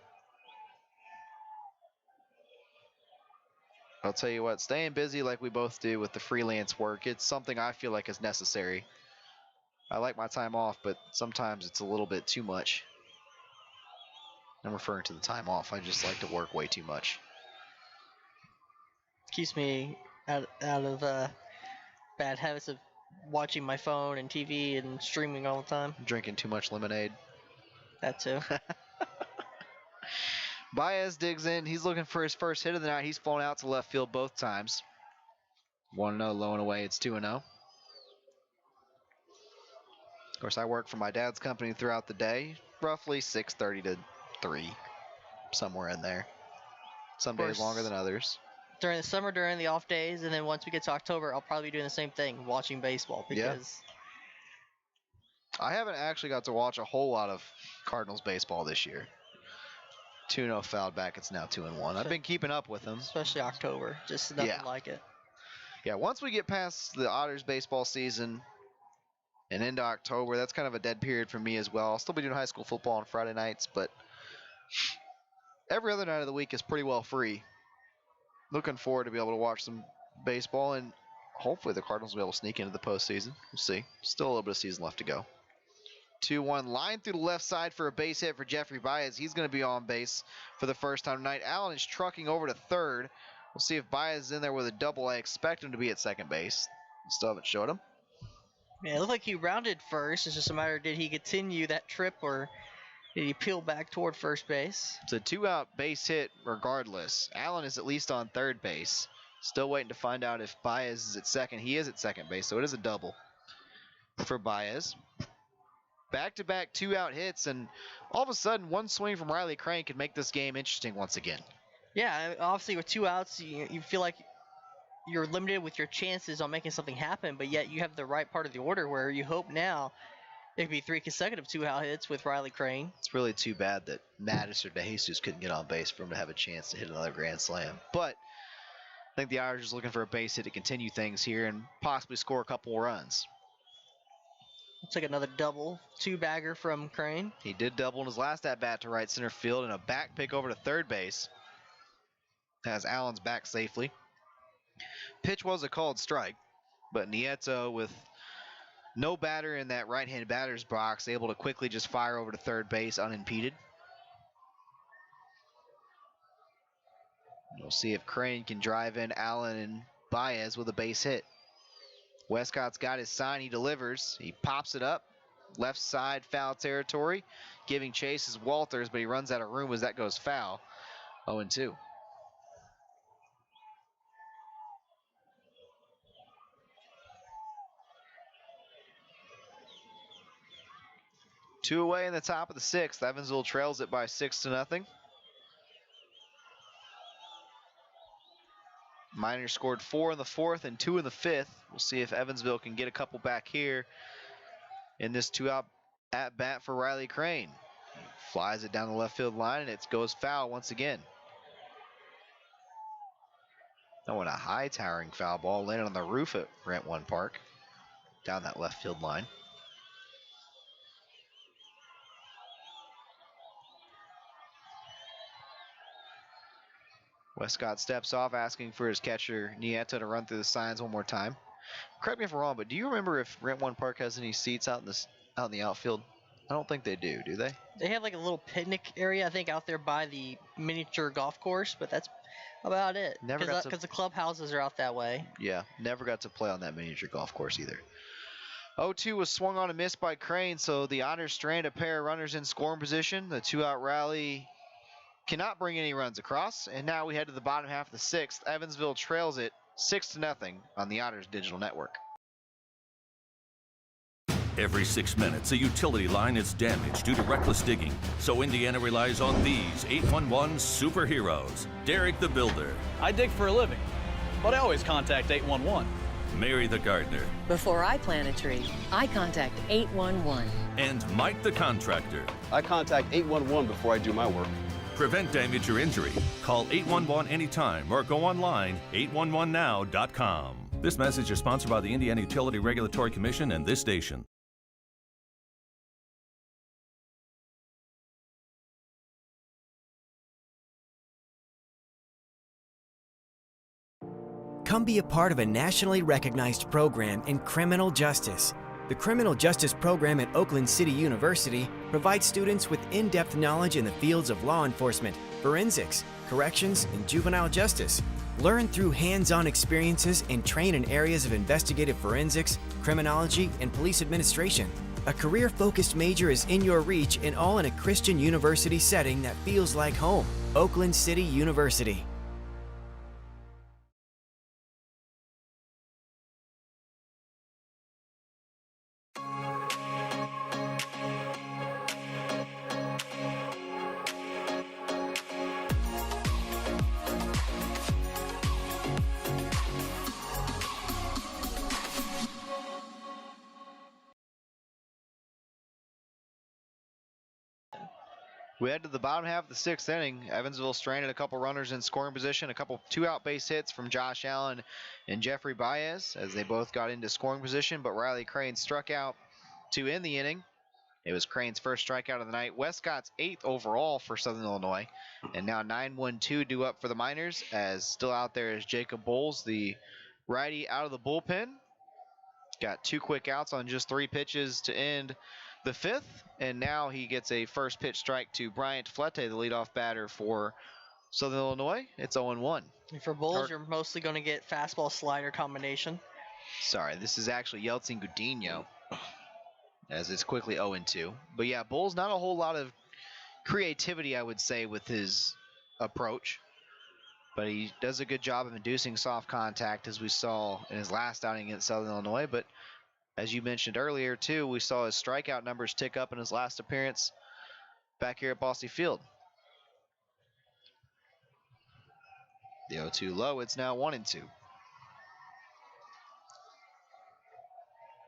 I'll tell you what, staying busy like we both do with the freelance work, it's something I feel like is necessary. I like my time off, but sometimes it's a little bit too much. I'm referring to the time off. I just like to work way too much. Keeps me out of bad habits of watching my phone and TV and streaming all the time. Drinking too much lemonade. That too. Baez digs in. He's looking for his first hit of the night. He's flown out to left field both times. 1-0, low and away. It's 2-0. Of course, I work for my dad's company throughout the day, roughly 6:30 to 3, somewhere in there. Some days longer than others. During the summer, during the off days, and then once we get to October, I'll probably be doing the same thing, watching baseball. Because I haven't actually got to watch a whole lot of Cardinals baseball this year. 2-0 fouled back. It's now 2-1. I've been keeping up with them. Especially October. Just nothing like it. Yeah, once we get past the Otters baseball season and into October, that's kind of a dead period for me as well. I'll still be doing high school football on Friday nights, but every other night of the week is pretty well free. Looking forward to be able to watch some baseball, and hopefully the Cardinals will be able to sneak into the postseason. We'll see. Still a little bit of season left to go. 2-1 line through the left side for a base hit for Jeffrey Baez. He's going to be on base for the first time tonight. Allen is trucking over to third. We'll see if Baez is in there with a double. I expect him to be at second base. Still haven't showed him. Yeah, it looked like he rounded first. It's just a matter of did he continue that trip or did he peel back toward first base? It's a 2-out base hit regardless. Allen is at least on third base. Still waiting to find out if Baez is at second. He is at second base, so it is a double for Baez. Back-to-back 2-out hits, and all of a sudden, one swing from Riley Crane could make this game interesting once again. Yeah, obviously with 2 outs, you feel like you're limited with your chances on making something happen, but yet you have the right part of the order where you hope now it could be 3 consecutive 2-out hits with Riley Crane. It's really too bad that Mattis or DeJesus couldn't get on base for him to have a chance to hit another grand slam. But I think the Irish are just looking for a base hit to continue things here and possibly score a couple more runs. Looks like another double 2-bagger from Crane. He did double in his last at-bat to right center field and a back pick over to third base. Has Allen's back safely. Pitch was a called strike, but Nieto with no batter in that right-hand batter's box, able to quickly just fire over to third base unimpeded. We'll see if Crane can drive in Allen and Baez with a base hit. Westcott's got his sign, he delivers. He pops it up, left side foul territory. Giving chase is Walters, but he runs out of room as that goes foul. 0-2. Two away in the top of the sixth. Evansville trails it by 6-0. Miners scored 4 in the fourth and 2 in the fifth. We'll see if Evansville can get a couple back here in this 2-out at bat for Riley Crane. He flies it down the left field line and it goes foul once again. Oh, and a high towering foul ball landed on the roof at Rent One Park down that left field line. Westcott steps off, asking for his catcher, Nieto, to run through the signs one more time. Correct me if I'm wrong, but do you remember if Rent One Park has any seats out in the outfield? I don't think they do they? They have like a little picnic area, I think, out there by the miniature golf course, but that's about it. Because the clubhouses are out that way. Yeah, never got to play on that miniature golf course either. 0-2 was swung on and missed by Crane, so the Otters strand a pair of runners in scoring position. The 2-out rally cannot bring any runs across, and now we head to the bottom half of the sixth. Evansville trails it 6-0 on the Otters Digital Network. Every 6 minutes, a utility line is damaged due to reckless digging. So Indiana relies on these 811 superheroes. Derek the Builder. I dig for a living, but I always contact 811. Mary the Gardener. Before I plant a tree, I contact 811. And Mike the Contractor. I contact 811 before I do my work. Prevent damage or injury. Call 811 anytime or go online 811now.com. This message is sponsored by the Indiana Utility Regulatory Commission and this station. Come be a part of a nationally recognized program in criminal justice. The Criminal Justice Program at Oakland City University provides students with in-depth knowledge in the fields of law enforcement, forensics, corrections, and juvenile justice. Learn through hands-on experiences and train in areas of investigative forensics, criminology, and police administration. A career-focused major is in your reach and all in a Christian university setting that feels like home. Oakland City University. We head to the bottom half of the 6th inning. Evansville stranded a couple runners in scoring position, a couple 2-out base hits from Josh Allen and Jeffrey Baez as they both got into scoring position, but Riley Crane struck out to end the inning. It was Crane's first strikeout of the night. Westcott's 8th overall for Southern Illinois, and now 9-1-2 due up for the Miners, as still out there is Jacob Bowles, the righty out of the bullpen. Got 2 quick outs on just 3 pitches to end the 5th, and now he gets a first pitch strike to Bryant Flette, the leadoff batter for Southern Illinois. It's 0-1. And for Bulls, you're mostly going to get fastball slider combination. Sorry, this is actually Yeltsin Gudino, as it's quickly 0-2. But yeah, Bulls, not a whole lot of creativity, I would say, with his approach. But he does a good job of inducing soft contact, as we saw in his last outing against Southern Illinois. But as you mentioned earlier, too, we saw his strikeout numbers tick up in his last appearance back here at Bosse Field. The 0-2 low, it's now 1-2.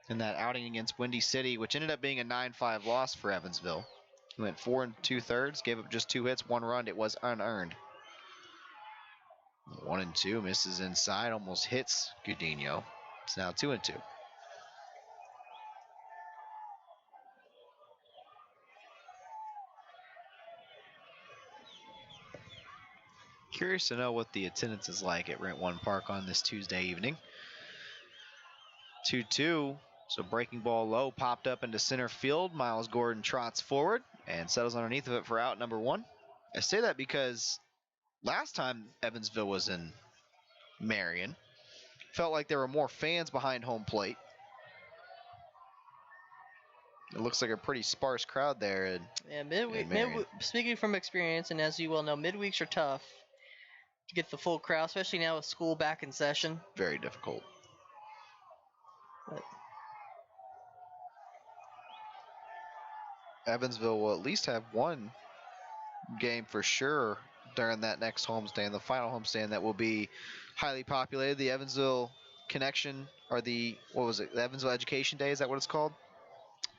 In that outing against Windy City, which ended up being a 9-5 loss for Evansville. He went 4 2/3, gave up just 2 hits, 1 run. It was unearned. 1-2, misses inside, almost hits Gudino. It's now 2-2. Curious to know what the attendance is like at Rent One Park on this Tuesday evening. 2-2, so breaking ball low, popped up into center field. Miles Gordon trots forward and settles underneath of it for out number 1. I say that because last time Evansville was in Marion, felt like there were more fans behind home plate. It looks like a pretty sparse crowd there. Speaking from experience, and as you well know, midweeks are tough to get the full crowd, especially now with school back in session. Very difficult. But Evansville will at least have one game for sure during that next homestand, the final homestand that will be highly populated. The Evansville Connection, or the Evansville Education Day, is that what it's called?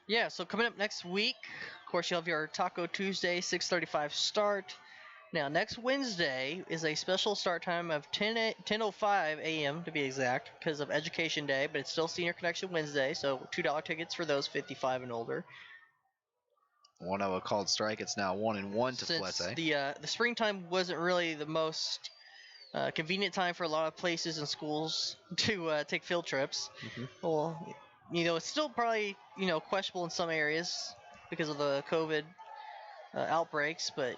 Yeah, so coming up next week, of course, you'll have your Taco Tuesday, 6:35 start. Now, next Wednesday is a special start time of 10:05 a.m. to be exact, because of Education Day, but it's still Senior Connection Wednesday, so $2 tickets for those 55 and older. 1-0 called strike. It's now 1-1 to Flette. The springtime wasn't really the most convenient time for a lot of places and schools to take field trips. Mm-hmm. Well, it's still probably questionable in some areas because of the COVID outbreaks, but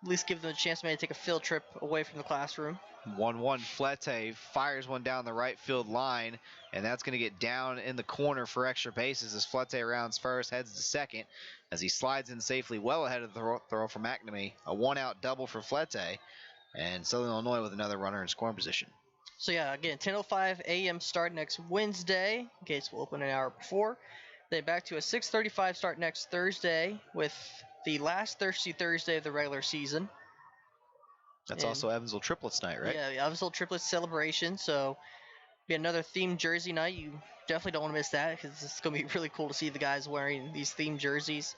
at least give them a chance maybe to take a field trip away from the classroom. 1-1, Flette fires one down the right field line, and that's going to get down in the corner for extra bases as Flette rounds first, heads to second, as he slides in safely well ahead of the throw from McNamee. A 1-out double for Flette, and Southern Illinois with another runner in scoring position. So yeah, again, 10:05 a.m. start next Wednesday. Gates will open an hour before. Then back to a 6:35 start next Thursday with the last Thirsty Thursday of the regular season. That's also Evansville Triplets night, right? Yeah, Evansville Triplets celebration. So be another themed jersey night. You definitely don't want to miss that because it's going to be really cool to see the guys wearing these themed jerseys.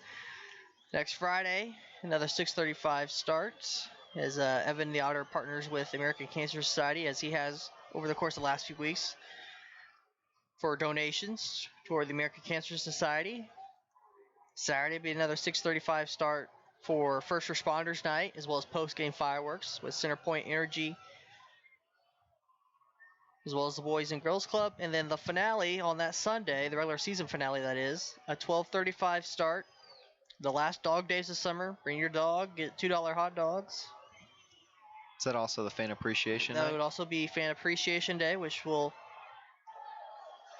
Next Friday, another 6:35 start as Evan the Otter partners with American Cancer Society, as he has over the course of the last few weeks, for donations toward the American Cancer Society. Saturday will be another 6:35 start for First Responders Night, as well as post-game fireworks with Centerpoint Energy, as well as the Boys and Girls Club. And then the finale on that Sunday, the regular season finale that is, a 12:35 start. The last dog days of summer. Bring your dog, get $2 hot dogs. Is that also the Fan Appreciation That Night? would also be Fan Appreciation Day, which will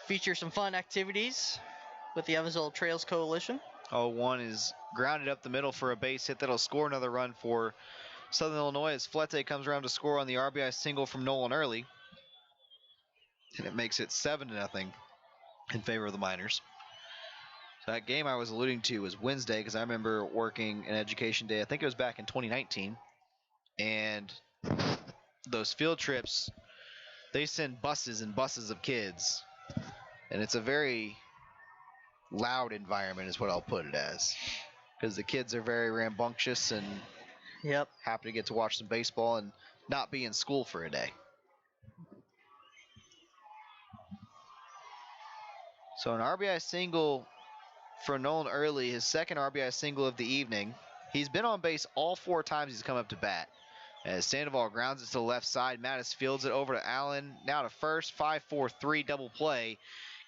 feature some fun activities with the Evansville Trails Coalition. 0-1 is grounded up the middle for a base hit that'll score another run for Southern Illinois as Flette comes around to score on the RBI single from Nolan Early. And it makes it 7-0 in favor of the Miners. So that game I was alluding to was Wednesday, because I remember working an Education Day, I think it was back in 2019. And those field trips, they send buses and buses of kids. And it's a very loud environment is what I'll put it as. because the kids are very rambunctious and happy to get to watch some baseball and not be in school for a day. So an RBI single for Nolan Early, his second RBI single of the evening. He's been on base all 4 times he's come up to bat. As Sandoval grounds it to the left side, Mattis fields it over to Allen. Now to first, 5-4-3 double play.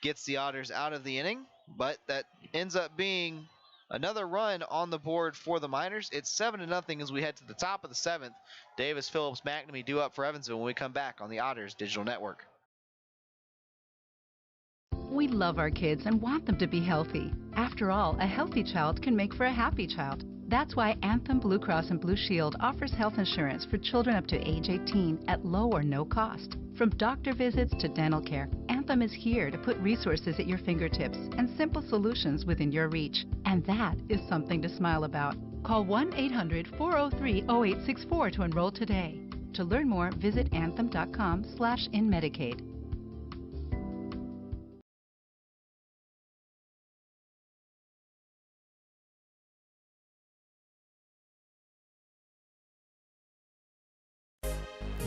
Gets the Otters out of the inning, but that ends up being another run on the board for the Miners. It's 7-0 as we head to the top of the 7th. Davis, Phillips, McNamee due up for Evansville when we come back on the Otters Digital Network. We love our kids and want them to be healthy. After all, a healthy child can make for a happy child. That's why Anthem Blue Cross and Blue Shield offers health insurance for children up to age 18 at low or no cost. From doctor visits to dental care, Anthem is here to put resources at your fingertips and simple solutions within your reach. And that is something to smile about. Call 1-800-403-0864 to enroll today. To learn more, visit anthem.com/inmedicaid.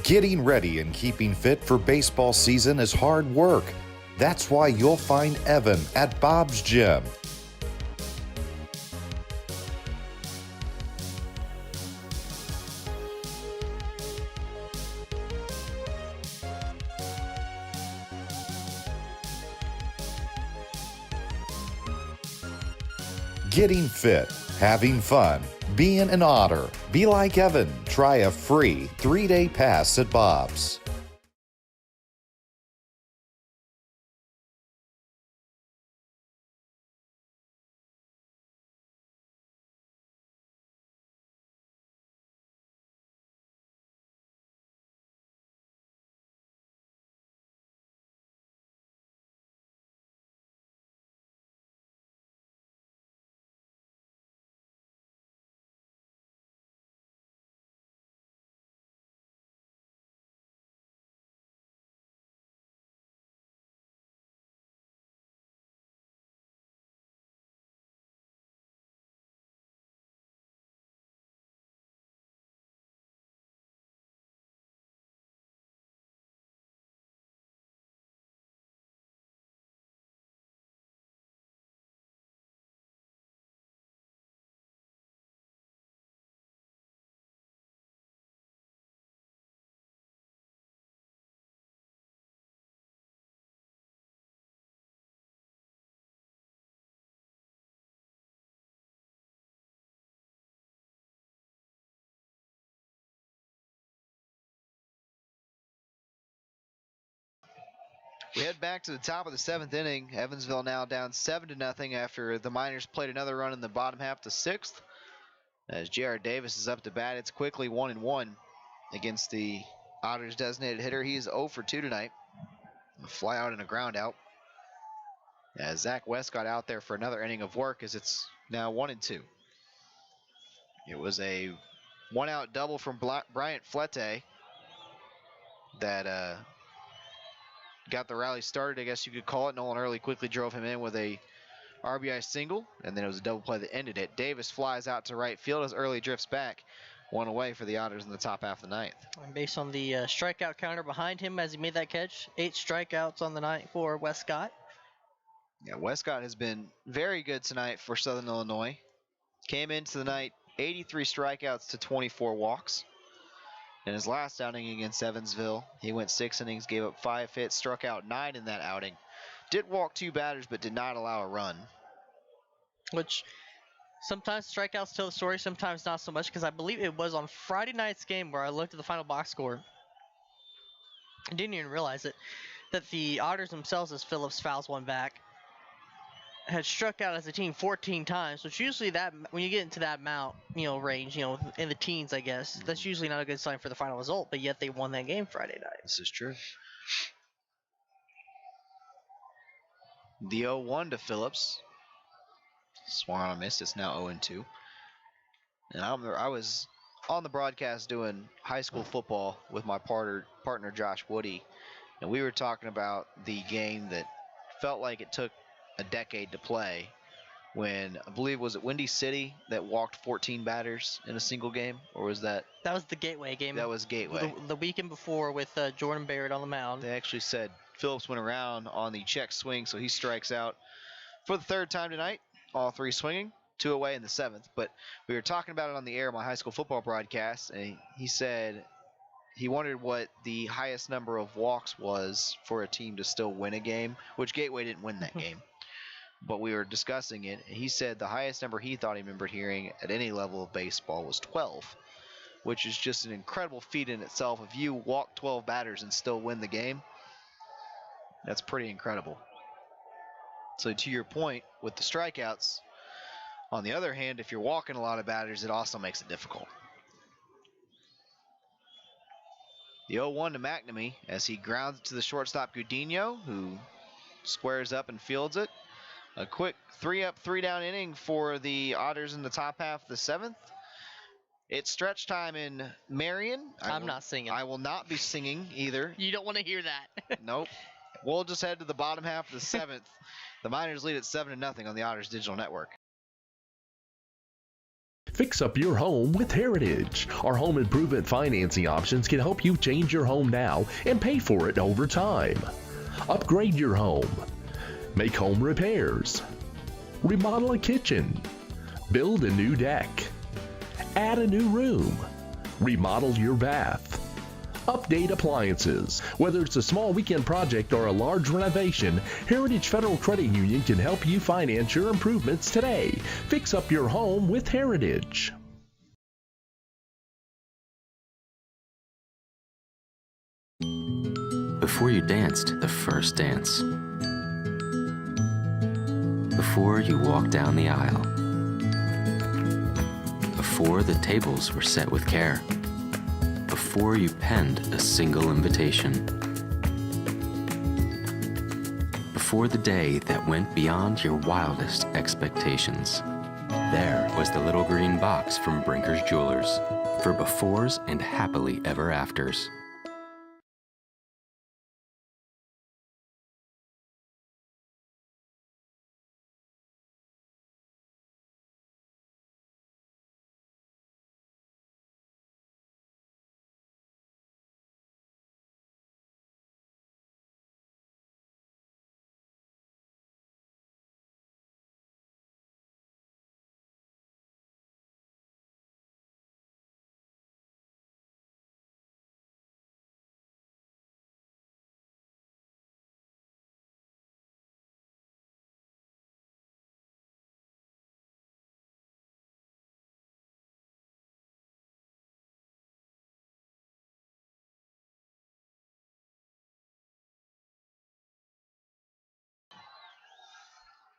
Getting ready and keeping fit for baseball season is hard work. That's why you'll find Evan at Bob's Gym. Getting fit, having fun, being an Otter. Be like Evan. Try a free 3-day pass at Bob's. We head back to the top of the 7th inning. Evansville now down 7-0 after the Miners played another run in the bottom half of the 6th. As J.R. Davis is up to bat, it's quickly 1-1 against the Otters designated hitter. He's 0 for 2 tonight. A fly out and a ground out. As Zach West got out there for another inning of work as it's now 1-2. It was a 1-out double from Bryant Flete that got the rally started, I guess you could call it. Nolan Early quickly drove him in with a RBI single, and then it was a double play that ended it. Davis flies out to right field as Early drifts back. 1 away for the Otters in the top half of the 9th. And based on the strikeout counter behind him as he made that catch, 8 strikeouts on the night for Westcott. Yeah, Westcott has been very good tonight for Southern Illinois. Came into the night 83 strikeouts to 24 walks. In his last outing against Evansville, he went 6 innings, gave up 5 hits, struck out 9 in that outing. Did walk 2 batters, but did not allow a run. Which sometimes strikeouts tell the story, sometimes not so much, because I believe it was on Friday night's game where I looked at the final box score. I didn't even realize it, that the Otters themselves, as Phillips fouls one back, had struck out as a team 14 times, which usually that when you get into that amount, range, in the teens, I guess, that's usually not a good sign for the final result, but yet they won that game Friday night. This is true. The 0-1 to Phillips. Swung on a miss. It's now 0-2. And I was on the broadcast doing high school football with my partner Josh Woody, and we were talking about the game that felt like it took a decade to play when I believe was it Windy City that walked 14 batters in a single game, or was that? That was the Gateway game. That was Gateway. The weekend before with Jordan Barrett on the mound. They actually said Phillips went around on the check swing, so he strikes out for the third time tonight. All three swinging, 2 away in the 7th. But we were talking about it on the air, my high school football broadcast, and he said he wondered what the highest number of walks was for a team to still win a game, which Gateway didn't win that game. But we were discussing it, and he said the highest number he thought he remembered hearing at any level of baseball was 12, which is just an incredible feat in itself. If you walk 12 batters and still win the game, that's pretty incredible. So to your point with the strikeouts, on the other hand, if you're walking a lot of batters, it also makes it difficult. The 0-1 to McNamee as he grounds it to the shortstop Gudinho, who squares up and fields it. A quick 3-up, 3-down inning for the Otters in the top half of the 7th. It's stretch time in Marion. I'm not singing. I will not be singing either. You don't want to hear that. Nope. We'll just head to the bottom half of the 7th. The Miners lead at 7-0 on the Otters Digital Network. Fix up your home with Heritage. Our home improvement financing options can help you change your home now and pay for it over time. Upgrade your home. Make home repairs. Remodel a kitchen. Build a new deck. Add a new room. Remodel your bath. Update appliances. Whether it's a small weekend project or a large renovation, Heritage Federal Credit Union can help you finance your improvements today. Fix up your home with Heritage. Before you danced the first dance. Before you walked down the aisle. Before the tables were set with care. Before you penned a single invitation. Before the day that went beyond your wildest expectations. There was the little green box from Brinker's Jewelers for befores and happily ever afters.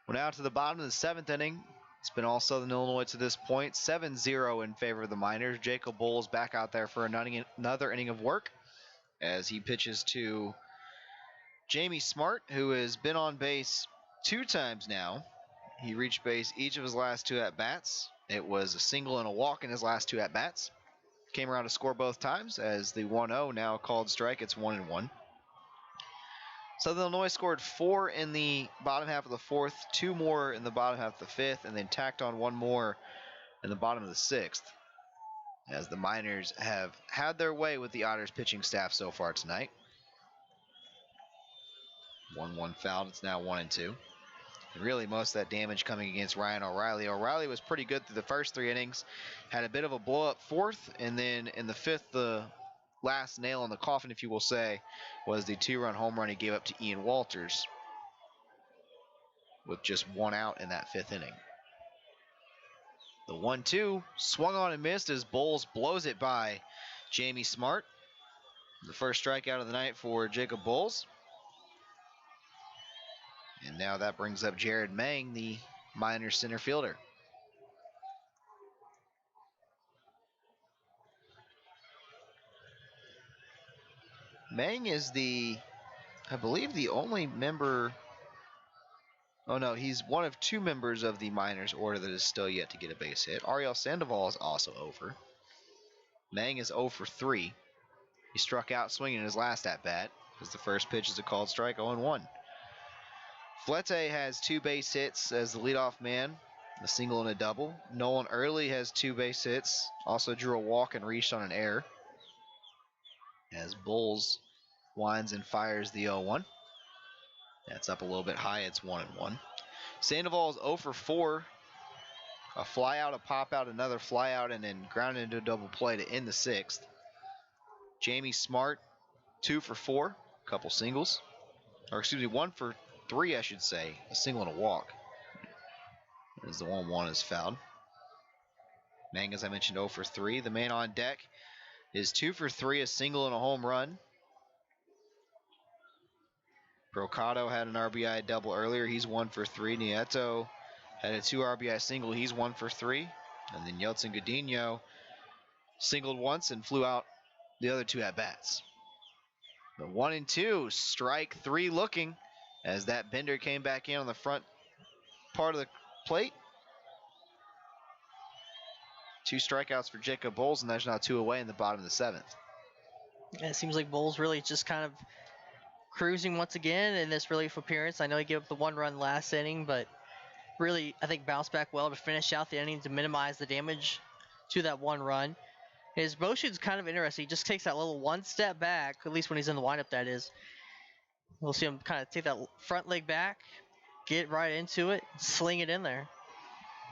We're now to the bottom of the 7th inning. It's been all Southern Illinois to this point. 7-0 in favor of the Miners. Jacob Bowles back out there for another inning of work as he pitches to Jamie Smart, who has been on base 2 times now. He reached base each of his last 2 at-bats. It was a single and a walk in his last 2 at-bats. Came around to score both times as the 1-0 now called strike. It's 1-1. Southern Illinois scored 4 in the bottom half of the 4th, 2 more in the bottom half of the 5th, and then tacked on 1 more in the bottom of the 6th. As the Miners have had their way with the Otters pitching staff so far tonight. 1-1 fouled. It's now 1-2. And really most of that damage coming against Ryan O'Reilly. O'Reilly was pretty good through the first 3 innings. Had a bit of a blow-up 4th, and then in the 5th, the last nail in the coffin, if you will say, was the 2-run home run he gave up to Ian Walters with just 1 out in that 5th inning. The 1-2 swung on and missed as Bowles blows it by Jamie Smart. The first strikeout of the night for Jacob Bowles. And now that brings up Jared Mang, the Miners center fielder. Mang is I believe the only member, oh no, he's one of 2 members of the Miners order that is still yet to get a base hit. Ariel Sandoval is also over. Mang is 0 for 3. He struck out swinging in his last at-bat, as the first pitch is a called strike, 0-1. Flete has 2 base hits as the leadoff man, a single and a double. Nolan Early has 2 base hits, also drew a walk and reached on an error. As Bulls winds and fires the 0-1. That's up a little bit high, it's 1-1. Sandoval is 0 for 4. A fly out, a pop out, another fly out, and then grounded into a double play to end the 6th. Jamie Smart, 2 for 4, a couple singles. Or excuse me, 1 for 3, I should say. A single and a walk. As the 1-1 is fouled. Mang, as I mentioned, 0 for 3. The man on deck is 2 for 3, a single and a home run. Brocado had an RBI double earlier. He's 1 for 3. Nieto had a 2 RBI single. He's 1 for 3. And then Yeltsin Godinho singled once and flew out the other 2 at-bats. The 1-2, strike 3 looking as that bender came back in on the front part of the plate. 2 strikeouts for Jacob Bowles, and there's now 2 away in the bottom of the 7th. And it seems like Bowles really just kind of cruising once again in this relief appearance. I know he gave up the 1 run last inning, but really, I think, bounced back well to finish out the inning to minimize the damage to that 1 run. His motion's kind of interesting. He just takes that little 1 step back, at least when he's in the windup, that is. We'll see him kind of take that front leg back, get right into it, sling it in there.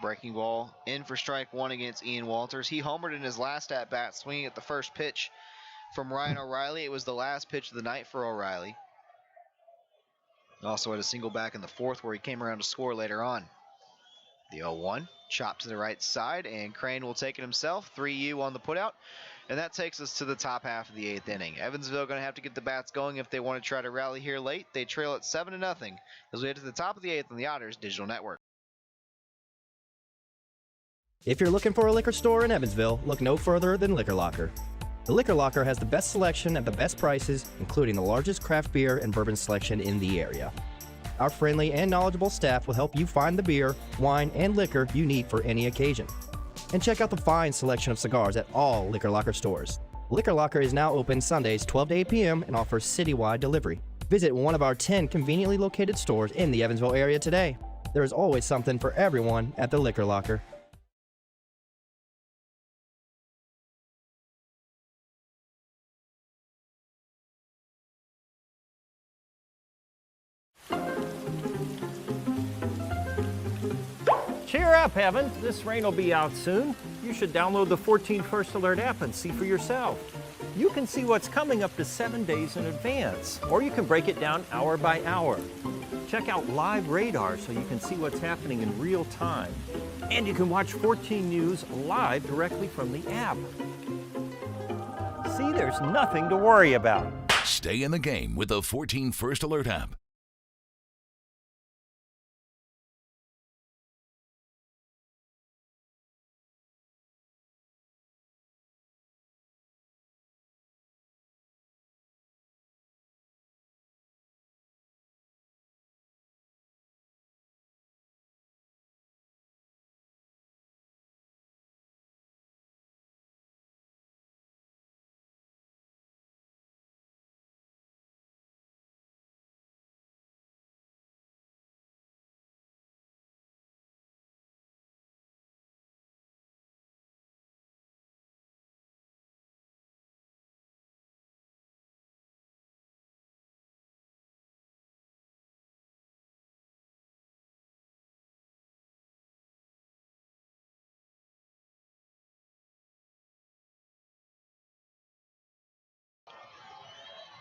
Breaking ball in for strike 1 against Ian Walters. He homered in his last at-bat, swinging at the first pitch from Ryan O'Reilly. It was the last pitch of the night for O'Reilly. Also had a single back in the 4th where he came around to score later on. The 0-1, chopped to the right side, and Crane will take it himself. 3-U on the putout, and that takes us to the top half of the 8th inning. Evansville going to have to get the bats going if they want to try to rally here late. They trail at 7-0 as we head to the top of the 8th on the Otters Digital Network. If you're looking for a liquor store in Evansville, look no further than Liquor Locker. The Liquor Locker has the best selection at the best prices, including the largest craft beer and bourbon selection in the area. Our friendly and knowledgeable staff will help you find the beer, wine, and liquor you need for any occasion. And check out the fine selection of cigars at all Liquor Locker stores. Liquor Locker is now open Sundays 12 to 8 p.m. and offers citywide delivery. Visit one of our 10 conveniently located stores in the Evansville area today. There is always something for everyone at the Liquor Locker. Cheer up, Evan. This rain will be out soon. You should download the 14 First Alert app and see for yourself. You can see what's coming up to 7 days in advance, or you can break it down hour by hour. Check out live radar so you can see what's happening in real time. And you can watch 14 News live directly from the app. See, there's nothing to worry about. Stay in the game with the 14 First Alert app.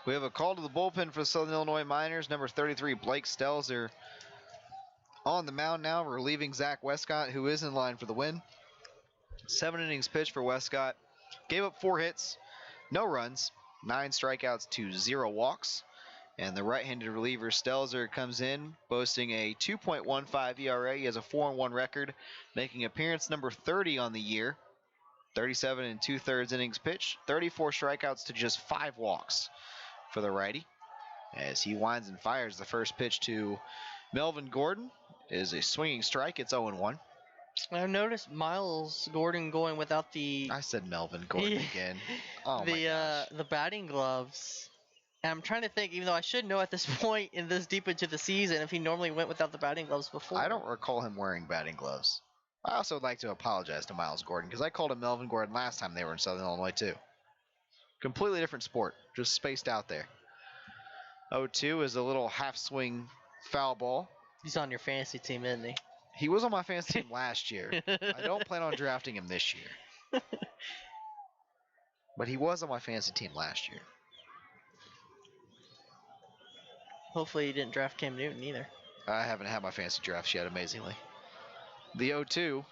We have a call to the bullpen for the Southern Illinois Miners. Number 33, Blake Stelzer, on the mound now, relieving Zach Westcott, who is in line for the win. 7 innings pitched for Westcott. Gave up 4 hits, no runs, 9 strikeouts to 0 walks. And the right-handed reliever Stelzer comes in, boasting a 2.15 ERA. He has a 4-1 record, making appearance number 30 on the year. 37 2/3 innings pitched, 34 strikeouts to just 5 walks for the righty. As he winds and fires the first pitch to Melvin Gordon is a swinging strike. It's 0-1. I've noticed Miles Gordon going without the. I said Melvin Gordon again. Oh the batting gloves. And I'm trying to think, even though I should know at this point in this deep into the season, if he normally went without the batting gloves before. I don't recall him wearing batting gloves. I also would like to apologize to Miles Gordon because I called him Melvin Gordon last time they were in Southern Illinois too. Completely different sport, just spaced out there. 0-2 is a little half swing foul ball. He's on your fantasy team, isn't he? He was on my fantasy team last year. I don't plan on drafting him this year. But he was on my fantasy team last year. Hopefully you didn't draft Cam Newton either. I haven't had my fantasy drafts yet, amazingly. The 0-2,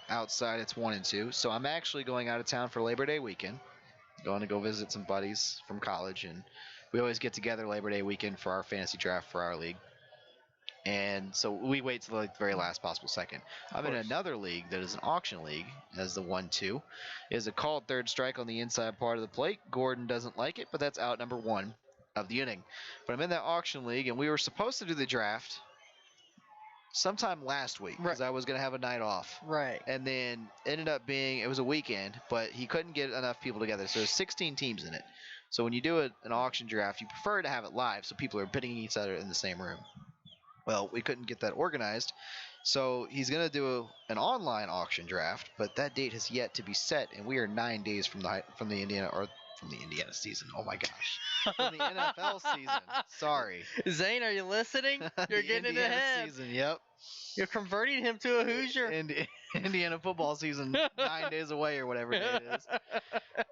outside it's 1-2. So I'm actually going out of town for Labor Day weekend. Going to go visit some buddies from college, and we always get together Labor Day weekend for our fantasy draft for our league. And so we wait till like the very last possible second. I'm in another league that is an auction league, as the 1-2 is a called third strike on the inside part of the plate. Gordon doesn't like it, but that's out number 1 of the inning. But I'm in that auction league, and we were supposed to do the draft sometime last week because I was going to have a night off. Right. And then ended up being, it was a weekend, but he couldn't get enough people together. So there's 16 teams in it. So when you do an auction draft, you prefer to have it live so people are bidding each other in the same room. Well, we couldn't get that organized. So he's going to do an online auction draft, but that date has yet to be set, and we are 9 days from the Indiana season. Oh my gosh. From the NFL season. Sorry. Zane, are you listening? You're getting Indiana ahead. season, yep. You're converting him to a Hoosier. Indiana football season, 9 days away or whatever day it is.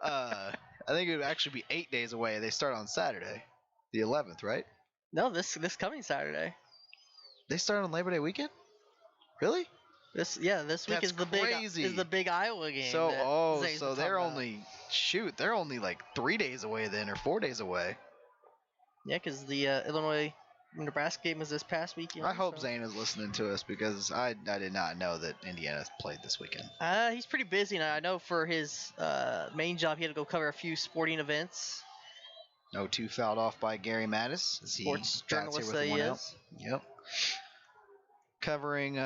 I think it would actually be 8 days away. They start on Saturday, the 11th, right? No, this coming Saturday. They start on Labor Day weekend? Really? This week is the big Iowa game. So they're only like 3 days away then, or 4 days away. Yeah, because the Illinois-Nebraska game is this past weekend. I hope Zane is listening to us because I did not know that Indiana played this weekend. He's pretty busy now. I know for his main job, he had to go cover a few sporting events. 0-2 fouled off by Gary Mattis. Sports journalist that he is. Yep. Covering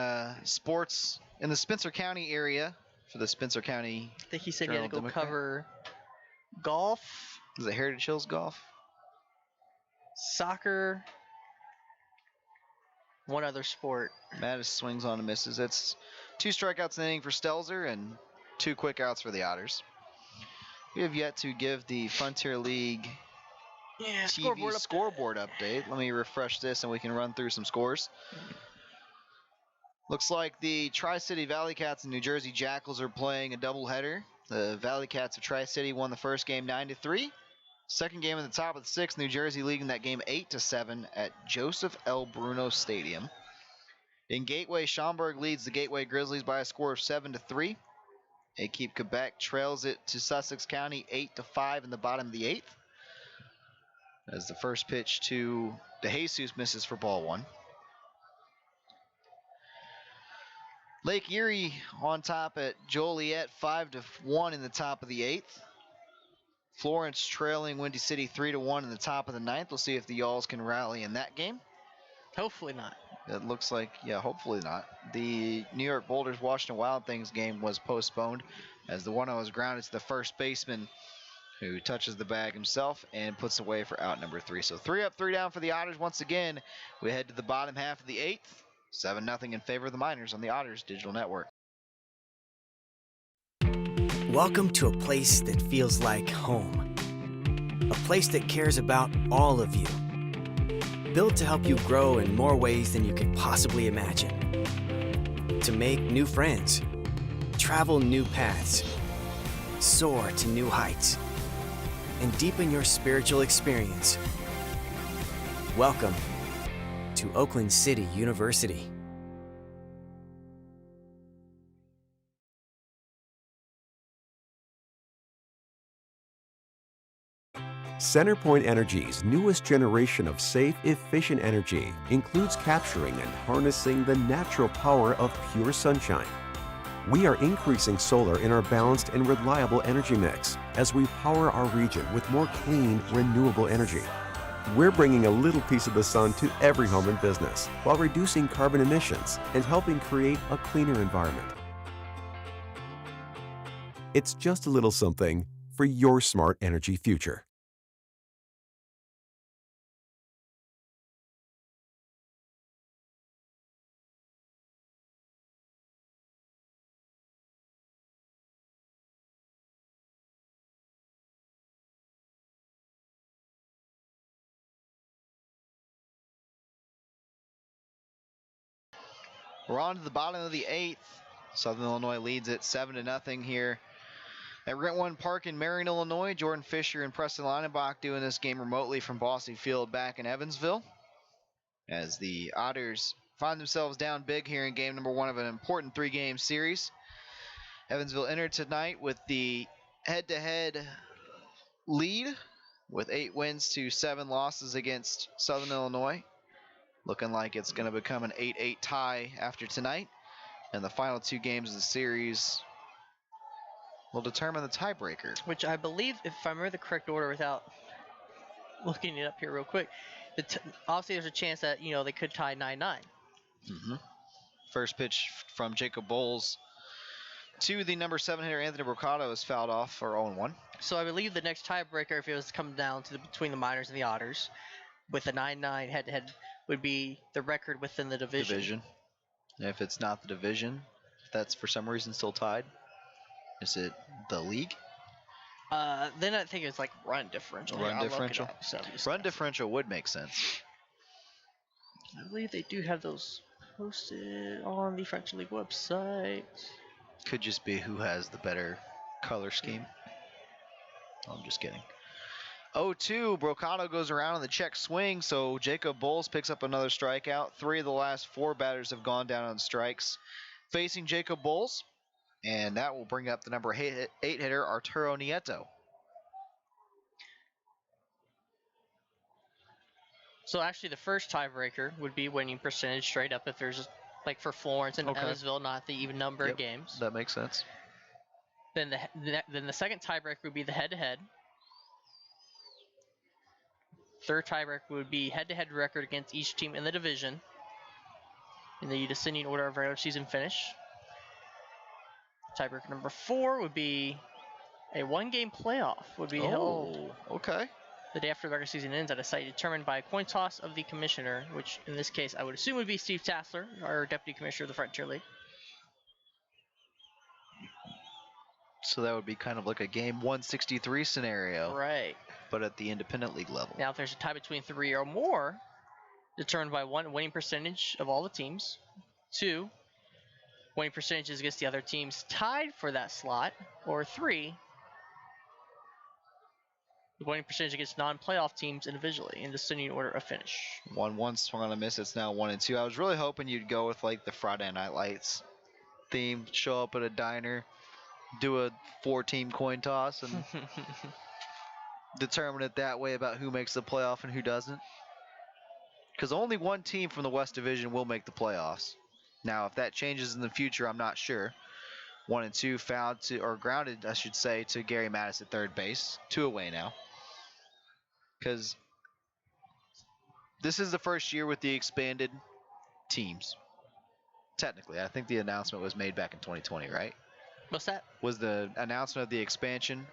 sports in the Spencer County area for the Spencer County. I think he said he had to go cover golf. Is it Heritage Hills Golf? Soccer. One other sport. Mattis swings on and misses. It's 2 strikeouts in the inning for Stelzer and 2 quick outs for the Otters. We have yet to give the Frontier League TV scoreboard update. Let me refresh this and we can run through some scores. Looks like the Tri-City Valley Cats and New Jersey Jackals are playing a doubleheader. The Valley Cats of Tri-City won the first game 9-3. Second game in the top of the 6th, New Jersey leading that game 8-7 at Joseph L. Bruno Stadium. In Gateway, Schaumburg leads the Gateway Grizzlies by a score of 7-3. Akeep Quebec trails it to Sussex County 8-5 in the bottom of the 8th. As the first pitch to DeJesus misses for ball 1. Lake Erie on top at Joliet 5-1 in the top of the 8th. Florence trailing Windy City 3-1 in the top of the 9th. We'll see if the Yalls can rally in that game. Hopefully not. It looks like, hopefully not. The New York Boulders Washington Wild Things game was postponed as the 1-0 was grounded to the first baseman, who touches the bag himself and puts away for out number 3. So 3 up, 3 down for the Otters. Once again, we head to the bottom half of the 8th. 7-0 in favor of the Miners on the Otters Digital Network. Welcome to a place that feels like home. A place that cares about all of you. Built to help you grow in more ways than you could possibly imagine. To make new friends, travel new paths, soar to new heights, and deepen your spiritual experience. Welcome to Oakland City University. CenterPoint Energy's newest generation of safe, efficient energy includes capturing and harnessing the natural power of pure sunshine. We are increasing solar in our balanced and reliable energy mix as we power our region with more clean, renewable energy. We're bringing a little piece of the sun to every home and business while reducing carbon emissions and helping create a cleaner environment. It's just a little something for your smart energy future. We're on to the bottom of the 8th. Southern Illinois leads it 7-0 here at Rent One Park in Marion, Illinois. Jordan Fisher and Preston Leinenbach doing this game remotely from Bosse Field back in Evansville, as the Otters find themselves down big here in game number 1 of an important 3-game series. Evansville entered tonight with the head-to-head lead with 8 wins to 7 losses against Southern Illinois. Looking like it's going to become an 8-8 tie after tonight. And the final 2 games of the series will determine the tiebreaker. Which I believe, if I remember the correct order without looking it up here real quick, obviously there's a chance that, they could tie 9-9. First pitch from Jacob Bowles to the number 7 hitter Anthony Brocato is fouled off for 0-1. So I believe the next tiebreaker, if it was to come down to between the Miners and the Otters, with the 9-9 head-to-head, would be the record within the division. And if it's not the division, if that's for some reason still tied, is it the league? Then I think it's like run differential. Run differential? Run differential would make sense. I believe they do have those posted on the French League website. Could just be who has the better color scheme. I'm just kidding. 0-2, Brocato goes around on the check swing, so Jacob Bowles picks up another strikeout. 3 of the last 4 batters have gone down on strikes facing Jacob Bowles, and that will bring up the number 8 hitter Arturo Nieto. So actually the first tiebreaker would be winning percentage straight up if there's, like for Florence and Evansville, not the even number of games. That makes sense. Then the second tiebreaker would be the head-to-head. Third tiebreaker would be head-to-head record against each team in the division in the descending order of regular season finish. Tiebreaker number 4 would be a 1-game playoff would be held. Okay. The day after the regular season ends at a site determined by a coin toss of the commissioner, which in this case I would assume would be Steve Tassler, our deputy commissioner of the Frontier League. So that would be kind of like a game 163 scenario. Right. But at the independent league level. Now if there's a tie between 3 or more, determined by 1, winning percentage of all the teams. 2, winning percentages against the other teams tied for that slot. Or 3, the winning percentage against non-playoff teams individually in descending order of finish. 1-1 swung on a miss. It's now 1-2. I was really hoping you'd go with like the Friday Night Lights theme. Show up at a diner, do a 4-team coin toss, and determine it that way about who makes the playoff and who doesn't. Because only one team from the West Division will make the playoffs. Now, if that changes in the future, I'm not sure. 1 and 2 fouled to, or grounded, I should say, to Gary Mattis at third base. 2 away now. Because this is the first year with the expanded teams. Technically, I think the announcement was made back in 2020, right? What's that? Was the announcement of the expansion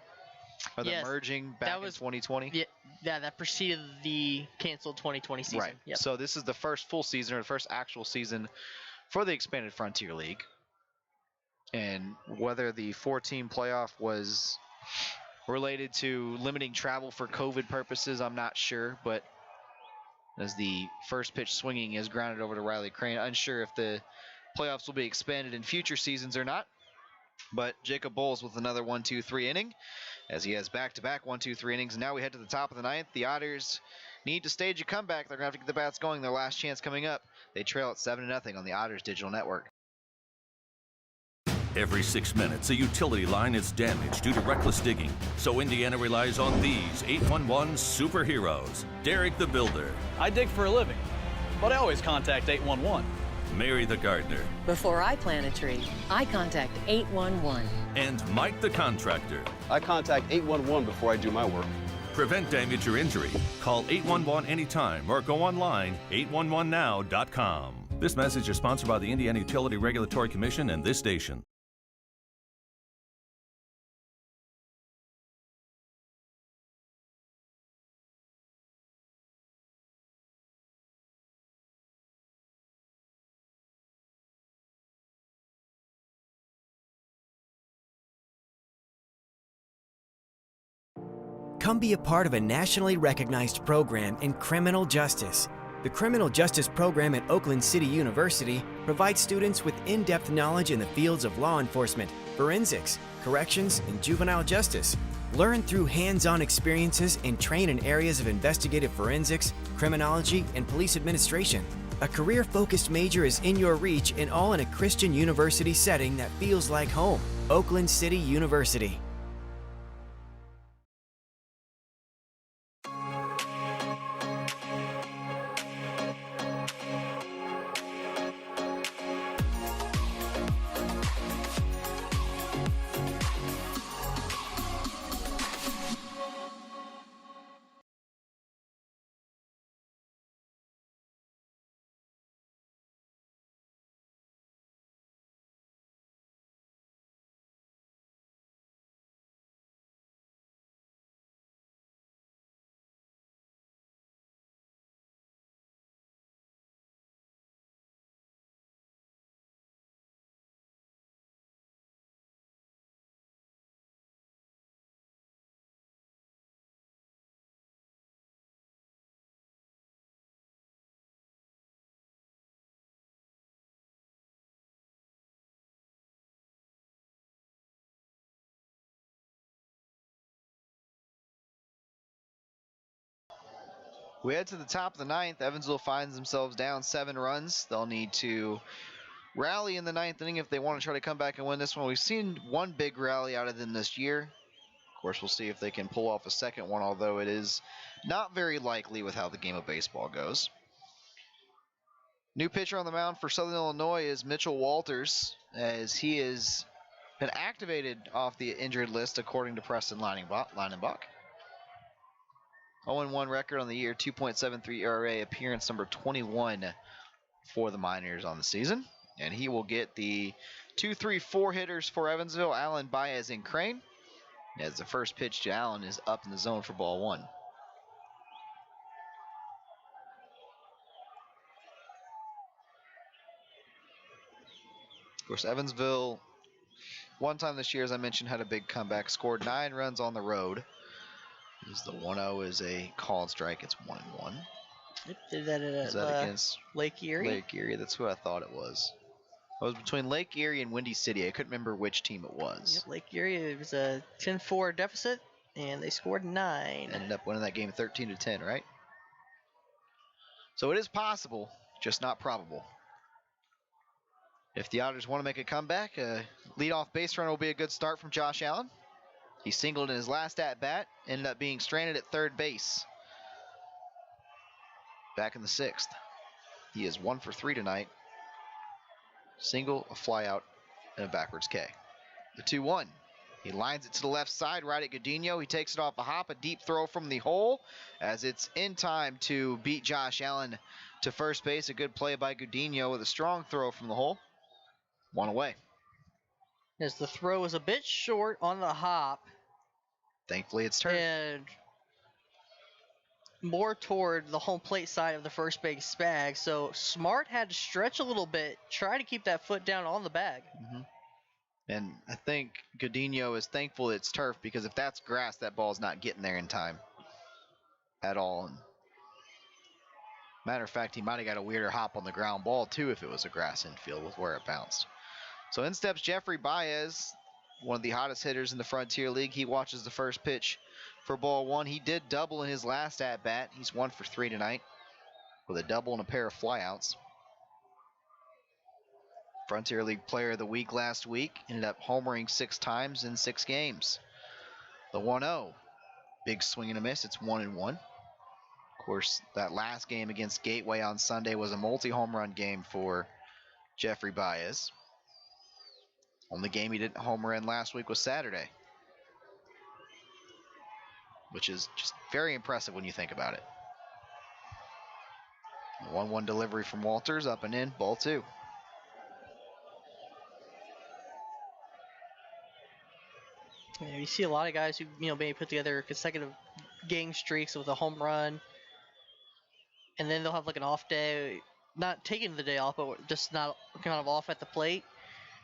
or the merging back in 2020? Yeah, that preceded the canceled 2020 season. Right. Yep. So this is the first full season, or the first actual season for the expanded Frontier League. And whether the 4-team playoff was related to limiting travel for COVID purposes, I'm not sure. But as the first pitch swinging is grounded over to Riley Crane, unsure if the playoffs will be expanded in future seasons or not. But Jacob Bowles with another 1-2-3 inning, as he has back-to-back 1-2-3 innings. And now we head to the top of the 9th. The Otters need to stage a comeback. They're going to have to get the bats going. Their last chance coming up. They trail at 7-0 on the Otters Digital Network. Every 6 minutes, a utility line is damaged due to reckless digging. So Indiana relies on these 811 superheroes. Derek the Builder. I dig for a living, but I always contact 811. Mary the Gardener. Before I plant a tree, I contact 811. And Mike the Contractor. I contact 811 before I do my work. Prevent damage or injury. Call 811 anytime or go online 811now.com. This message is sponsored by the Indiana Utility Regulatory Commission and this station. Come be a part of a nationally recognized program in criminal justice. The Criminal Justice Program at Oakland City University provides students with in-depth knowledge in the fields of law enforcement, forensics, corrections, and juvenile justice. Learn through hands-on experiences and train in areas of investigative forensics, criminology, and police administration. A career-focused major is in your reach and all in a Christian university setting that feels like home. Oakland City University. We head to the top of the ninth. Evansville finds themselves down 7 runs. They'll need to rally in the ninth inning if they want to try to come back and win this one. We've seen one big rally out of them this year. Of course, we'll see if they can pull off a second one, although it is not very likely with how the game of baseball goes. New pitcher on the mound for Southern Illinois is Mitchell Walters, as he has been activated off the injured list according to Preston Leinenbach. 0-1 record on the year, 2.73 ERA, appearance number 21 for the Miners on the season. And he will get the 2-3-4 hitters for Evansville, Allen, Baez, and Crane. As the first pitch to Allen is up in the zone for ball 1. Of course, Evansville, one time this year, as I mentioned, had a big comeback, scored 9 runs on the road. As the 1-0 is a called strike, it's 1-1. Did that Is that against Lake Erie? Lake Erie, that's who I thought it was. It was between Lake Erie and Windy City. I couldn't remember which team it was. Yep, Lake Erie, it was a 10-4 deficit, and they scored 9. Ended up winning that game 13-10, right? So it is possible, just not probable. If the Otters want to make a comeback, a leadoff base run will be a good start from Josh Allen. He singled in his last at-bat, ended up being stranded at third base. Back in the 6th. He is 1 for 3 tonight. Single, a flyout, and a backwards K. The 2-1. He lines it to the left side, right at Godinho. He takes it off the hop, a deep throw from the hole, as it's in time to beat Josh Allen to first base. A good play by Godinho with a strong throw from the hole. 1 away. As the throw was a bit short on the hop. Thankfully, it's turf. And more toward the home plate side of the first base bag. So Smart had to stretch a little bit, try to keep that foot down on the bag. Mm-hmm. And I think Godinho is thankful it's turf, because if that's grass, that ball's not getting there in time at all. And matter of fact, he might have got a weirder hop on the ground ball, too, if it was a grass infield with where it bounced. So in steps Jeffrey Baez, one of the hottest hitters in the Frontier League. He watches the first pitch for ball 1. He did double in his last at-bat. He's 1 for 3 tonight with a double and a pair of flyouts. Frontier League Player of the Week last week. Ended up homering 6 times in 6 games. The 1-0. Big swing and a miss. It's 1-1. Of course, that last game against Gateway on Sunday was a multi-home run game for Jeffrey Baez. Only game he didn't homer in last week was Saturday, which is just very impressive when you think about it. 1-1 delivery from Walters, up and in, ball 2. Yeah, you see a lot of guys who, maybe put together consecutive game streaks with a home run, and then they'll have like an off day, not taking the day off, but just not kind of off at the plate.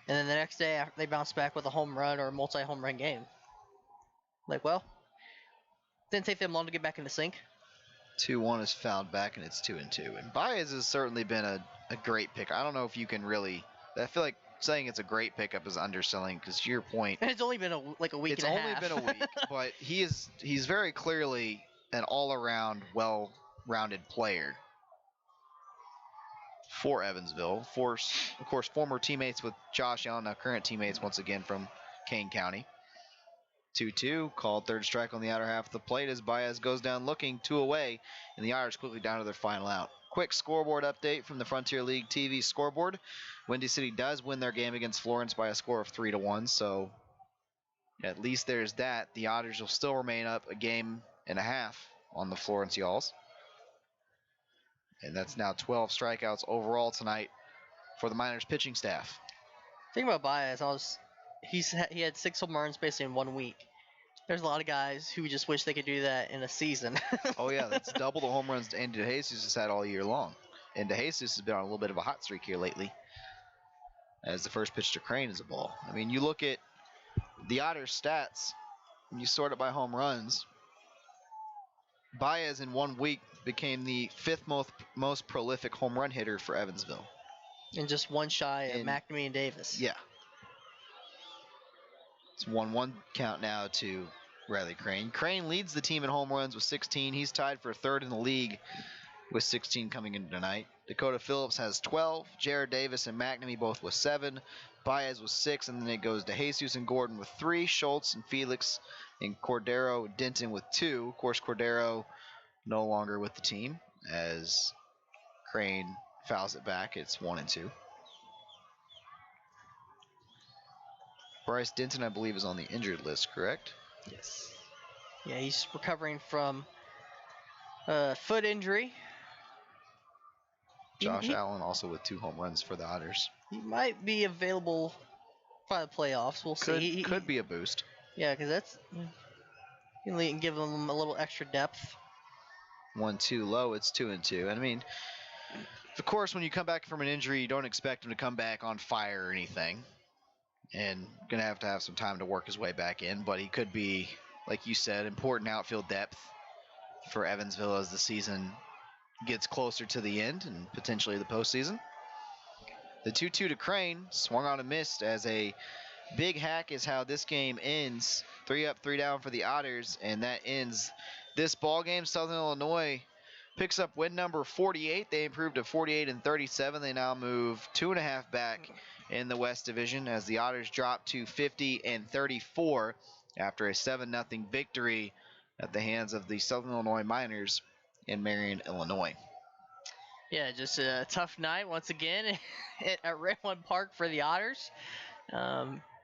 And then the next day, they bounce back with a home run or a multi-home run game. Like, well, didn't take them long to get back in the sync. 2-1 is fouled back, and it's 2-2. And Baez has certainly been a great pick. I don't know if you can really. I feel like saying it's a great pickup is underselling, because to your point, It's only been a week and a half. It's only been a week, but he's very clearly an all-around, well-rounded player for Evansville. Of course, former teammates with Josh Allen, now current teammates once again from Kane County. 2-2, called third strike on the outer half of the plate as Baez goes down looking, 2 away, and the Otters quickly down to their final out. Quick scoreboard update from the Frontier League TV scoreboard. Windy City does win their game against Florence by a score of 3-1, so at least there's that. The Otters will still remain up a game and a half on the Florence Yalls. And that's now 12 strikeouts overall tonight for the Miners pitching staff. Think about Baez. He had 6 home runs basically in 1 week. There's a lot of guys who just wish they could do that in a season. Oh yeah, that's double the home runs Andy DeJesus has had all year long. And DeJesus has been on a little bit of a hot streak here lately, as the first pitch to Crane is a ball. I mean, you look at the Otters stats, and you sort it by home runs. Baez in 1 week became the 5th most prolific home run hitter for Evansville. And just one shy of McNamee and Davis. Yeah. It's 1-1 count now to Riley Crane. Crane leads the team in home runs with 16. He's tied for 3rd in the league with 16 coming into tonight. Dakota Phillips has 12. Jared Davis and McNamee both with 7. Baez with 6, and then it goes to Jesus and Gordon with 3. Schultz and Felix and Cordero Denton with 2. Of course, Cordero no longer with the team as Crane fouls it back. It's 1-2. Bryce Denton, I believe, is on the injured list, correct? Yes. Yeah, he's recovering from a foot injury. Josh Allen also with 2 home runs for the Otters. He might be available by the playoffs. We'll see. Could be a boost. Yeah, because that's you can give him a little extra depth. 1-2 low. It's 2-2. And I mean, of course, when you come back from an injury, you don't expect him to come back on fire or anything. And going to have some time to work his way back in. But he could be, like you said, important outfield depth for Evansville as the season gets closer to the end and potentially the postseason. The 2-2 to Crane, swung on and missed as a big hack is how this game ends. 3 up, 3 down for the Otters, and that ends this ball game. Southern Illinois picks up win number 48. They improved to 48-37. They now move 2.5 back in the West Division as the Otters drop to 50-34 after a 7-0 victory at the hands of the Southern Illinois Miners in Marion, Illinois. Yeah, just a tough night once again at Redwood Park for the Otters,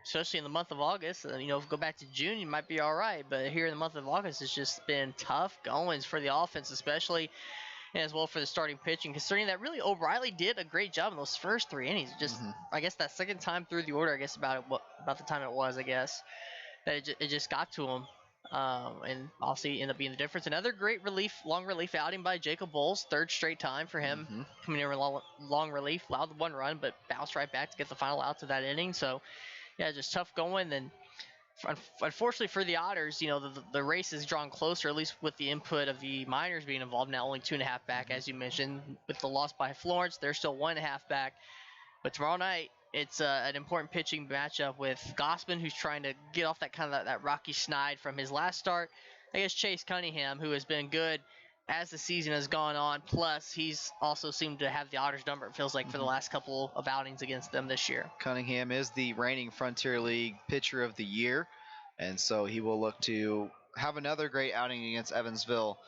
especially in the month of August. If you go back to June, you might be all right, but here in the month of August, it's just been tough goings for the offense, especially, and as well for the starting pitching, considering that really O'Reilly did a great job in those first 3 innings. Just, I guess that second time through the order, I guess about the time it was, that it just got to him. And obviously ended up being the difference. Another great long relief outing by Jacob Bowles, 3rd straight time for him coming in with long relief, allowed the 1 run, but bounced right back to get the final out to that inning. So, yeah, just tough going. And unfortunately for the Otters, the race has drawn closer, at least with the input of the Miners being involved now, only 2.5 back, as you mentioned. With the loss by Florence, they're still 1.5 back. But tomorrow night, it's an important pitching matchup with Gossman, who's trying to get off that kind of that rocky snide from his last start. I guess Chase Cunningham, who has been good as the season has gone on. Plus, he's also seemed to have the Otters number, it feels like, for the last couple of outings against them this year. Cunningham is the reigning Frontier League Pitcher of the Year, and so he will look to have another great outing against Evansville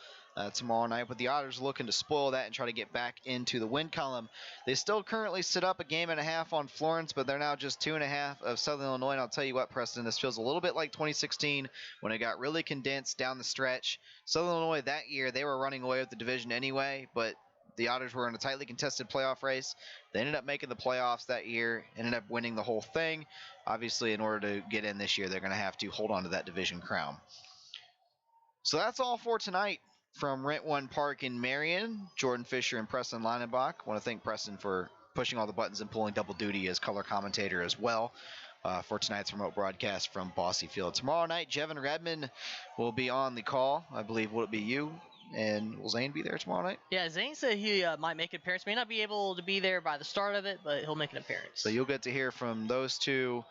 tomorrow night, but the Otters looking to spoil that and try to get back into the win column. They still currently sit up a game and a half on Florence, but they're now just 2.5 of Southern Illinois. And I'll tell you what, Preston, this feels a little bit like 2016 when it got really condensed down the stretch. Southern Illinois that year, they were running away with the division anyway, but the Otters were in a tightly contested playoff race. They ended up making the playoffs that year, ended up winning the whole thing. Obviously, in order to get in this year, they're going to have to hold on to that division crown. So that's all for tonight. From Rent One Park in Marion, Jordan Fisher and Preston Leinenbach. I want to thank Preston for pushing all the buttons and pulling double duty as color commentator as well for tonight's remote broadcast from Bosse Field. Tomorrow night, Jevin Redmond will be on the call. I believe, will it be you, And will Zane be there tomorrow night? Yeah, Zane said he might make an appearance. May not be able to be there by the start of it, but he'll make an appearance. So you'll get to hear from those two,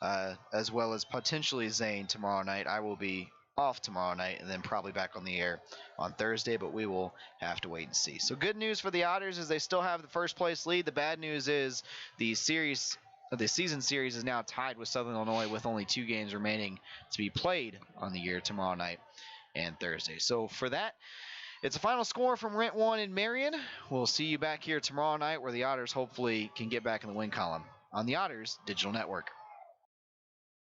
as well as potentially Zane tomorrow night. I will be off tomorrow night and then probably back on the air on Thursday, but we will have to wait and see. So good news for the Otters is they still have the first place lead. The bad news is the season series is now tied with Southern Illinois with only 2 games remaining to be played on the year tomorrow night and Thursday. So for that, it's a final score from Rent 1 in Marion. We'll see you back here tomorrow night where the Otters hopefully can get back in the win column on the Otters Digital Network.